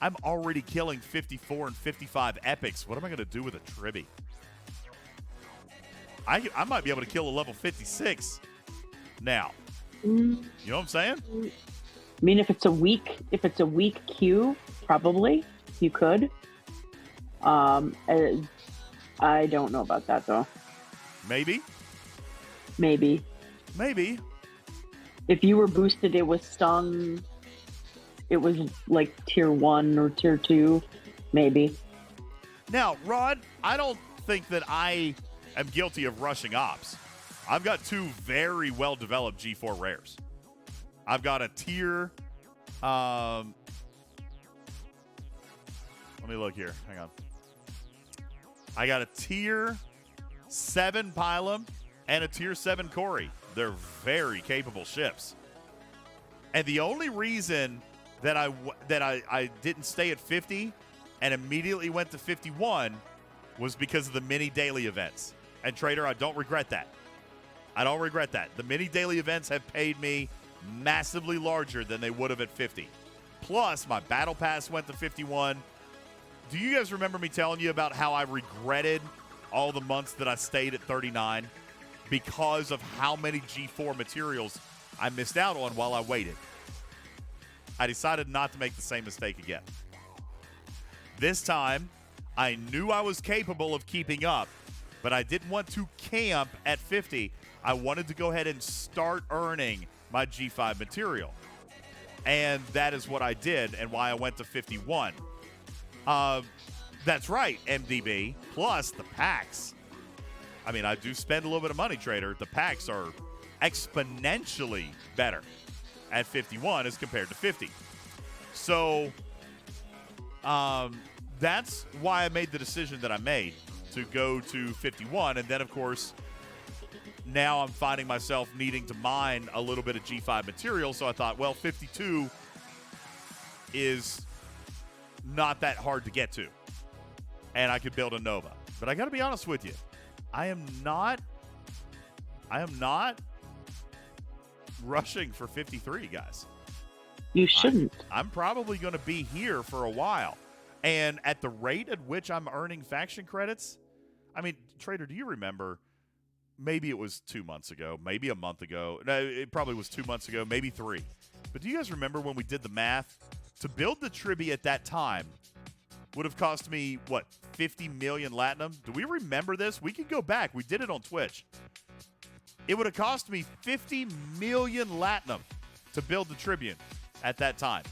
S1: I'm already killing 54 and 55 epics. What am I going to do with a Tribby? I might be able to kill a level 56 now. You know what I'm saying?
S2: I mean, if it's a weak queue, probably you could. I don't know about that though.
S1: Maybe.
S2: If you were boosted, it was stung. It was like tier 1 or tier 2, maybe.
S1: Now, Rod, I don't think that I am guilty of rushing ops. I've got 2 very well-developed G4 rares. I've got a tier... let me look here. Hang on. I got a tier 7 Pylum and a tier 7 Corey. They're very capable ships. And the only reason that I didn't stay at 50 and immediately went to 51 was because of the mini daily events. And Trader, I don't regret that. The mini daily events have paid me massively larger than they would have at 50. Plus, my battle pass went to 51. Do you guys remember me telling you about how I regretted all the months that I stayed at 39 because of how many G4 materials I missed out on while I waited? I decided not to make the same mistake again. This time, I knew I was capable of keeping up, but I didn't want to camp at 50. I wanted to go ahead and start earning my G5 material. And that is what I did and why I went to 51. That's right, MDB. Plus the packs. I mean, I do spend a little bit of money, Trader. The packs are exponentially better at 51 as compared to 50. So that's why I made the decision that I made to go to 51. And then, of course, now I'm finding myself needing to mine a little bit of G5 material. So I thought, well, 52 is not that hard to get to. And I could build a Nova. But I got to be honest with you. I am not rushing for 53, guys.
S2: You shouldn't.
S1: I'm probably going to be here for a while. And at the rate at which I'm earning faction credits, I mean, Trader, do you remember? Maybe it was 2 months ago, maybe a month ago. No, it probably was 2 months ago, maybe 3. But do you guys remember when we did the math? To build the Tribby at that time would have cost me, what, 50 million Latinum? Do we remember this? We can go back. We did it on Twitch. It would have cost me 50 million Latinum to build the Tribune at that time.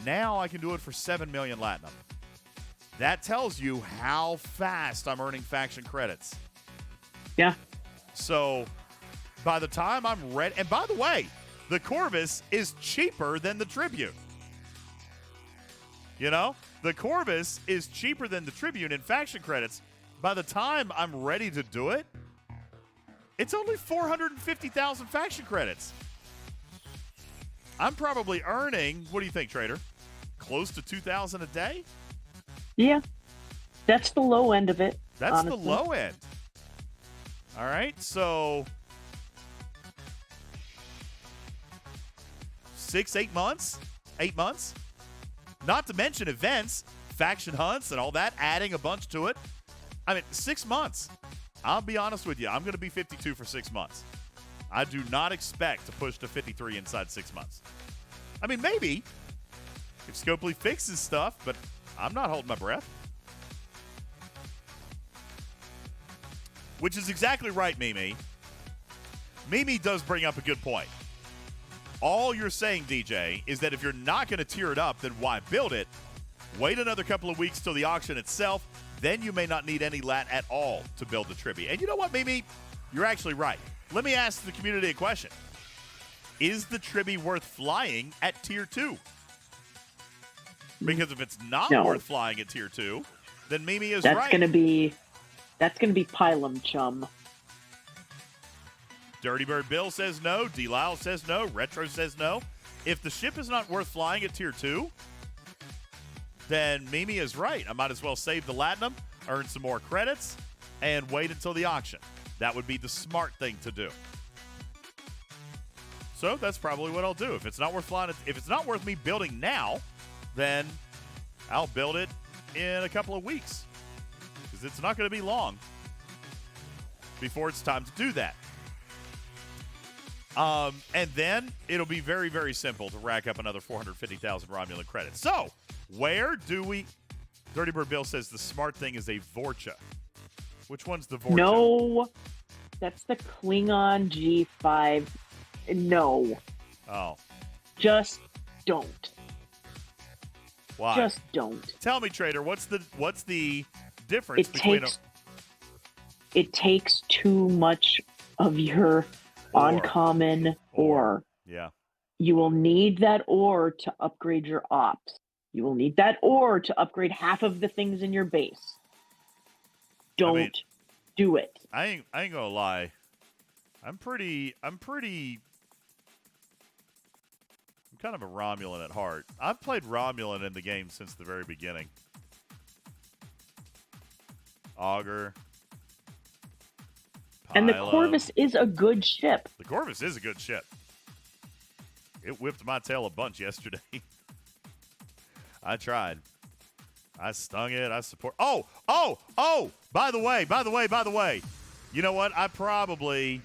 S1: Now I can do it for 7 million Latinum. That tells you how fast I'm earning faction credits.
S2: Yeah.
S1: So by the time I'm ready, and by the way, the Corvus is cheaper than the Tribune. You know, the Corvus is cheaper than the Tribune in faction credits. By the time I'm ready to do it, it's only 450,000 faction credits. I'm probably earning, what do you think, Trader? Close to 2,000 a day?
S2: Yeah. That's the low end of it.
S1: That's
S2: honestly.
S1: the low end. All right, so 8 months? 8 months? Not to mention events, faction hunts, and all that, adding a bunch to it. I mean, 6 months. I'll be honest with you. I'm going to be 52 for 6 months. I do not expect to push to 53 inside 6 months. I mean, maybe if Scopely fixes stuff, but I'm not holding my breath. Which is exactly right, Mimi. Mimi does bring up a good point. All you're saying, DJ, is that if you're not going to tier it up, then why build it? Wait another couple of weeks till the auction itself. Then you may not need any lat at all to build the Tribby. And you know what, Mimi? You're actually right. Let me ask the community a question. Is the Tribby worth flying at tier 2? Because if it's not worth flying at tier 2, then Mimi is right.
S2: That's going to be Pylum Chum.
S1: Dirty Bird Bill says no. D. Lyle says no. Retro says no. If the ship is not worth flying at tier 2, then Mimi is right. I might as well save the Latinum, earn some more credits, and wait until the auction. That would be the smart thing to do. So that's probably what I'll do. If it's not worth flying, if it's not worth me building now, then I'll build it in a couple of weeks. Because it's not going to be long before it's time to do that. And then it'll be very, very simple to rack up another 450,000 Romulan credits. So, where do we... Dirty Bird Bill says the smart thing is a Vorcha. Which one's the Vorcha?
S2: No, that's the Klingon G5. No.
S1: Oh.
S2: Just don't.
S1: Why?
S2: Just don't.
S1: Tell me, Trader, what's the difference between...
S2: It takes too much of your... uncommon ore.
S1: Yeah.
S2: You will need that ore to upgrade your ops. You will need that ore to upgrade half of the things in your base. Don't do it.
S1: I ain't gonna lie. I'm kind of a Romulan at heart. I've played Romulan in the game since the very beginning. Augur.
S2: And the Corvus is a good ship.
S1: The Corvus is a good ship. It whipped my tail a bunch yesterday. I tried. I stung it. I support. Oh! By the way. You know what? I probably...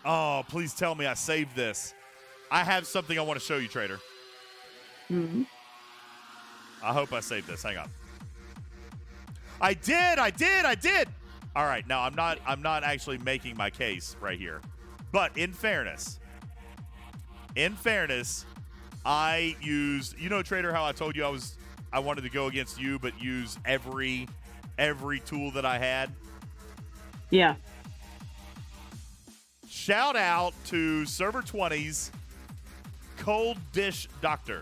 S1: Oh, please tell me I saved this. I have something I want to show you, Trader.
S2: Mm-hmm.
S1: I hope I saved this. Hang on. I did! All right, now I'm not actually making my case right here. But in fairness, I used, Trader, how I told you I wanted to go against you, but use every tool that I had.
S2: Yeah.
S1: Shout out to Server 20's Cold Dish Doctor,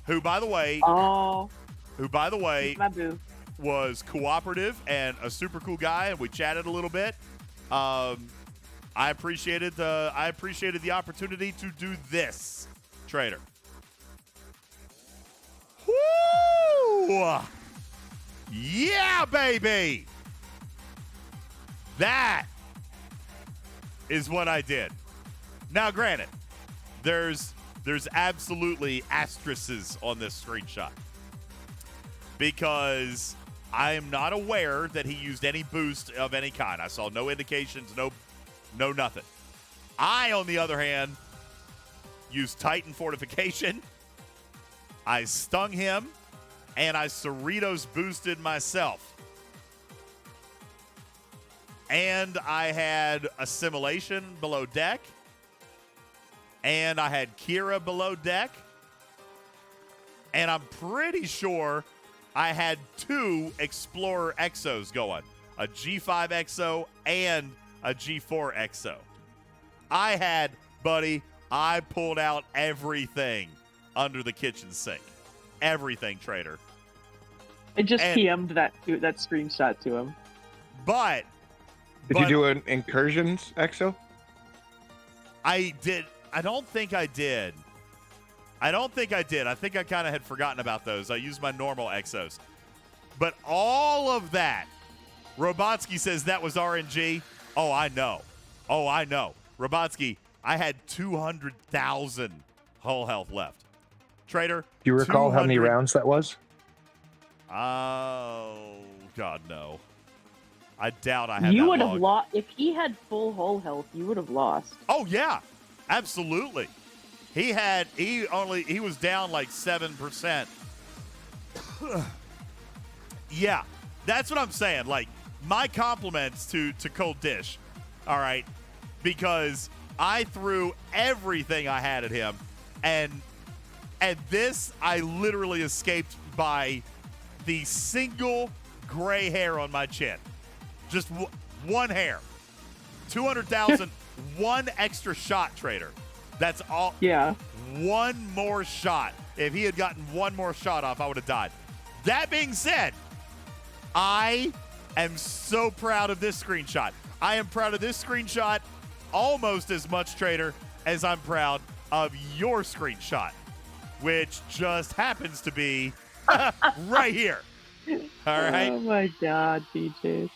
S1: who by the way,
S2: my boo.
S1: was cooperative and a super cool guy, and we chatted a little bit. I appreciated the opportunity to do this, Trader. Woo! Yeah, baby! That is what I did. Now, granted, there's absolutely asterisks on this screenshot because I am not aware that he used any boost of any kind. I saw no indications, no nothing. I, on the other hand, used Titan Fortification. I stung him, and I Cerritos boosted myself. And I had Assimilation below deck. And I had Kira below deck. And I'm pretty sure I had 2 Explorer Exos going. A G5 Exo and a G4 Exo. I pulled out everything under the kitchen sink. Everything, Trader.
S2: I just PM'd that screenshot to him.
S1: But
S3: Did you do an incursions exo?
S1: I did. I don't think I did. I think I kind of had forgotten about those. I used my normal exos. But all of that, Robotsky says that was RNG. Oh, I know. Robotsky, I had 200,000 whole health left. Trader,
S3: Do you recall how many rounds that was?
S1: Oh, God, no. I doubt I had
S2: You
S1: that
S2: would have
S1: log.
S2: lost. If he had full hull health, you would have lost.
S1: Oh, yeah. Absolutely. He was down like 7%. Yeah. That's what I'm saying. Like, my compliments to Cold Dish. All right. Because I threw everything I had at him. And this, I literally escaped by the single gray hair on my chin. Just one hair. 200,000, one extra shot, Trader. That's all.
S2: Yeah.
S1: One more shot. If he had gotten one more shot off, I would have died. That being said, I am so proud of this screenshot. I am proud of this screenshot almost as much, Trader, as I'm proud of your screenshot, which just happens to be right here. All right.
S2: Oh my God, DJ.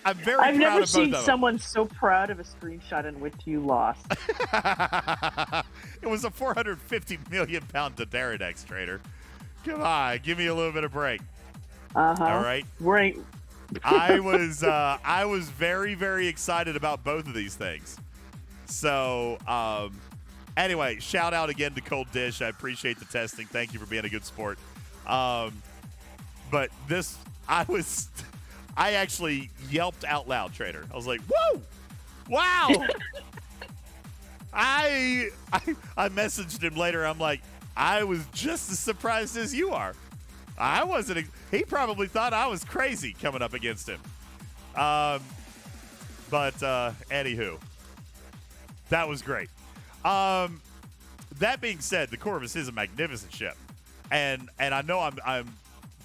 S1: I'm very
S2: I've
S1: proud
S2: never
S1: of both
S2: seen
S1: of them.
S2: someone so proud of a screenshot in which you lost.
S1: It was a 450 million pound Dodaradex, Trader. Come on, give me a little bit of break. All right.
S2: Right.
S1: I was very, very excited about both of these things. So, anyway, shout out again to Cold Dish. I appreciate the testing. Thank you for being a good sport. But this, I actually yelped out loud, Trader. I was like, whoa, wow. I messaged him later. I'm like, I was just as surprised as you are. I wasn't. He probably thought I was crazy coming up against him. But anywho, that was great. That being said, the Corvus is a magnificent ship, and I know I'm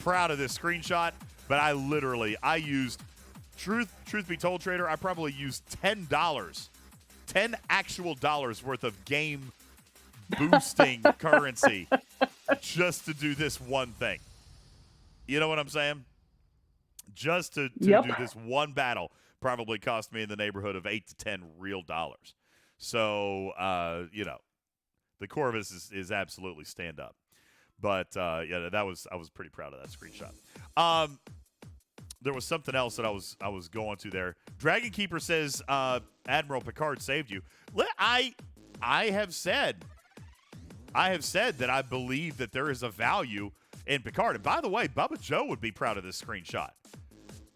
S1: proud of this screenshot. But I used, truth be told, Trader, I probably used $10 actual dollars worth of game boosting currency just to do this one thing. You know what I'm saying? Just to do this one battle probably cost me in the neighborhood of 8 to 10 real dollars. So, the Corvus is absolutely stand up. But yeah, I was pretty proud of that screenshot. There was something else that I was going to there. Dragon Keeper says Admiral Picard saved you. I have said that I believe that there is a value in Picard. And by the way, Bubba Joe would be proud of this screenshot.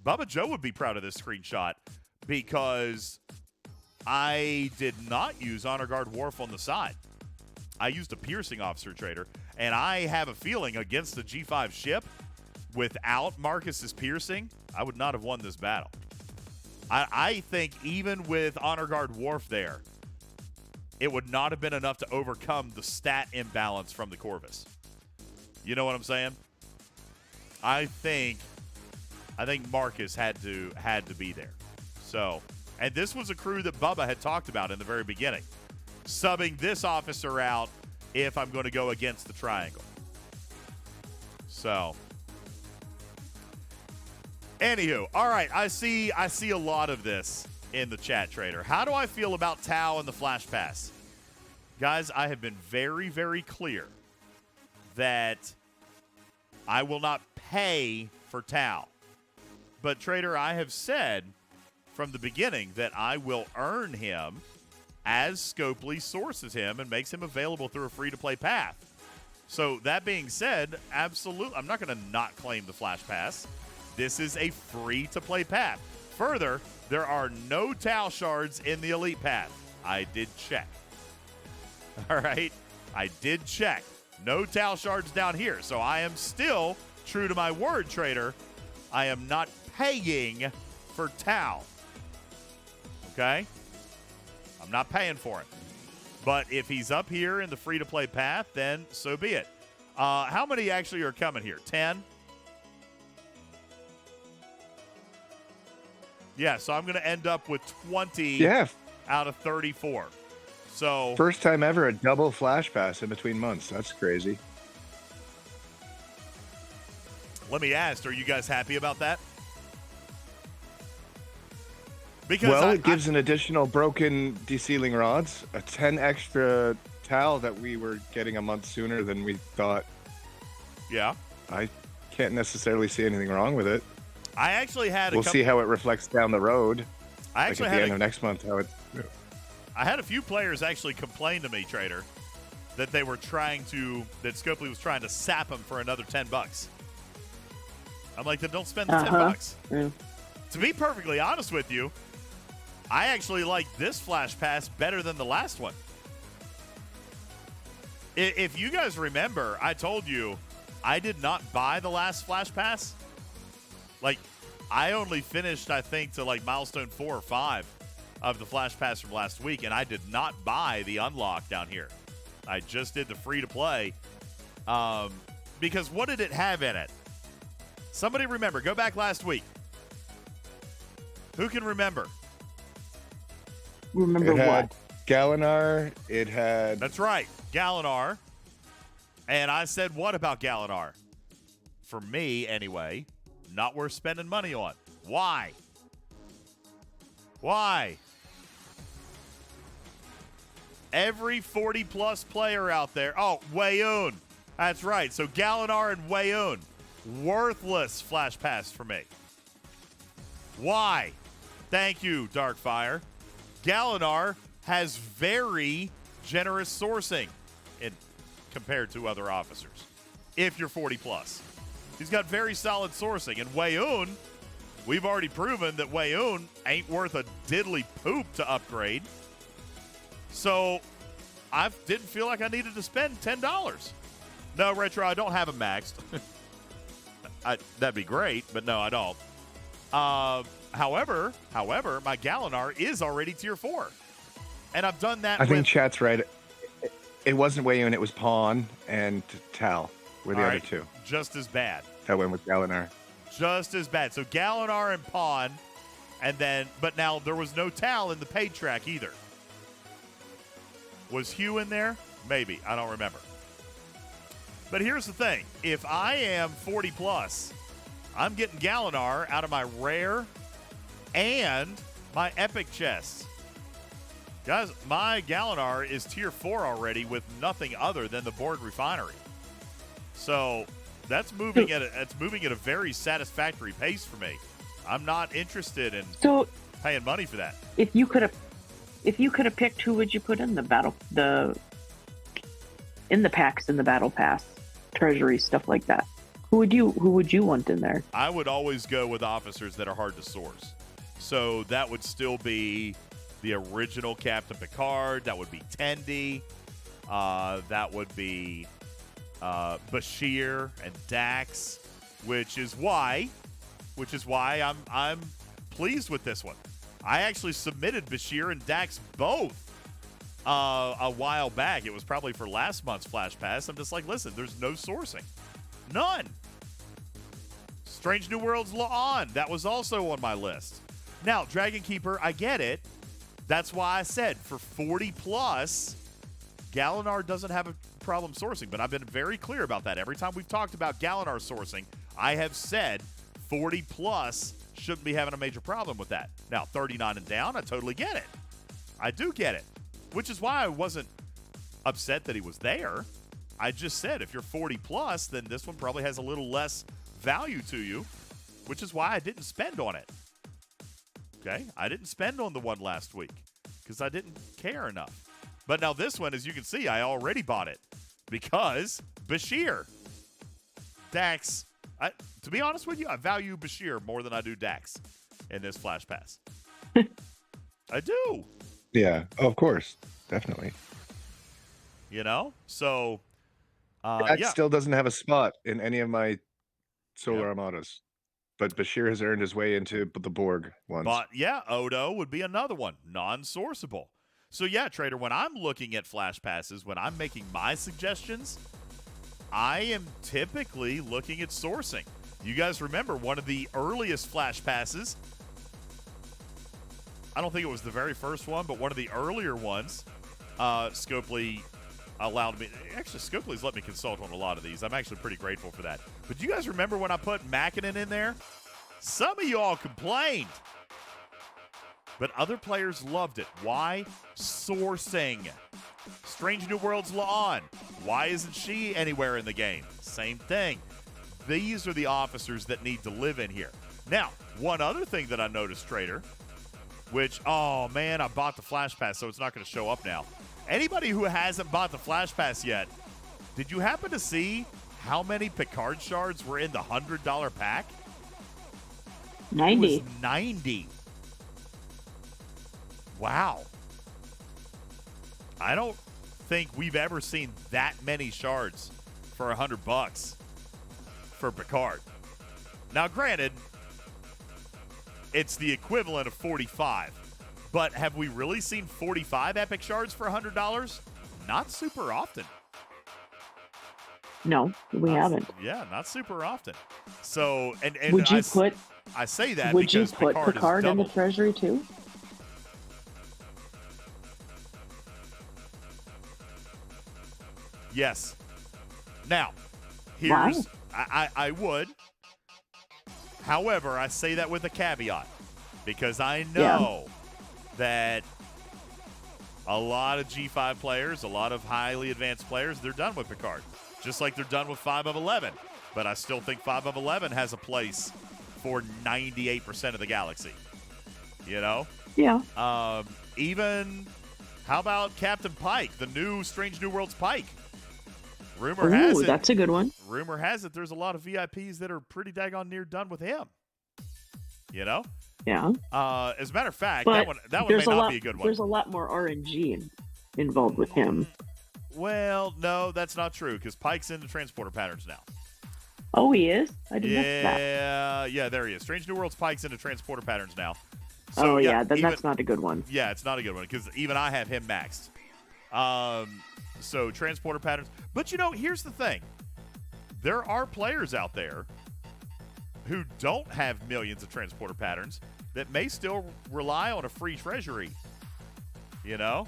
S1: Bubba Joe would be proud of this screenshot because I did not use Honor Guard Wharf on the side. I used a piercing officer trader, and I have a feeling against the G5 ship, without Marcus's piercing, I would not have won this battle. I think even with Honor Guard Worf there, it would not have been enough to overcome the stat imbalance from the Corvus. You know what I'm saying? I think Marcus had to be there. So, and this was a crew that Bubba had talked about in the very beginning. Subbing this officer out if I'm going to go against the triangle. So, anywho, all right, I see a lot of this in the chat, Trader. How do I feel about Tau and the Flash Pass? Guys, I have been very, very clear that I will not pay for Tau. But, Trader, I have said from the beginning that I will earn him as Scopely sources him and makes him available through a free-to-play path. So, that being said, absolutely, I'm not going to not claim the Flash Pass. This is a free-to-play path. Further, there are no Tau shards in the Elite path. I did check. All right? I did check. No Tau shards down here. So I am still true to my word, Trader. I am not paying for Tau. Okay? I'm not paying for it. But if he's up here in the free-to-play path, then so be it. How many actually are coming here? 10? Yeah, so I'm going to end up with 20 out of 34. So
S3: first time ever a double Flash Pass in between months. That's crazy.
S1: Let me ask, are you guys happy about that? Because
S3: it gives an additional broken de-sealing rods, a 10 extra Tau that we were getting a month sooner than we thought.
S1: Yeah.
S3: I can't necessarily see anything wrong with it.
S1: I actually had
S3: We'll see how it reflects down the road.
S1: I actually
S3: at the end of next month, how it.
S1: I had a few players actually complain to me, Trader, that they were that Scopely was trying to sap them for another $10. I'm like, then don't spend the $10.
S2: Yeah.
S1: To be perfectly honest with you, I actually like this Flash Pass better than the last one. If you guys remember, I told you I did not buy the last Flash Pass. Like, I only finished, I think, to like milestone 4 or 5 of the Flash Pass from last week, and I did not buy the unlock down here. I just did the free-to-play. Because what did it have in it? Somebody remember. Go back last week. Who can remember?
S2: Remember
S3: it had
S2: what?
S3: Galinar. It had...
S1: That's right. Galinar. And I said, what about Galinar? For me, anyway, not worth spending money on. Why? Why? Every 40-plus player out there. Oh, Wayoon. That's right. So Galinar and Wayoon. Worthless Flash Pass for me. Why? Thank you, Darkfire. Galinar has very generous sourcing compared to other officers. If you're 40-plus. He's got very solid sourcing. And Wayoon, we've already proven that Wayoon ain't worth a diddly poop to upgrade. So I didn't feel like I needed to spend $10. No, Retro, I don't have him maxed. That'd be great, but no, I don't. However, my Galinar is already tier 4. And I've done that
S3: I think chat's right. It wasn't Wayoon, it was Pawn and Tal were the other two.
S1: Just as bad.
S3: That went with Galinar.
S1: Just as bad. So Galinar and Pawn, and then, but now there was no Tal in the paid track either. Was Hugh in there? Maybe. I don't remember. But here's the thing. If I am 40 plus, I'm getting Galinar out of my rare and my epic chests. Guys, my Galinar is tier 4 already with nothing other than the Borg refinery. So that's moving at a very satisfactory pace for me. I'm not interested in paying money for that.
S2: If you could have picked, who would you put in the packs in the battle pass, treasury, stuff like that? Who would you want in there?
S1: I would always go with officers that are hard to source. So that would still be the original Captain Picard. That would be Tendi. That would be Bashir and Dax, which is why I'm pleased with this one. I actually submitted Bashir and Dax both a while back. It was probably for last month's Flash Pass. I'm just like, listen, there's no sourcing. None. Strange New Worlds La'an, that was also on my list. Now, Dragon Keeper, I get it. That's why I said for 40 plus, Galinar doesn't have a problem sourcing, but I've been very clear about that. Every time we've talked about Galinar sourcing, I have said 40 plus shouldn't be having a major problem with that. Now, 39 and down, I totally get it. I do get it, which is why I wasn't upset that he was there. I just said if you're 40 plus, then this one probably has a little less value to you, which is why I didn't spend on it. Okay? I didn't spend on the one last week because I didn't care enough. But now this one, as you can see, I already bought it because Bashir. Dax. To be honest with you, I value Bashir more than I do Dax in this Flash Pass. I do.
S3: Yeah, of course. Definitely.
S1: You know? So,
S3: Dax still doesn't have a spot in any of my Solar Armadas. But Bashir has earned his way into the Borg ones.
S1: But, yeah, Odo would be another one. Non-sourceable. So, yeah, Trader, when I'm looking at Flash Passes, when I'm making my suggestions, I am typically looking at sourcing. You guys remember one of the earliest Flash Passes, I don't think it was the very first one, but one of the earlier ones, Scopely allowed me. Actually, Scopely's let me consult on a lot of these. I'm actually pretty grateful for that. But do you guys remember when I put Mackinnon in there? Some of y'all complained. But other players loved it. Why? Sourcing. Strange New Worlds La'an. Why isn't she anywhere in the game? Same thing. These are the officers that need to live in here. Now, one other thing that I noticed, Trader, which, oh man, I bought the Flash Pass, so it's not going to show up now. Anybody who hasn't bought the Flash Pass yet, did you happen to see how many Picard shards were in the $100 pack?
S2: 90.
S1: It was 90. Wow. I don't think we've ever seen that many shards for $100 for Picard. Now, granted, it's the equivalent of 45. But have we really seen 45 epic shards for $100? Not super often.
S2: No, we haven't.
S1: Yeah, not super often. So, and
S2: would you put?
S1: I say that
S2: would you
S1: because
S2: put Picard in the
S1: doubled.
S2: treasury too?
S1: Yes. Now, here's I would. However, I say that with a caveat because I know that a lot of G5 players, a lot of highly advanced players, they're done with Picard. Just like they're done with 5 of 11. But I still think 5 of 11 has a place for 98% of the galaxy. You know?
S2: Yeah.
S1: Even, how about Captain Pike, the new Strange New Worlds Pike? Rumor has it.
S2: That's a good one.
S1: Rumor has it there's a lot of VIPs that are pretty daggone near done with him. You know?
S2: Yeah.
S1: As a matter of fact,
S2: but
S1: that one may not be a good one.
S2: There's a lot more RNG involved with him.
S1: Well, no, that's not true because Pike's into transporter patterns now.
S2: Oh, he is? I didn't know that.
S1: Yeah, there he is. Strange New Worlds Pike's into transporter patterns now. So,
S2: then that's not a good one.
S1: Yeah, it's not a good one because even I have him maxed. So transporter patterns. But, you know, here's the thing. There are players out there who don't have millions of transporter patterns that may still rely on a free treasury. You know?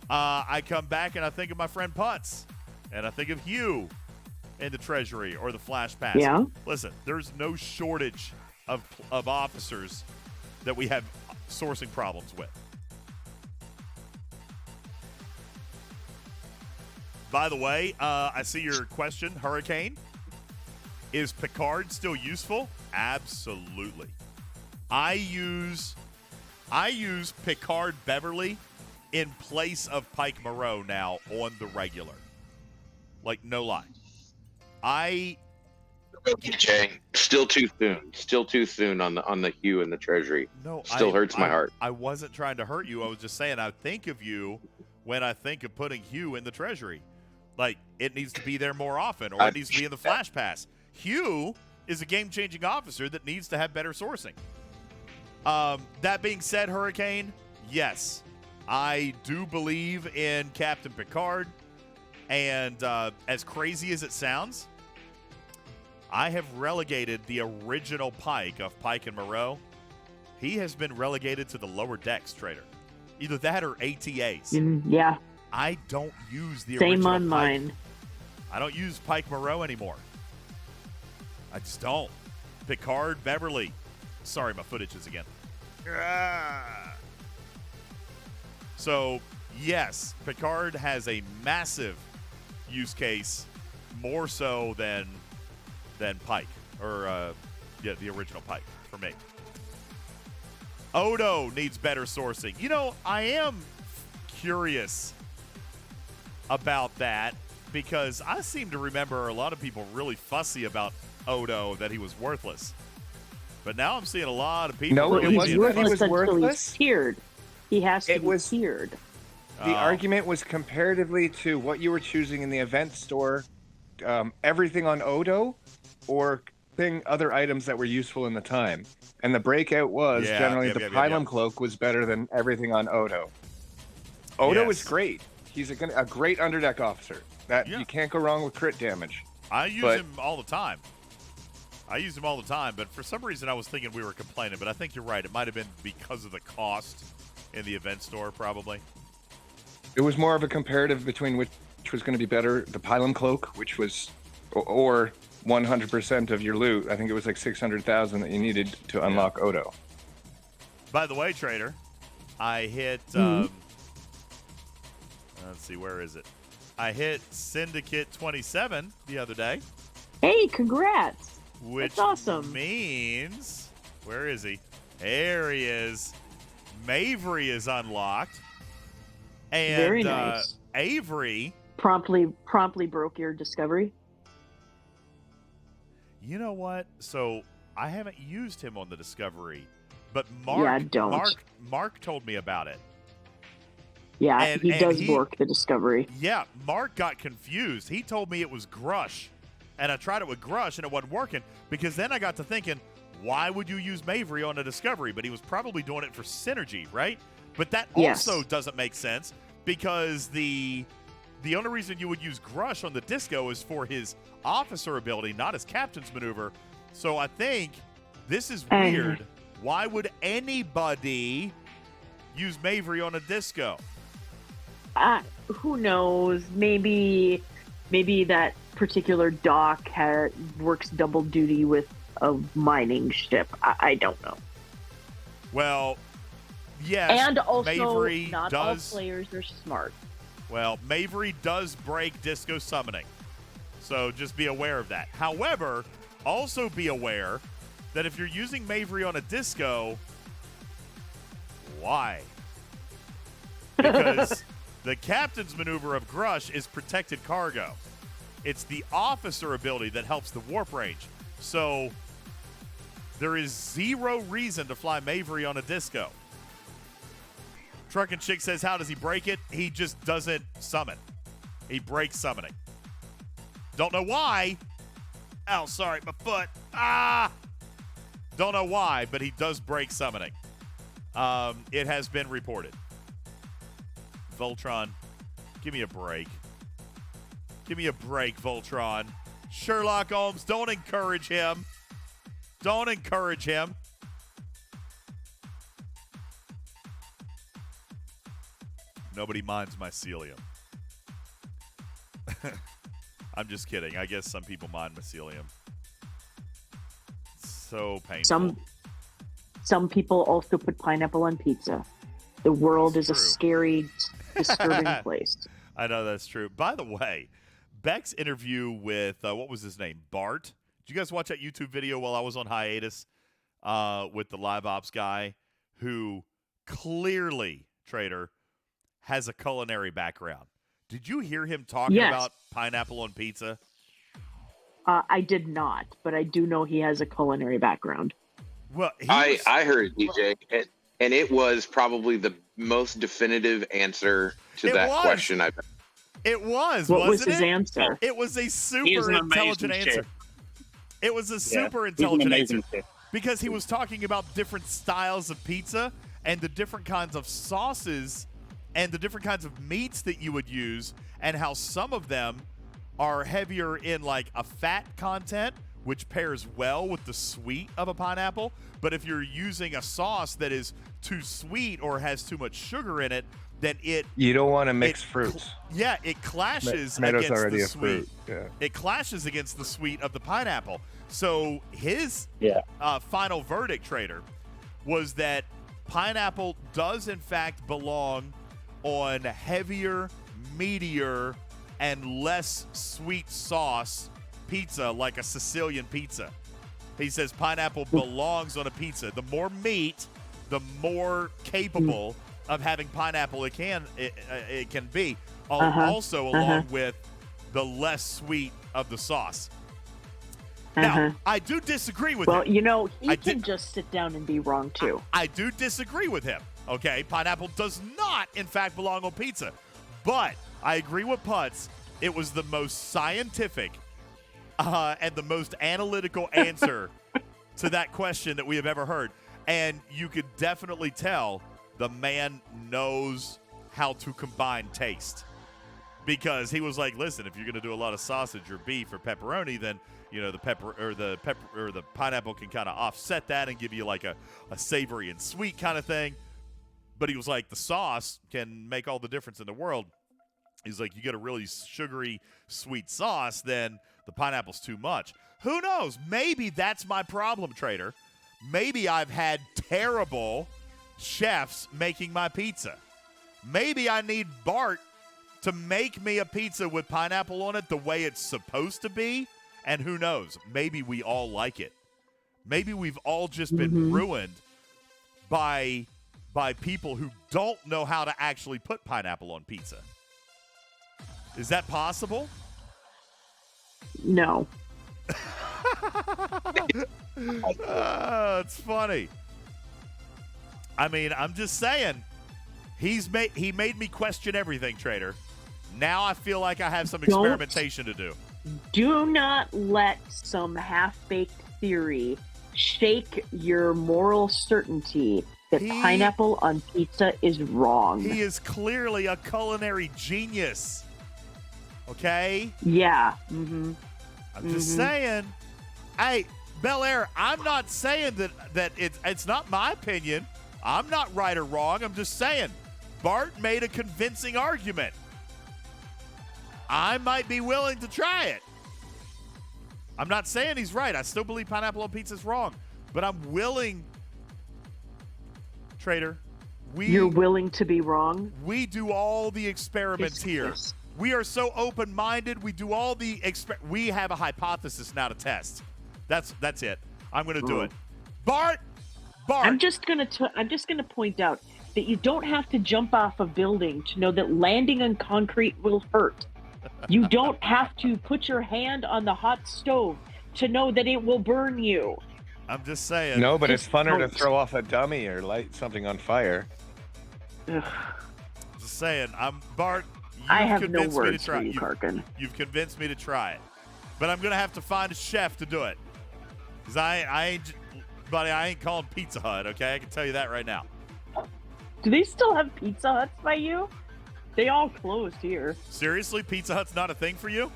S1: I come back and I think of my friend Putz. And I think of Hugh in the treasury or the Flash Pass.
S2: Yeah.
S1: Listen, there's no shortage of officers that we have sourcing problems with. By the way, I see your question, Hurricane. Is Picard still useful? Absolutely. I use Picard Beverly in place of Pike Moreau now on the regular. Like, no lie.
S7: DJ, still too soon. Still too soon on the Hue and the Treasury.
S1: No,
S7: still hurts my heart.
S1: I wasn't trying to hurt you. I was just saying I think of you when I think of putting Hugh in the treasury. Like, it needs to be there more often, or it needs to be in the flash pass. Hugh is a game-changing officer that needs to have better sourcing. That being said, Hurricane, yes, I do believe in Captain Picard. And as crazy as it sounds, I have relegated the original Pike of Pike and Moreau. He has been relegated to the lower decks, Trader. Either that or ATAs.
S2: Yeah.
S1: I don't use the
S2: Same
S1: original
S2: on
S1: Pike.
S2: mine.
S1: I don't use Pike Moreau anymore. I just don't. Picard, Beverly. Sorry, my foot itches again. So, yes, Picard has a massive use case, more so than Pike, or the original Pike for me. Odo needs better sourcing. You know, I am curious about that because I seem to remember a lot of people really fussy about Odo, that he was worthless. But now I'm seeing a lot of people.
S3: No,
S1: really
S3: it wasn't that he was
S2: until
S3: worthless.
S2: he's tiered. He has to
S3: It
S2: be
S3: was-
S2: tiered.
S3: The argument was comparatively to what you were choosing in the event store, everything on Odo, or other items that were useful in the time. And the breakout was generally the Pylum Cloak was better than everything on Odo. Odo is great. He's a great underdeck officer. That you can't go wrong with crit damage.
S1: I use him all the time. But for some reason I was thinking we were complaining, but I think you're right. It might have been because of the cost in the event store, probably.
S3: It was more of a comparative between which was going to be better, the Pylum Cloak, which was, or 100% of your loot. I think it was like 600,000 that you needed to unlock Odo.
S1: By the way, Trader, I hit, let's see, where is it? I hit Syndicate 27 the other day.
S2: Hey, congrats.
S1: Which
S2: That's awesome.
S1: means, where is he? There he is. Mavery is unlocked. And
S2: Very nice.
S1: Avery
S2: promptly broke your discovery.
S1: You know what? So I haven't used him on the discovery, but Mark Mark told me about it.
S2: Yeah,
S1: and
S2: he does work the discovery.
S1: Yeah, Mark got confused. He told me it was Grush, and I tried it with Grush, and it wasn't working, because then I got to thinking, why would you use Mavery on a discovery? But he was probably doing it for synergy, right? But that also doesn't make sense, because the only reason you would use Grush on the disco is for his officer ability, not his captain's maneuver. So I think this is weird. Why would anybody use Mavery on a disco?
S2: Who knows? Maybe that particular dock works double duty with a mining ship. I don't know.
S1: Well, yes,
S2: and also
S1: Mavery
S2: not
S1: does.
S2: all players are smart.
S1: Well, Mavery does break disco summoning, so just be aware of that. However, also be aware that if you're using Mavery on a disco, why? Because the captain's maneuver of Grush is protected cargo. It's the officer ability that helps the warp range. So there is zero reason to fly Mavery on a disco. Truckin' Chick says, how does he break it? He just doesn't summon. He breaks summoning. Don't know why. Oh, sorry, my foot. Don't know why, but he does break summoning. It has been reported. Voltron, give me a break. Give me a break, Voltron. Sherlock Holmes, don't encourage him. Don't encourage him. Nobody minds mycelium. I'm just kidding. I guess some people mind mycelium. So painful.
S2: Some people also put pineapple on pizza. The world is a scary, disturbing place.
S1: I know that's true. By the way, Beck's interview with, what was his name? Bart? Did you guys watch that YouTube video while I was on hiatus with the live ops guy who clearly, Trader, has a culinary background? Did you hear him talking about pineapple on pizza?
S2: I did not, but I do know he has a culinary background.
S1: Well,
S7: I heard DJ, and it was probably the most definitive answer to
S1: It
S7: that
S1: was.
S7: question I've
S1: It was.
S2: What was
S1: wasn't
S2: his
S1: it?
S2: answer?
S1: It was a
S6: He is
S1: super
S6: an
S1: intelligent
S6: amazing
S1: answer.
S6: chef.
S1: It was a super
S6: He's an
S1: intelligent answer
S6: amazing chef.
S1: because he was talking about different styles of pizza and the different kinds of sauces and the different kinds of meats that you would use and how some of them are heavier in like a fat content, which pairs well with the sweet of a pineapple. But if you're using a sauce that is too sweet or has too much sugar in it, then
S3: You don't want to mix
S1: it
S3: fruits.
S1: Yeah, it clashes
S3: Tomatoes
S1: against
S3: already
S1: the
S3: a
S1: sweet.
S3: fruit. Yeah.
S1: It clashes against the sweet of the pineapple. So his final verdict, Trader, was that pineapple does in fact belong on heavier, meatier, and less sweet sauce pizza, like a Sicilian pizza. He says pineapple belongs on a pizza. The more meat, the more capable of having pineapple it can be. Also along with the less sweet of the sauce. Now, I do disagree with him.
S2: Well, you know, he can just sit down and be wrong, too.
S1: I do disagree with him, okay? Pineapple does not, in fact, belong on pizza. But I agree with Putz. It was the most scientific and the most analytical answer to that question that we have ever heard. And you could definitely tell the man knows how to combine taste. Because he was like, listen, if you're going to do a lot of sausage or beef or pepperoni, then you know the pineapple can kind of offset that and give you like a savory and sweet kind of thing. But he was like, the sauce can make all the difference in the world. He's like, you get a really sugary, sweet sauce, then the pineapple's too much. Who knows? Maybe that's my problem, Trader. Maybe I've had terrible chefs making my pizza. Maybe I need Bart to make me a pizza with pineapple on it the way it's supposed to be. And who knows? Maybe we all like it. Maybe we've all just been ruined by people who don't know how to actually put pineapple on pizza. Is that possible?
S2: No.
S1: It's funny. I mean, I'm just saying, he made me question everything, Trader. Now I feel like I have some experimentation to do.
S2: Do not let some half-baked theory shake your moral certainty that pineapple on pizza is wrong.
S1: He is clearly a culinary genius. Okay?
S2: Yeah.
S1: I'm just saying. Hey, Bel Air, I'm not saying that it's not my opinion. I'm not right or wrong. I'm just saying Bart made a convincing argument. I might be willing to try it. I'm not saying he's right. I still believe pineapple on pizza is wrong. But I'm willing, Trader.
S2: You're willing to be wrong?
S1: We do all the experiments here. We are so open-minded. We do all the we have a hypothesis now to test. That's it. I'm going to do it. Bart.
S2: I'm just going to point out that you don't have to jump off a building to know that landing on concrete will hurt. You don't have to put your hand on the hot stove to know that it will burn you.
S1: I'm just saying.
S3: No, but it's funner to throw off a dummy or light something on fire.
S1: Just saying. Bart.
S2: I have no words for you, Karkin.
S1: You've convinced me to try it, but I'm gonna have to find a chef to do it. Cause I ain't calling Pizza Hut. Okay, I can tell you that right now.
S2: Do they still have Pizza Huts by you? They all closed here.
S1: Seriously, Pizza Hut's not a thing for you?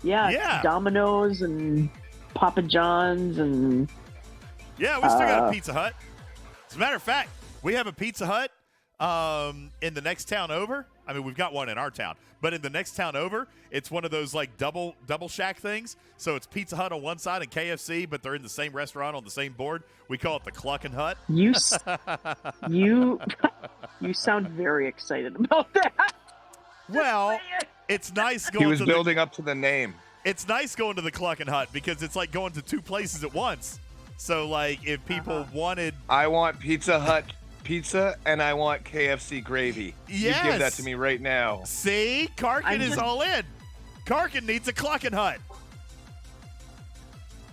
S2: Yeah. It's Domino's and Papa John's and.
S1: Yeah, we still got a Pizza Hut. As a matter of fact, we have a Pizza Hut in the next town over. I mean, we've got one in our town, but in the next town over, it's one of those like double shack things. So it's Pizza Hut on one side and KFC, but they're in the same restaurant on the same board. We call it the Cluckin' Hut.
S2: You sound very excited about that.
S1: Well, it's nice going.
S3: He was building up to the name.
S1: It's nice going to the Cluckin' Hut because it's like going to two places at once. So like, if people wanted,
S3: I want Pizza Hut pizza and I want KFC gravy.
S1: Yes.
S3: You give that to me right now.
S1: See, Karkin is all in. Karkin needs a Cluckin' Hut.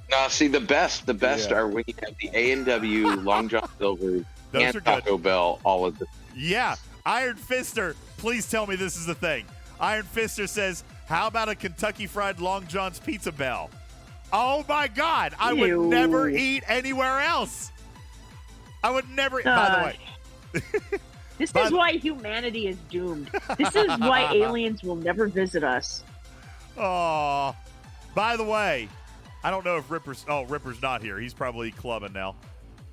S7: No, see, the best are when you have the A&W Long John Silver
S1: Those
S7: and
S1: are good.
S7: Taco Bell, all of the.
S1: Yeah. Iron Fister, please tell me this is the thing. Iron Fister says, how about a Kentucky Fried Long John's Pizza Bell? Oh, my God. I would never eat anywhere else. I would never. By the way.
S2: This is why humanity is doomed. This is why aliens will never visit us.
S1: Oh, by the way, I don't know if Ripper's. Oh, Ripper's not here. He's probably clubbing now.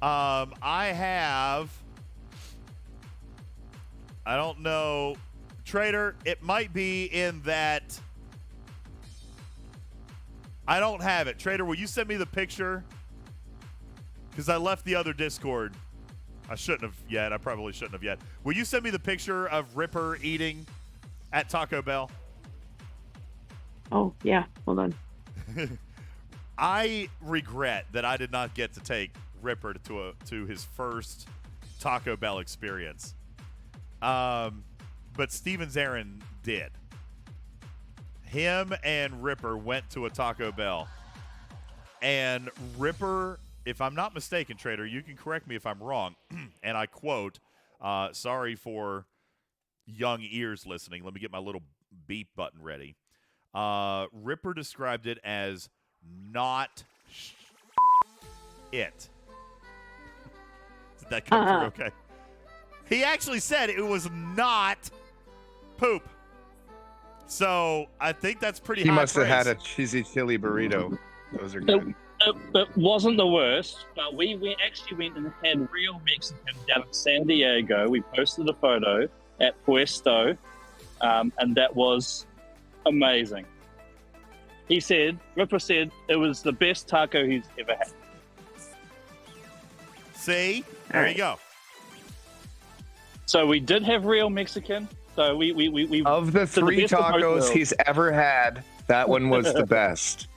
S1: I don't know. Trader, it might be in that. I don't have it. Trader, will you send me the picture? Because I left the other Discord. I shouldn't have yet. I probably shouldn't have yet. Will you send me the picture of Ripper eating at Taco Bell?
S2: Oh, yeah. Hold on.
S1: I regret that I did not get to take Ripper to his first Taco Bell experience. But Stevens Aaron did. Him and Ripper went to a Taco Bell. And Ripper, if I'm not mistaken, Trader, you can correct me if I'm wrong. And I quote, sorry for young ears listening. Let me get my little beep button ready. Ripper described it as not it. Did that come through okay? He actually said it was not poop. So I think that's pretty high
S3: He must have had
S1: praise.
S3: a cheesy chili burrito. Those are good.
S6: It wasn't the worst, but we actually went and had real Mexican down in San Diego. We posted a photo at Puesto, and that was amazing. Ripper said it was the best taco he's ever had.
S1: See? There you go.
S6: So we did have real Mexican. So we
S3: Of the three tacos he's ever had, that one was the best.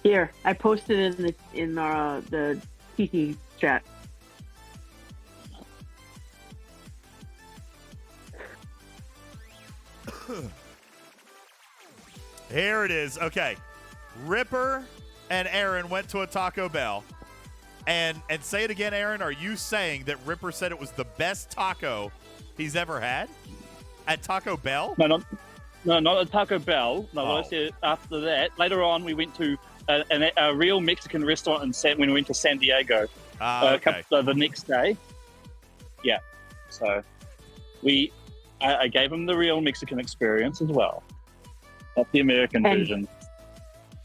S2: Here, I posted in the TT chat.
S1: Here it is. Okay. Ripper and Aaron went to a Taco Bell. And say it again, Aaron. Are you saying that Ripper said it was the best taco he's ever had at Taco Bell?
S6: No, not at Taco Bell. No,
S1: Oh.
S6: what I said after that. Later on, we went to a real Mexican restaurant when we went to San Diego.
S1: Okay.
S6: The next day. Yeah. So I gave him the real Mexican experience as well, not the American version.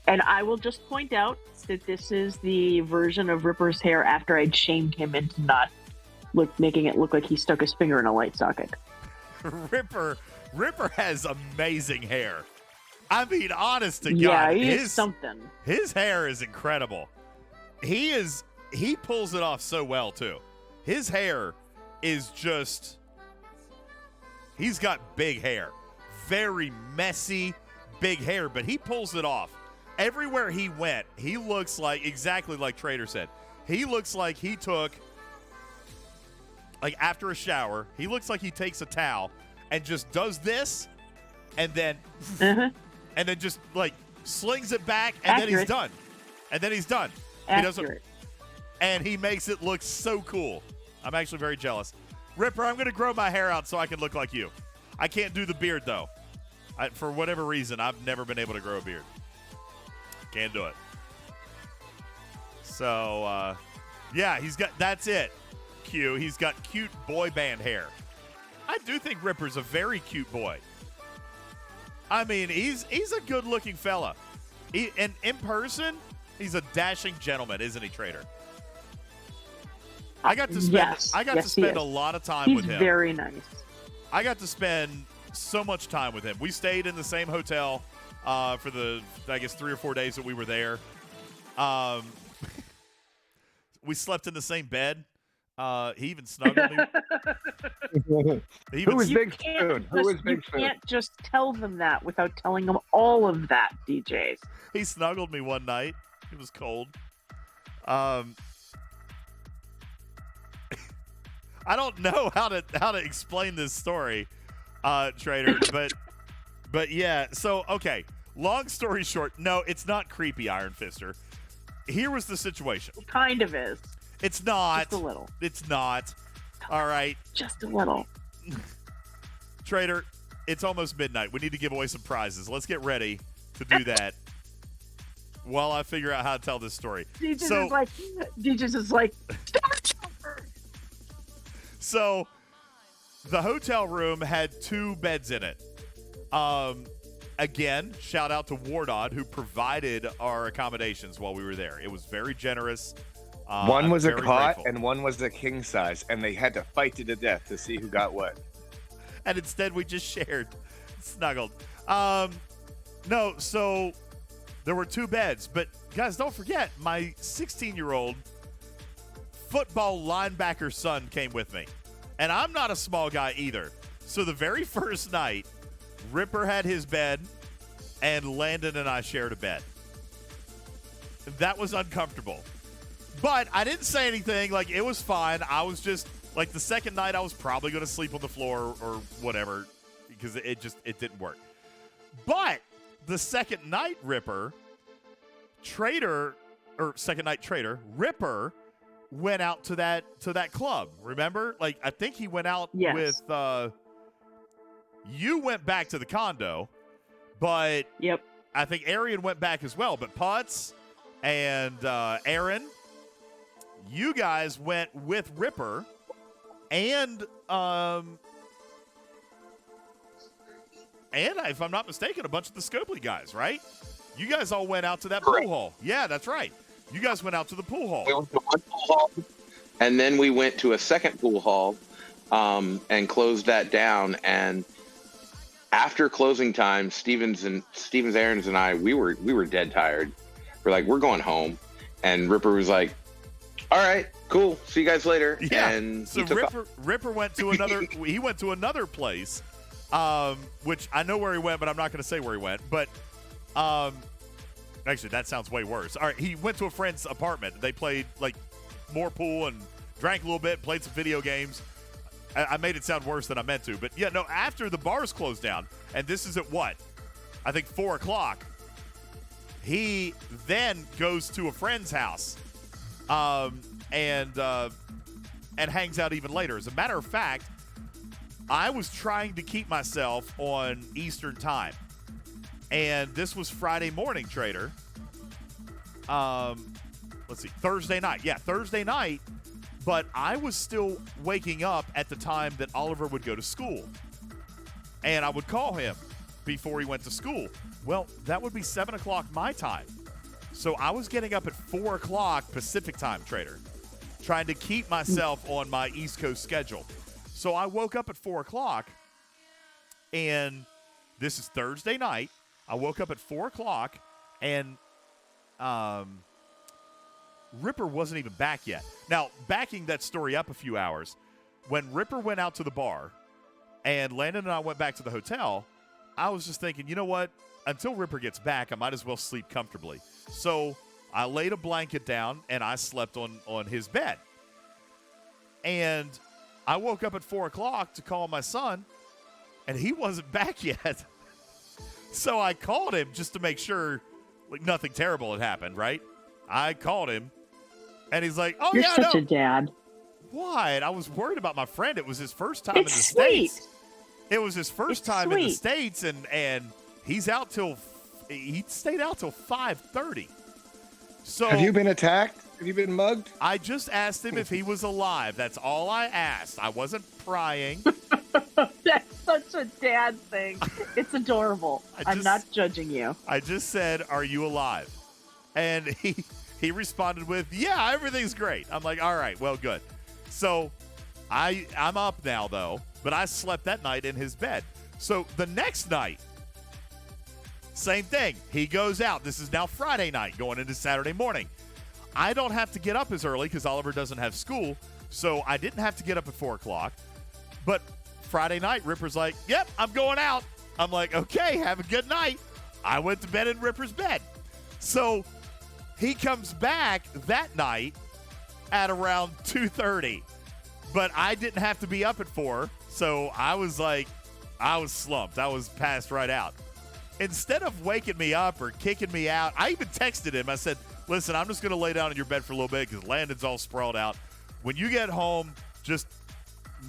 S2: And I will just point out that this is the version of Ripper's hair after I'd shamed him into not making it look like he stuck his finger in a light socket.
S1: Ripper has amazing hair. I mean, honest to God.
S2: Yeah, he is something.
S1: His hair is incredible. He pulls it off so well, too. His hair is just... He's got big hair. Very messy, big hair, but he pulls it off. Everywhere he went, he looks like, exactly like Trader said, he looks like he took, like after a shower, he looks like he takes a towel and just does this and then just like slings it back and then he's done. And then he's done. He doesn't, and he makes it look so cool. I'm actually very jealous. Ripper, I'm going to grow my hair out so I can look like you. I can't do the beard, though. For whatever reason, I've never been able to grow a beard. Can't do it. So, yeah, that's it. Q. He's got cute boy band hair. I do think Ripper's a very cute boy. I mean, he's a good-looking fella. And in person, he's a dashing gentleman, isn't he, Trader? I got to spend a lot of time with him.
S2: He's very nice.
S1: I got to spend so much time with him. We stayed in the same hotel for the, I guess, 3 or 4 days that we were there. We slept in the same bed. He even snuggled me.
S3: Who is Big Spoon?
S2: You can't just tell them that without telling them all of that, DJs.
S1: He snuggled me one night. It was cold. I don't know how to explain this story, Trader, but yeah. So okay, long story short, no, it's not creepy, Iron Fister. Here was the situation.
S2: It kind of is.
S1: It's not.
S2: Just a little.
S1: It's not. All right.
S2: Just a little.
S1: Trader, it's almost midnight. We need to give away some prizes. Let's get ready to do that while I figure out how to tell this story.
S2: DJz is like,
S1: So the hotel room had 2 beds in it. Again, shout out to Wardod, who provided our accommodations while we were there. It was very generous.
S3: One was a
S1: very
S3: cot
S1: grateful.
S3: and one was a king size, and they had to fight to the death to see who got what.
S1: And instead we just shared, snuggled. No, so there were 2 beds, but guys, don't forget, my 16-year-old football linebacker son came with me. And I'm not a small guy either. So the very first night, Ripper had his bed, and Landon and I shared a bed. That was uncomfortable. But I didn't say anything. Like, it was fine. I was just, like, the second night I was probably going to sleep on the floor or whatever because it didn't work. But the second night, Ripper went out to that club. Remember? Like, I think he went out
S2: Yes.
S1: with you went back to the condo, but
S2: yep.
S1: I think Arian went back as well. But Putz and Aaron, you guys went with Ripper and if I'm not mistaken, a bunch of the Scopely guys, right? You guys all went out to that
S7: Correct.
S1: pool hall. Yeah, that's right. You guys went out to the pool hall.
S7: We went to one pool hall, and then we went to a second pool hall and closed that down. And after closing time, Stevens, Aaron's, and I, we were dead tired. We're like, we're going home. And Ripper was like, all right, cool. See you guys later.
S1: Yeah.
S7: And
S1: So
S7: he took off.
S1: Ripper went to another. He went to another place, which I know where he went, but I'm not going to say where he went. But actually, that sounds way worse. All right, he went to a friend's apartment. They played like more pool and drank a little bit, played some video games. I made it sound worse than I meant to, but yeah, no. After the bars closed down, and this is at what? I think 4:00. He then goes to a friend's house, and hangs out even later. As a matter of fact, I was trying to keep myself on Eastern time, and this was Friday morning, Trader. Let's see, Thursday night. Yeah, Thursday night. But I was still waking up at the time that Oliver would go to school. And I would call him before he went to school. Well, that would be 7:00 my time. So I was getting up at 4:00 Pacific time, Trader, trying to keep myself on my East Coast schedule. So I woke up at 4:00, and this is Thursday night. I woke up at 4:00, and Ripper wasn't even back yet. Now, backing that story up a few hours, when Ripper went out to the bar and Landon and I went back to the hotel, I was just thinking, you know what? Until Ripper gets back, I might as well sleep comfortably. So I laid a blanket down and I slept on his bed. And I woke up at 4:00 to call my son, and he wasn't back yet. So I called him just to make sure like nothing terrible had happened, right? I called him. And he's like, oh,
S2: You're
S1: yeah,
S2: such
S1: no.
S2: a dad.
S1: What? I was worried about my friend. It was his first time
S2: It's
S1: in the
S2: sweet.
S1: States. It was his first
S2: It's
S1: time in the
S2: sweet.
S1: States, and he stayed out till 5:30. So
S3: Have you been attacked? Have you been mugged?
S1: I just asked him if he was alive. That's all I asked. I wasn't prying.
S2: That's such a dad thing. It's adorable. I'm not judging you.
S1: I just said, are you alive? And he responded with, yeah, everything's great. I'm like, all right, well, good. So I'm up now, though, but I slept that night in his bed. So the next night, same thing. He goes out. This is now Friday night going into Saturday morning. I don't have to get up as early because Oliver doesn't have school, so I didn't have to get up at 4:00. But Friday night, Ripper's like, yep, I'm going out. I'm like, okay, have a good night. I went to bed in Ripper's bed. So he comes back that night at around 2:30, but I didn't have to be up at 4, so I was slumped. I was passed right out. Instead of waking me up or kicking me out, I even texted him. I said, listen, I'm just going to lay down in your bed for a little bit because Landon's all sprawled out. When you get home, just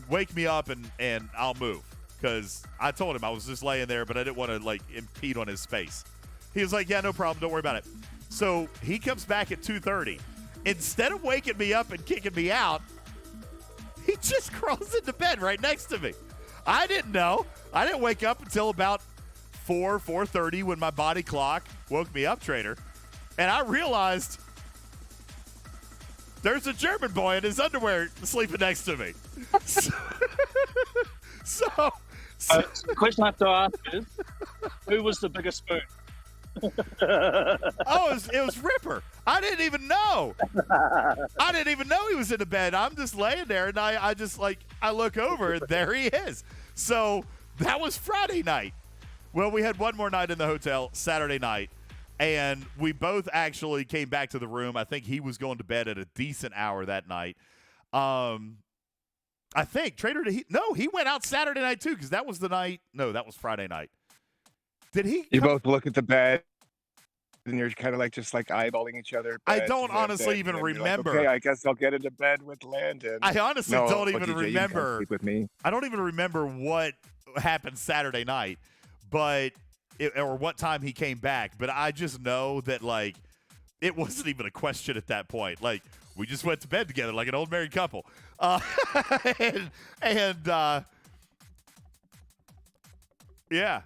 S1: wake me up and I'll move. Because I told him I was just laying there, but I didn't want to, like, impede on his space. He was like, yeah, no problem. Don't worry about it. So he comes back at 2:30. Instead of waking me up and kicking me out, he just crawls into bed right next to me. I didn't know. I didn't wake up until about 4:30 when my body clock woke me up, Trader. And I realized there's a German boy in his underwear sleeping next to me. So
S6: the question I have to ask is, who was the biggest spoon?
S1: it was Ripper. I didn't even know. I didn't even know he was in the bed. I'm just laying there, and I just, like, I look over, and there he is. So that was Friday night. Well, we had one more night in the hotel, Saturday night, and we both actually came back to the room. I think he was going to bed at a decent hour that night. I think Trader, he went out Saturday night too, because that was the night. No, that was Friday night. Did he?
S3: You both look at the bed, and you're kind of like just like eyeballing each other.
S1: I don't honestly even remember.
S3: Like, okay, I guess I'll get into bed with Landon.
S1: I honestly don't even
S3: DJ,
S1: remember.
S3: Sleep with me.
S1: I don't even remember what happened Saturday night, or what time he came back. But I just know that, like, it wasn't even a question at that point. Like, we just went to bed together like an old married couple. Yeah.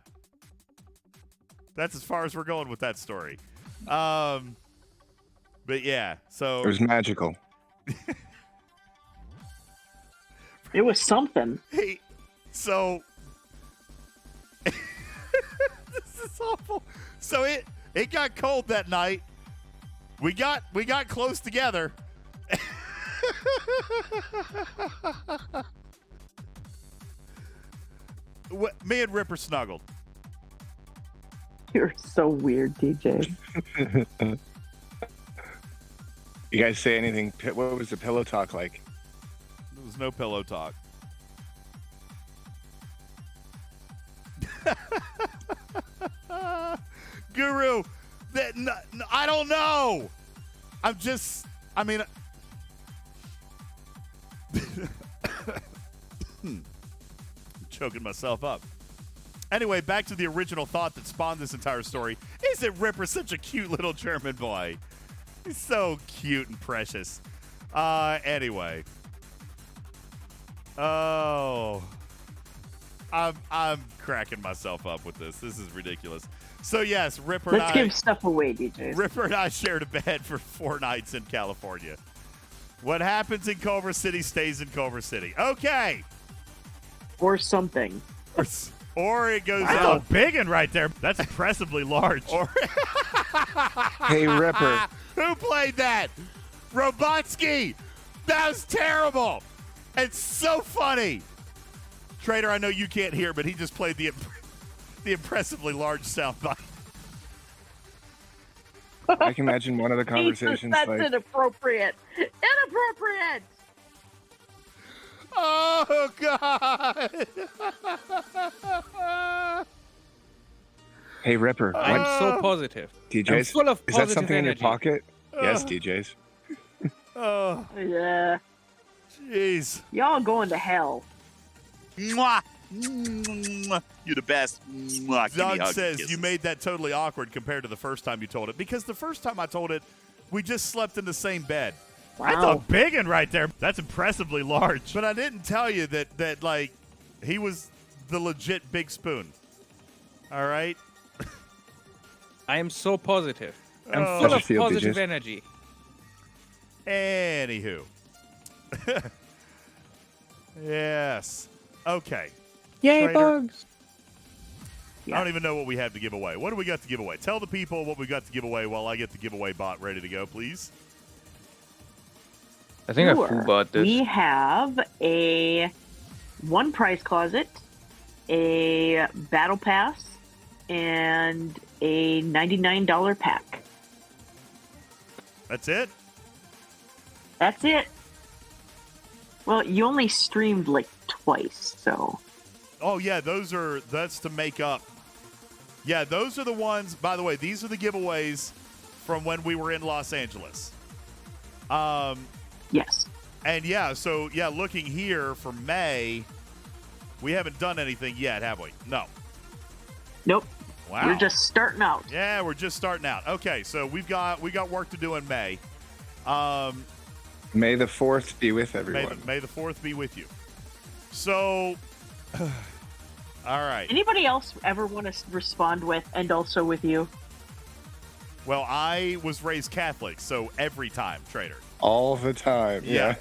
S1: That's as far as we're going with that story. But yeah, so
S3: it was magical.
S2: It was something.
S1: Hey, so this is awful. So it got cold that night. We got close together. Me and Ripper snuggled.
S2: You're so weird, DJ.
S3: You guys say anything? What was the pillow talk like?
S1: There was no pillow talk. Guru, I don't know. I'm choking myself up. Anyway, back to the original thought that spawned this entire story. Isn't Ripper such a cute little German boy? He's so cute and precious. Anyway. Oh. I'm cracking myself up with this. This is ridiculous. So, yes, Ripper and I...
S2: Let's give stuff away, DJ.
S1: Ripper and I shared a bed for 4 nights in California. What happens in Culver City stays in Culver City. Okay.
S2: Or something.
S1: Or it goes
S9: That's
S1: out.
S9: a big one right there. That's impressively large.
S3: Hey, Ripper.
S1: Who played that? Robotsky. That was terrible. It's so funny. Trader, I know you can't hear, but he just played the impressively large soundbite.
S3: I can imagine one of the conversations
S2: That's
S3: like...
S2: inappropriate. Inappropriate.
S1: Oh, God.
S3: Hey, Ripper.
S11: I'm so positive.
S3: DJz,
S11: I'm full of
S3: is that
S11: positive
S3: something
S11: energy.
S3: in your pocket? Yes, DJz.
S1: Oh,
S2: Yeah.
S1: jeez.
S2: Y'all going to hell.
S5: Mwah. Mwah. You're the best. Mwah. Give me
S1: Doug
S5: hugs and
S1: says
S5: kisses.
S1: you made that totally awkward compared to the first time you told it. Because the first time I told it, we just slept in the same bed.
S9: That's a big one right there. That's impressively large.
S1: But I didn't tell you that like, he was the legit big spoon. All right?
S11: I am so positive. I'm
S1: Oh.
S11: full
S3: How'd you
S11: of
S3: feel,
S11: positive
S3: DJz?
S11: energy.
S1: Anywho. Yes. Okay.
S11: Yay,
S1: Trader.
S11: bugs!
S1: I don't even know what we have to give away. What do we got to give away? Tell the people what we got to give away while I get the giveaway bot ready to go, please.
S11: I think I
S2: Sure.
S11: full bought this.
S2: We have a 1 prize closet, a battle pass, and a $99 pack.
S1: That's it?
S2: That's it. Well, you only streamed like twice, so.
S1: Oh, yeah, that's to make up. Yeah, those are the ones, by the way, these are the giveaways from when we were in Los Angeles.
S2: Yes.
S1: And looking here for May, we haven't done anything yet, have we? No.
S2: Nope.
S1: Wow.
S2: We're just starting out.
S1: Yeah, we're just starting out. Okay, so we got work to do in May.
S3: May the 4th be with everyone.
S1: May the 4th be with you. So, all right.
S2: Anybody else ever want to respond with and also with you?
S1: Well, I was raised Catholic, so every time, Trader.
S3: All the time, yeah.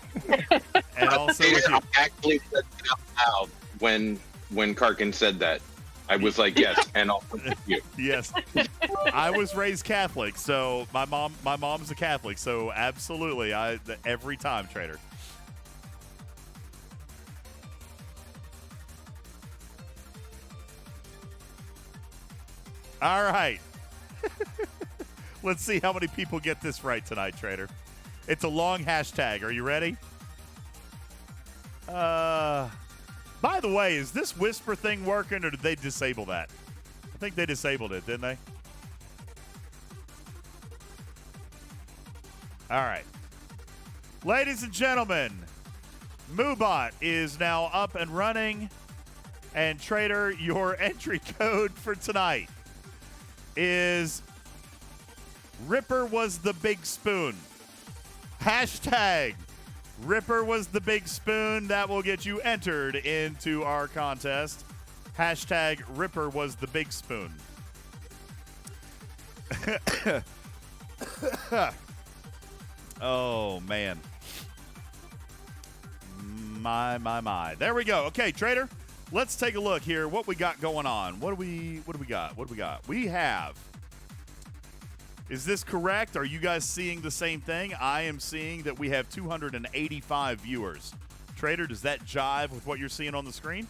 S1: And also with you.
S7: I actually said it out loud when Karkin said that. I was like, yes, and also with you.
S1: Yes. I was raised Catholic, so my mom's a Catholic, so absolutely, every time, Trader. All right. Let's see how many people get this right tonight, Trader. It's a long hashtag. Are you ready? By the way, is this whisper thing working, or did they disable that? I think they disabled it, didn't they? All right. Ladies and gentlemen, Moobot is now up and running. And Trader, your entry code for tonight is Ripper was the big spoon. Hashtag Ripper was the big spoon. That will get you entered into our contest. Hashtag Ripper was the big spoon. Oh, man. My. There we go. Okay, Trader, let's take a look here. What we got going on. What do we got? We have... Is this correct? Are you guys seeing the same thing? I am seeing that we have 285 viewers. Trader, does that jive with what you're seeing on the screen?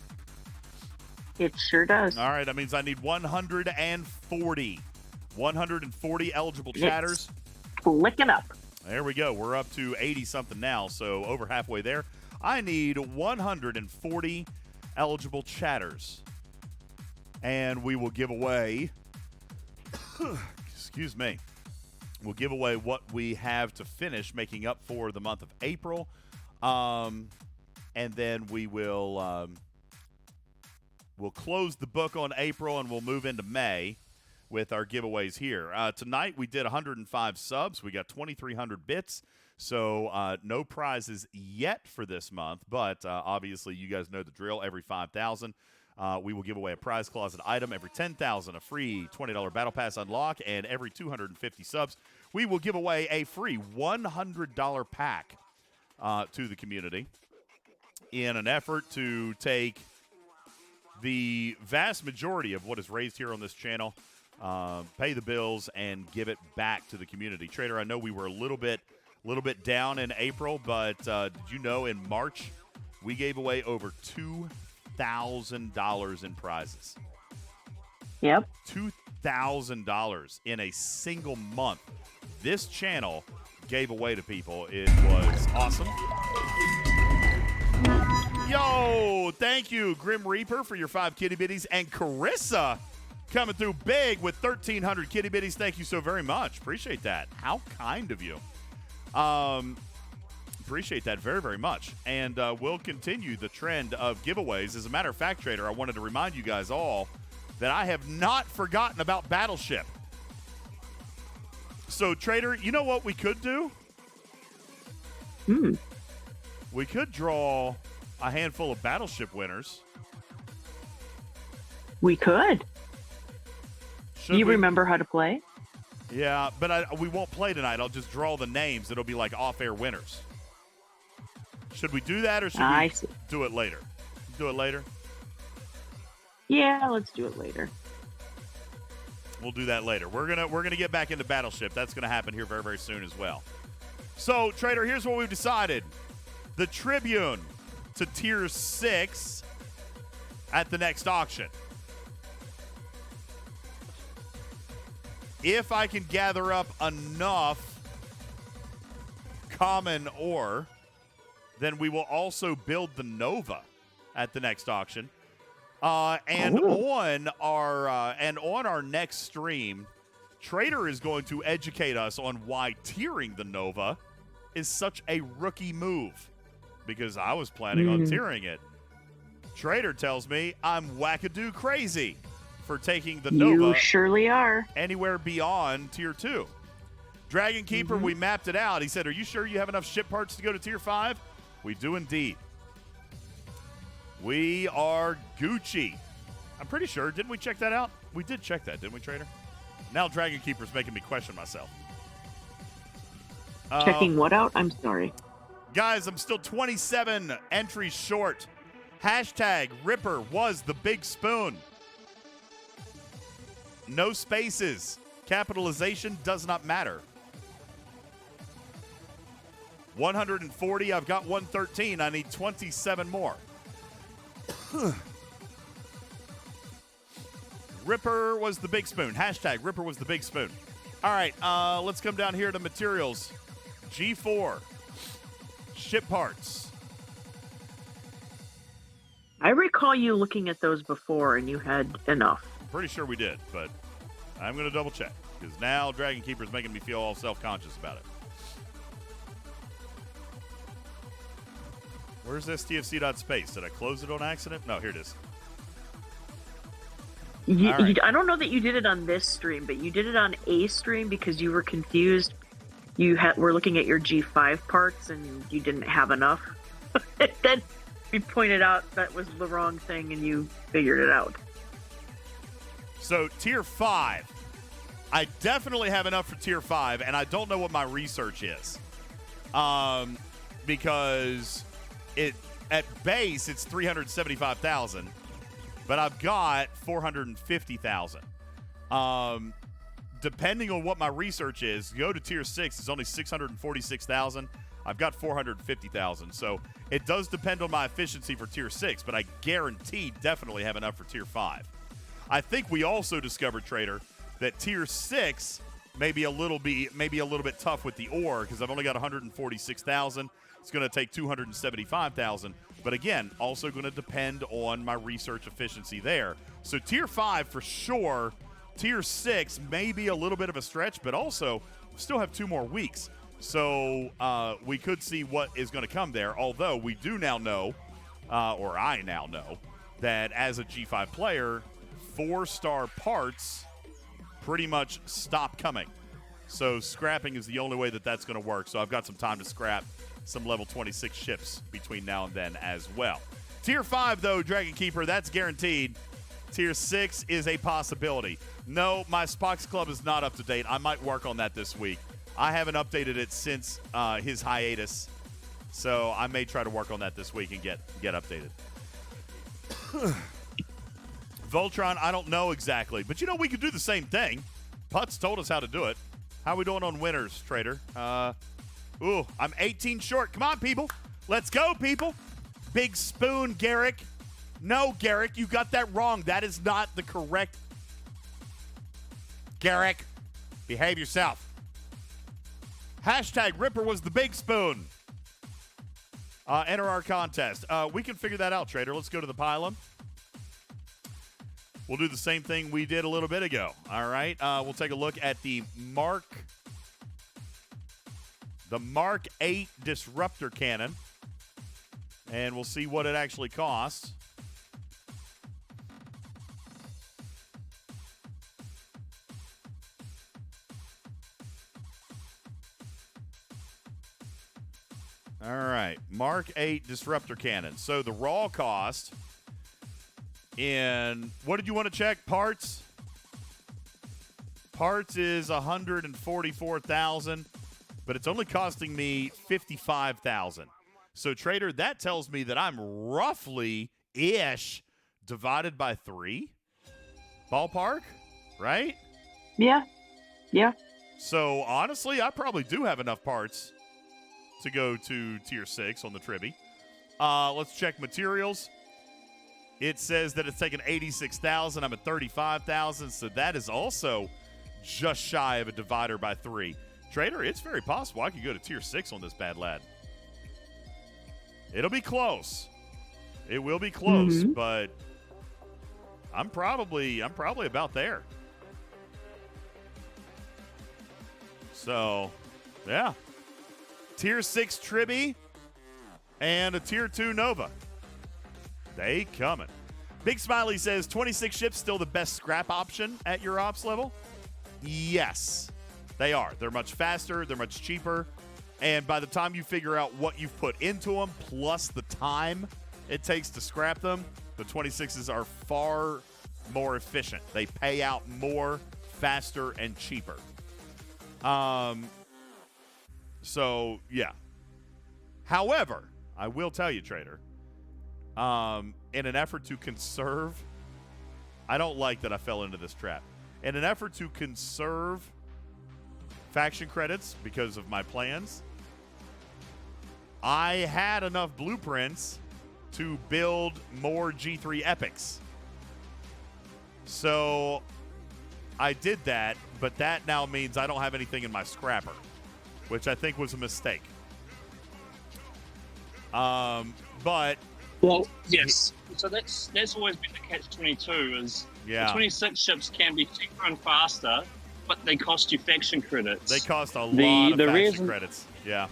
S2: It sure does.
S1: All right, that means I need 140. 140 eligible chatters.
S2: Flicking up.
S1: There we go. We're up to 80-something now, so over halfway there. I need 140 eligible chatters. And we will give away... Excuse me. We'll give away what we have to finish, making up for the month of April. And then we will we'll close the book on April, and we'll move into May with our giveaways here. Tonight we did 105 subs. We got 2,300 bits. So no prizes yet for this month, but obviously you guys know the drill. Every 5,000. We will give away a prize closet item. Every 10,000, a free $20 Battle Pass unlock. And every 250 subs, we will give away a free $100 pack to the community in an effort to take the vast majority of what is raised here on this channel, pay the bills, and give it back to the community. Trader, I know we were a little bit down in April, but did you know in March we gave away over $2,000 in prizes?
S2: Yep.
S1: $2,000 in a single month. This channel gave away to people. It was awesome. Yo, thank you, Grim Reaper, for your 5 kitty bitties. And Carissa coming through big with 1,300 kitty bitties. Thank you so very much. Appreciate that. How kind of you. Appreciate that very, very much. And we'll continue the trend of giveaways. As a matter of fact, Trader, I wanted to remind you guys all that I have not forgotten about Battleship. So, Trader, you know what we could do? We could draw a handful of Battleship winners.
S2: We could. You remember how to play?
S1: Yeah, but we won't play tonight. I'll just draw the names. It'll be like off-air winners. Should we do that, or should we do it later? Do it later?
S2: Yeah, let's do it later.
S1: We'll do that later. We're gonna get back into Battleship. That's gonna happen here very, very soon as well. So, Trader, here's what we've decided: the Tribune to Tier 6 at the next auction. If I can gather up enough common ore, then we will also build the Nova at the next auction. On our next stream, Trader is going to educate us on why tiering the Nova is such a rookie move, because I was planning on tiering it. Trader tells me I'm wackadoo crazy for taking the Nova.
S2: You surely are.
S1: Anywhere beyond Tier 2. Dragon Keeper, we mapped it out. He said, are you sure you have enough ship parts to go to Tier 5? We do indeed. We are Gucci. I'm pretty sure. Didn't we check that out? We did check that, didn't we, Trader? Now Dragon Keeper's making me question myself.
S2: Checking what out? I'm sorry.
S1: Guys, I'm still 27 entries short. Hashtag Ripper was the big spoon. No spaces. Capitalization does not matter. 140. I've got 113. I need 27 more. Ripper was the big spoon. Hashtag Ripper was the big spoon. All right, let's come down here to materials. G4. Ship parts.
S2: I recall you looking at those before and you had enough.
S1: I'm pretty sure we did, but I'm going to double check because now Dragon Keeper is making me feel all self-conscious about it. Where's STFC.space? Did I close it on accident? No, here it is.
S2: I don't know that you did it on this stream, but you did it on a stream because you were confused. You were looking at your G5 parts and you didn't have enough. Then we pointed out that was the wrong thing and you figured it out.
S1: So Tier 5. I definitely have enough for Tier 5, and I don't know what my research is. Because at base it's 375,000. But I've got 450,000. Depending on what my research is, go to Tier 6, it's only 646,000. I've got 450,000. So it does depend on my efficiency for Tier 6, but I guarantee definitely have enough for Tier 5. I think we also discovered, Trader, that Tier 6 may be a little bit tough with the ore because I've only got 146,000. It's going to take 275,000. But again, also going to depend on my research efficiency there. So Tier 5 for sure. Tier 6 may be a little bit of a stretch, but also still have 2 more weeks. So we could see what is going to come there. Although we do now know, or I now know, that as a G5 player, 4-star parts pretty much stop coming. So scrapping is the only way that that's going to work. So I've got some time to scrap some level 26 ships between now and then as well. Tier 5, though, Dragon Keeper, that's guaranteed. Tier 6 is a possibility. No, my Spock's Club is not up to date. I might work on that this week. I haven't updated it since his hiatus, so I may try to work on that this week and get updated. Voltron, I don't know exactly, but we could do the same thing. Putz told us how to do it. How we doing on winners, Trader? Ooh, I'm 18 short. Come on, people. Let's go, people. Big spoon, Garrick. No, Garrick, you got that wrong. That is not the correct. Garrick, behave yourself. Hashtag Ripper was the big spoon. Enter our contest. We can figure that out, Trader. Let's go to the pylon. We'll do the same thing we did a little bit ago. All right. We'll take a look at the Mark 8 disruptor cannon, and we'll see what it actually costs. All right, Mark 8 disruptor cannon. So the raw cost in, what did you want to check? Parts? Parts is 144,000. But it's only costing me 55,000. So, Trader, that tells me that I'm roughly-ish divided by 3. Ballpark, right?
S2: Yeah.
S1: So, honestly, I probably do have enough parts to go to Tier 6 on the Tribby. Let's check materials. It says that it's taking 86,000. I'm at 35,000. So, that is also just shy of a divider by 3. Trader, it's very possible I could go to Tier 6 on this bad lad. It'll be close. It will be close, but I'm probably about there. So, yeah. Tier 6 Tribby and a Tier 2 Nova. They coming. Big Smiley says 26 ships still the best scrap option at your ops level? Yes, they are. They're much faster. They're much cheaper. And by the time you figure out what you've put into them, plus the time it takes to scrap them, the 26s are far more efficient. They pay out more, faster, and cheaper. So, yeah. However, I will tell you, Trader, in an effort to conserve, I don't like that I fell into this trap. In an effort to conserve faction credits because of my plans, I had enough blueprints to build more G3 epics. So I did that, but that now means I don't have anything in my scrapper, which I think was a mistake. But
S6: well, yes. So that's always been the catch-22 is the 26 ships can be cheaper and faster, but they cost you faction credits.
S1: They cost a lot of faction credits. Yeah.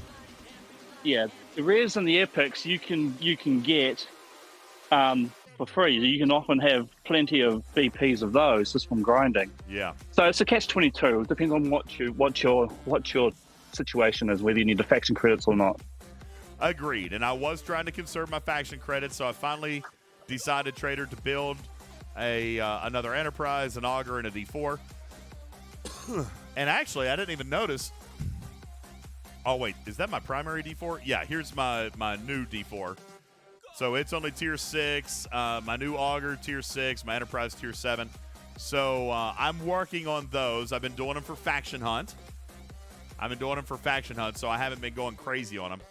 S6: Yeah. The rares and the epics you can get for free. You can often have plenty of BPs of those just from grinding.
S1: Yeah.
S6: So it's a catch-22. It depends on what your situation is, whether you need the faction credits or not.
S1: Agreed. And I was trying to conserve my faction credits, so I finally decided, Trader, to build another Enterprise, an Augur, and a D4. And actually, I didn't even notice. Oh, wait. Is that my primary D4? Yeah, here's my new D4. So it's only Tier 6. My new Augur, Tier 6. My Enterprise, Tier 7. So I'm working on those. I've been doing them for Faction Hunt. So I haven't been going crazy on them.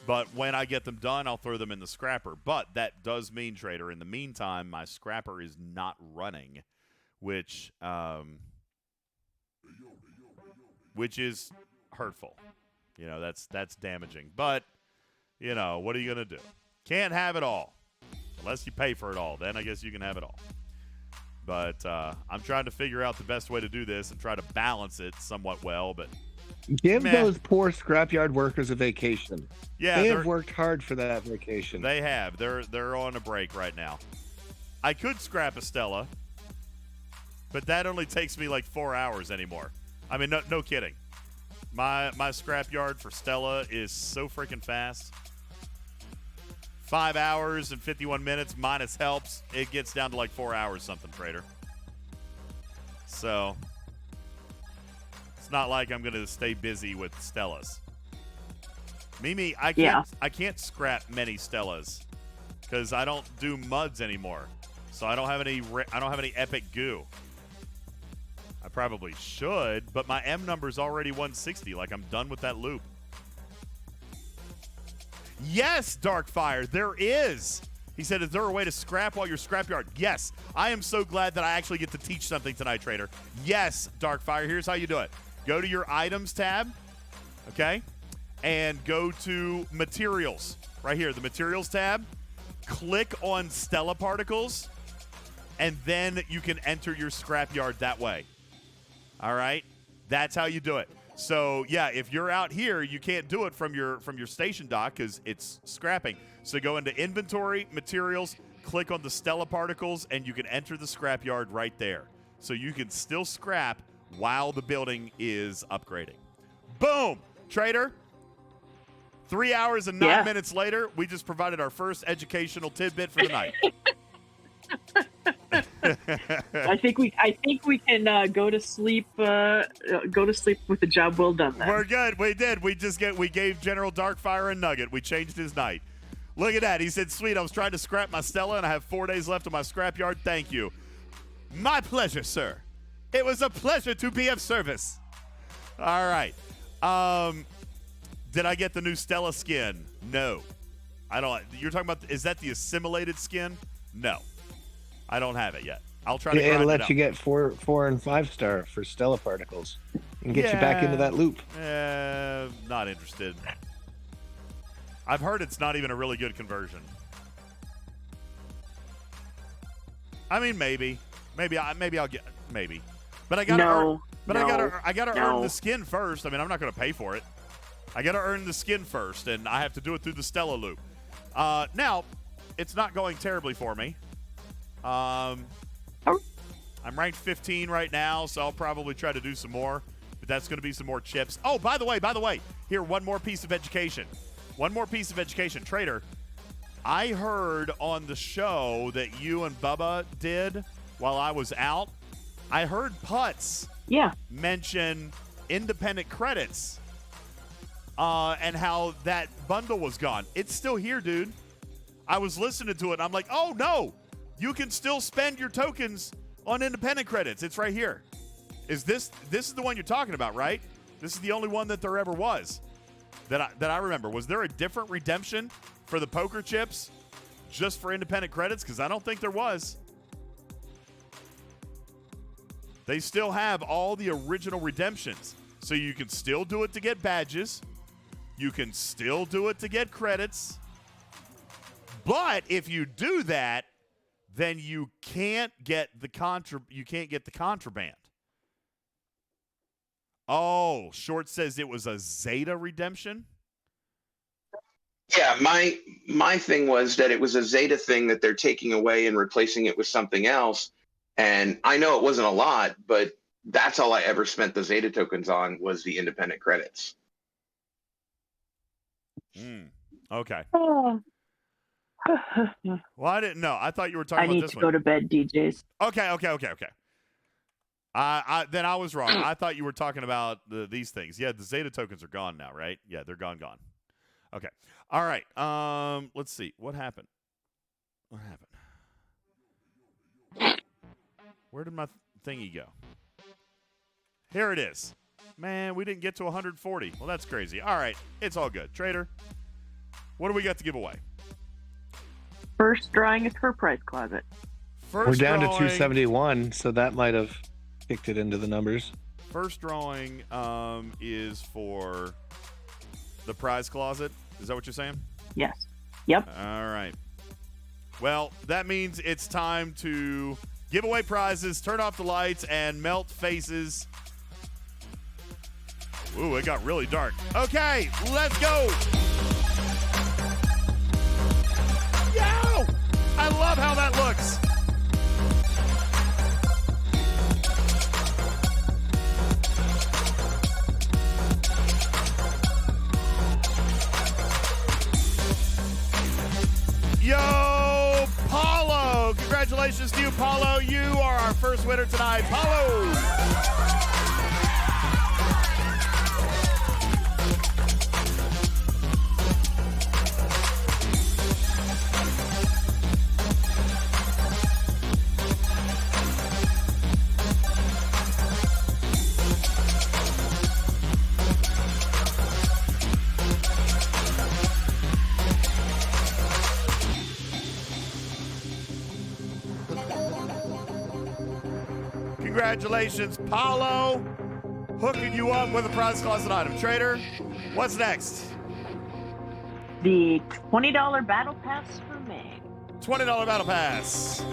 S1: But when I get them done, I'll throw them in the scrapper. But that does mean, Trader, in the meantime, my scrapper is not running, which is hurtful. You know, that's damaging. But, you know, what are you going to do? Can't have it all. Unless you pay for it all. Then I guess you can have it all. But I'm trying to figure out the best way to do this and try to balance it somewhat well, but
S3: give those poor scrapyard workers a vacation.
S1: Yeah,
S3: they have worked hard for that vacation.
S1: They have. They're on a break right now. I could scrap a Stella, but that only takes me like 4 hours anymore. I mean, no kidding. My scrapyard for Stella is so freaking fast. 5 hours and 51 minutes minus helps. It gets down to like 4 hours something, Trader. So it's not like I'm going to stay busy with Stellas. Mimi, I can't scrap many Stellas because I don't do muds anymore. So I don't have any epic goo. I probably should, but my M number's already 160. Like, I'm done with that loop. Yes, Darkfire, there is. He said, is there a way to scrap while you're scrapyard? Yes. I am so glad that I actually get to teach something tonight, Trader. Yes, Darkfire, here's how you do it. Go to your items tab, okay? And go to materials. Right here, the materials tab. Click on Stella Particles, and then you can enter your scrapyard that way. All right? That's how you do it. So, yeah, if you're out here, you can't do it from your station dock because it's scrapping. So go into Inventory, Materials, click on the Stella Particles, and you can enter the scrapyard right there. So you can still scrap while the building is upgrading. Boom! Trader, 3 hours and 9 minutes later, we just provided our first educational tidbit for the night.
S2: I think we can go to sleep. Go to sleep with a job well done. Then.
S1: We're good. We did. We gave General Darkfire a nugget. We changed his night. Look at that. He said, "Sweet. I was trying to scrap my Stella, and I have 4 days left on my scrapyard. Thank you. My pleasure, sir. It was a pleasure to be of service." All right. Did I get the new Stella skin? No. I don't. You're talking about? Is that the assimilated skin? No. I don't have it yet. I'll try to grind
S3: it'll
S1: it
S3: let
S1: up.
S3: you get 4 and 5 star for Stella Particles and get you back into that loop.
S1: Not interested. I've heard it's not even a really good conversion. I mean, maybe I'll get maybe, but I gotta But
S2: No.
S1: I gotta
S2: No.
S1: earn the skin first. I mean, I'm not gonna pay for it. I gotta earn the skin first, and I have to do it through the Stella loop. Now, it's not going terribly for me. I'm ranked 15 right now, so I'll probably try to do some more. But that's going to be some more chips. Oh, by the way, here, one more piece of education. Trader, I heard on the show that you and Boba did while I was out, I heard Putz mention independent credits and how that bundle was gone. It's still here, dude. I was listening to it, and I'm like, oh, no. You can still spend your tokens on independent credits. It's right here. This is the one you're talking about, right? This is the only one that there ever was that I remember. Was there a different redemption for the poker chips just for independent credits? Because I don't think there was. They still have all the original redemptions. So you can still do it to get badges. You can still do it to get credits. But if you do that, then you can't get the contraband. Oh, Short says it was a Zeta redemption?
S7: Yeah, my thing was that it was a Zeta thing that they're taking away and replacing it with something else. And I know it wasn't a lot, but that's all I ever spent the Zeta tokens on was the independent credits.
S1: Okay.
S2: Oh.
S1: Well, I didn't know. I thought you were talking
S2: I
S1: about
S2: need
S1: this
S2: to
S1: one.
S2: go to bed, DJs.
S1: Okay. Then I was wrong. I thought you were talking about these things. Yeah, the Zeta tokens are gone now, right? Yeah, they're gone. Okay. All right. Let's see. What happened? Where did my thingy go? Here it is. Man, we didn't get to 140. Well, that's crazy. All right. It's all good. Trader, what do we got to give away?
S2: First drawing is for prize closet.
S3: We're down to 271, so that might have kicked it into the numbers.
S1: First drawing is for the prize closet. Is that what you're saying?
S2: Yes. Yep.
S1: All right. Well, that means it's time to give away prizes, turn off the lights, and melt faces. Ooh, it got really dark. Okay, let's go. Yo! I love how that looks. Yo, Paulo! Congratulations to you, Paulo. You are our first winner tonight. Paulo! Congratulations, Paulo. Hooking you up with a prize closet item. Trader, what's next?
S2: The $20 battle pass for me.
S1: $20 battle pass.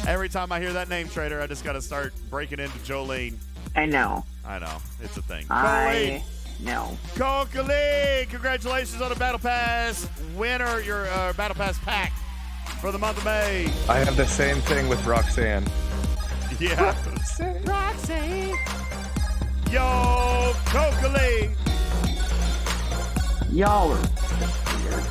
S1: Every time I hear that name, Trader, I just got to start breaking into Jolene.
S2: I know.
S1: It's a thing.
S2: I know.
S1: Colleen, congratulations on the Battle Pass winner, your Battle Pass pack for the month of May.
S3: I have the same thing with Roxanne.
S1: Yeah. Roxanne. Yo, Colleen.
S2: Y'all are just weird.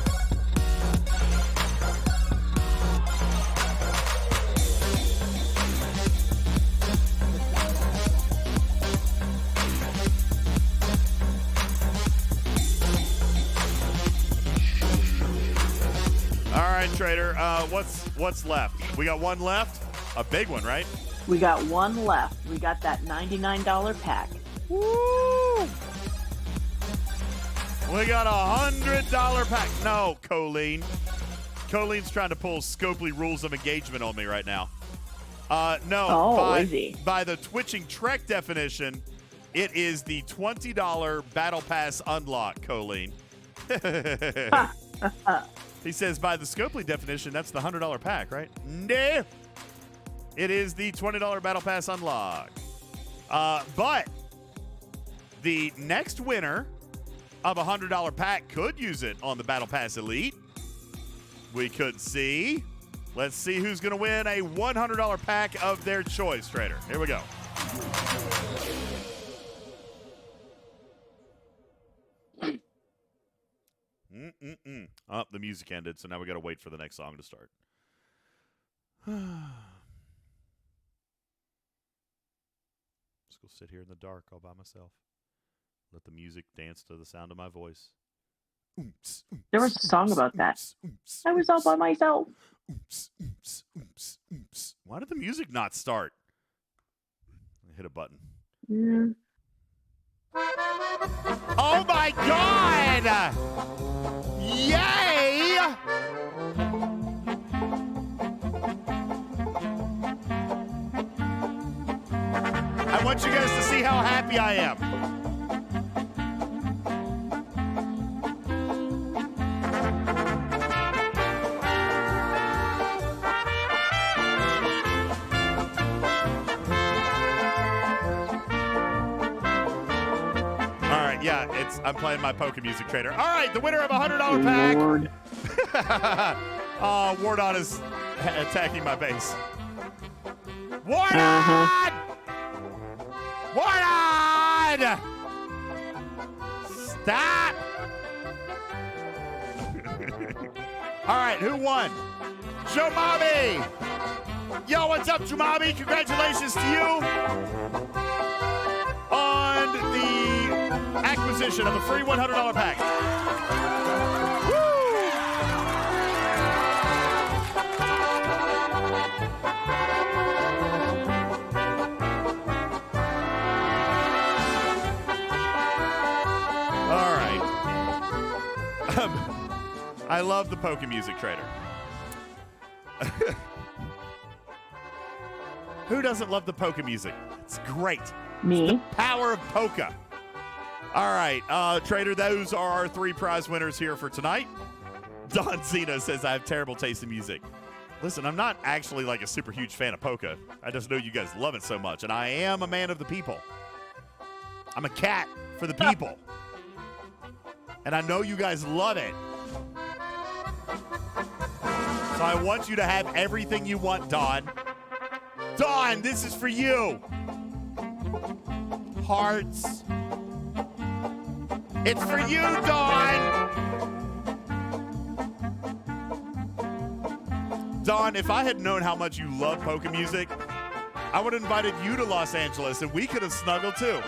S1: All right, Trader. What's left? We got one left. A big one, right?
S2: We got one left. We got that $99 pack.
S1: Woo! We got a $100 pack. No, Colleen. Colleen's trying to pull Scopely rules of engagement on me right now. No, by the Twitching Trek definition, it is the $20 Battle Pass unlock, Colleen. He says by the Scopely definition, that's the $100 pack, right? No. It is the $20 Battle Pass unlock. But the next winner of a $100 pack could use it on the Battle Pass Elite. We could see. Let's see who's going to win a $100 pack of their choice, Trader. Here we go. Oh, the music ended, so now we got to wait for the next song to start. Let's go sit here in the dark all by myself. Let the music dance to the sound of my voice.
S2: There was a song about that. I was all by myself.
S1: Why did the music not start? I hit a button.
S2: Yeah.
S1: Oh my God! Yay! I want you guys to see how happy I am. Yeah, I'm playing my Poke Music, Trader. All right, the winner of a $100 pack.
S2: Lord.
S1: Wardon is attacking my base. Wardon! Wardon! Stop! All right, who won? Jomami! Yo, what's up, Jomami? Congratulations to you on the acquisition of a free $100 pack. Woo! All right. I love the Poke Music, Trader. Who doesn't love the Poke Music? It's great.
S2: Me.
S1: It's the power of Poke. All right, Trader, those are our three prize winners here for tonight. Don Zeno says, I have terrible taste in music. Listen, I'm not actually like a super huge fan of polka. I just know you guys love it so much, and I am a man of the people. I'm a cat for the people. And I know you guys love it. So I want you to have everything you want, Don. Don, this is for you. Hearts. It's for you, Dawn! Dawn, if I had known how much you love polka music, I would have invited you to Los Angeles and we could have snuggled too.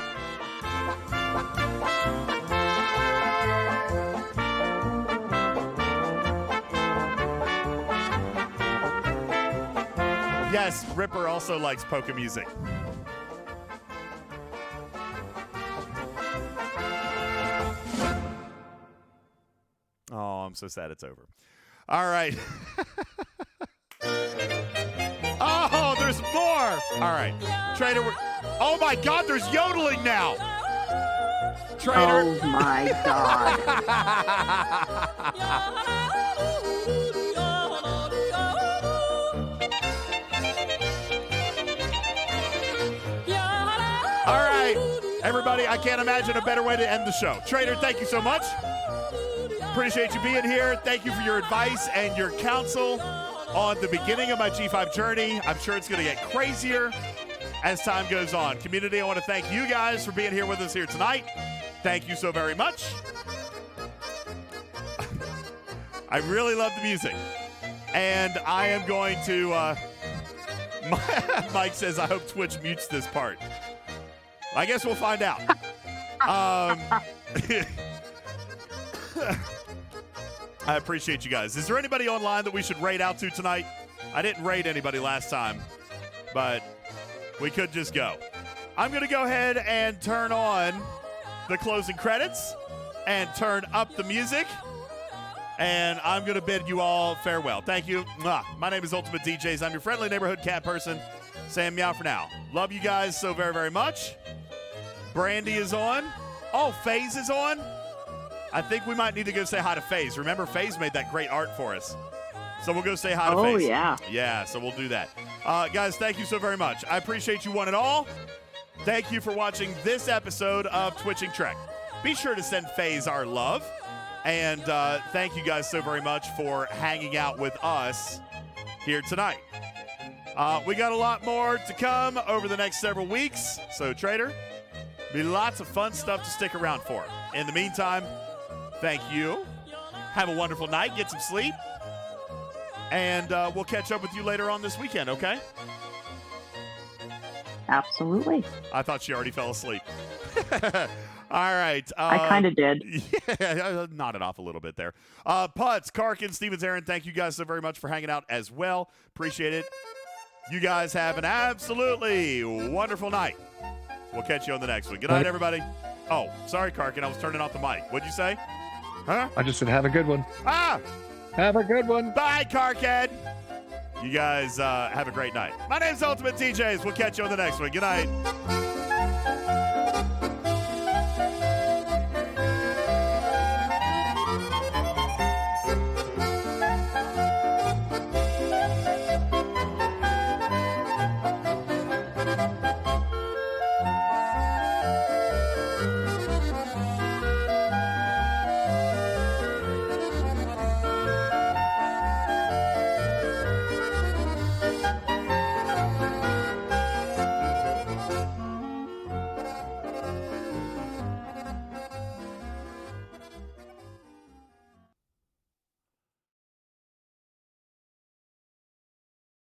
S1: Yes, Ripper also likes polka music. Oh, I'm so sad it's over. All right. Oh, there's more. All right. Trader, oh my God, there's yodeling now. Trader.
S2: Oh my God.
S1: All right, everybody, I can't imagine a better way to end the show. Trader, thank you so much. Appreciate you being here. Thank you for your advice and your counsel on the beginning of my G5 journey. I'm sure it's going to get crazier as time goes on. Community, I want to thank you guys for being here with us here tonight. Thank you so very much. I really love the music. And I am going to... Mike says, I hope Twitch mutes this part. I guess we'll find out. I appreciate you guys. Is there anybody online that we should raid out to tonight? I didn't raid anybody last time, but We could just go. I'm going to go ahead and turn on the closing credits and turn up the music. And I'm going to bid you all farewell. Thank you. Mwah. My name is UltimatDJz. I'm your friendly neighborhood cat person. Saying meow for now. Love you guys so very, very much. Brandy is on. Oh, FaZe is on. I think we might need to go say hi to FaZe. Remember, FaZe made that great art for us. So we'll go say hi to FaZe.
S2: Oh, yeah.
S1: Yeah, so we'll do that. Guys, thank you so very much. I appreciate you one and all. Thank you for watching this episode of Twitching Trek. Be sure to send FaZe our love. And thank you guys so very much for hanging out with us here tonight. We got a lot more to come over the next several weeks. So, Trader, be lots of fun stuff to stick around for. In the meantime, thank you. Have a wonderful night. Get some sleep. And we'll catch up with you later on this weekend, okay?
S2: Absolutely.
S1: I thought she already fell asleep. All right.
S2: I kind of did.
S1: Yeah, nodded off a little bit there. Putz, Karkin, Stevens, Aaron, thank you guys so very much for hanging out as well. Appreciate it. You guys have an absolutely wonderful night. We'll catch you on the next one. Good night, everybody. Oh, sorry, Karkin. I was turning off the mic. What'd you say? Huh?
S3: I just said have a good one.
S1: Ah!
S3: Have a good one.
S1: Bye, Karkin. You guys have a great night. My name's UltimatDJz. We'll catch you on the next one. Good night.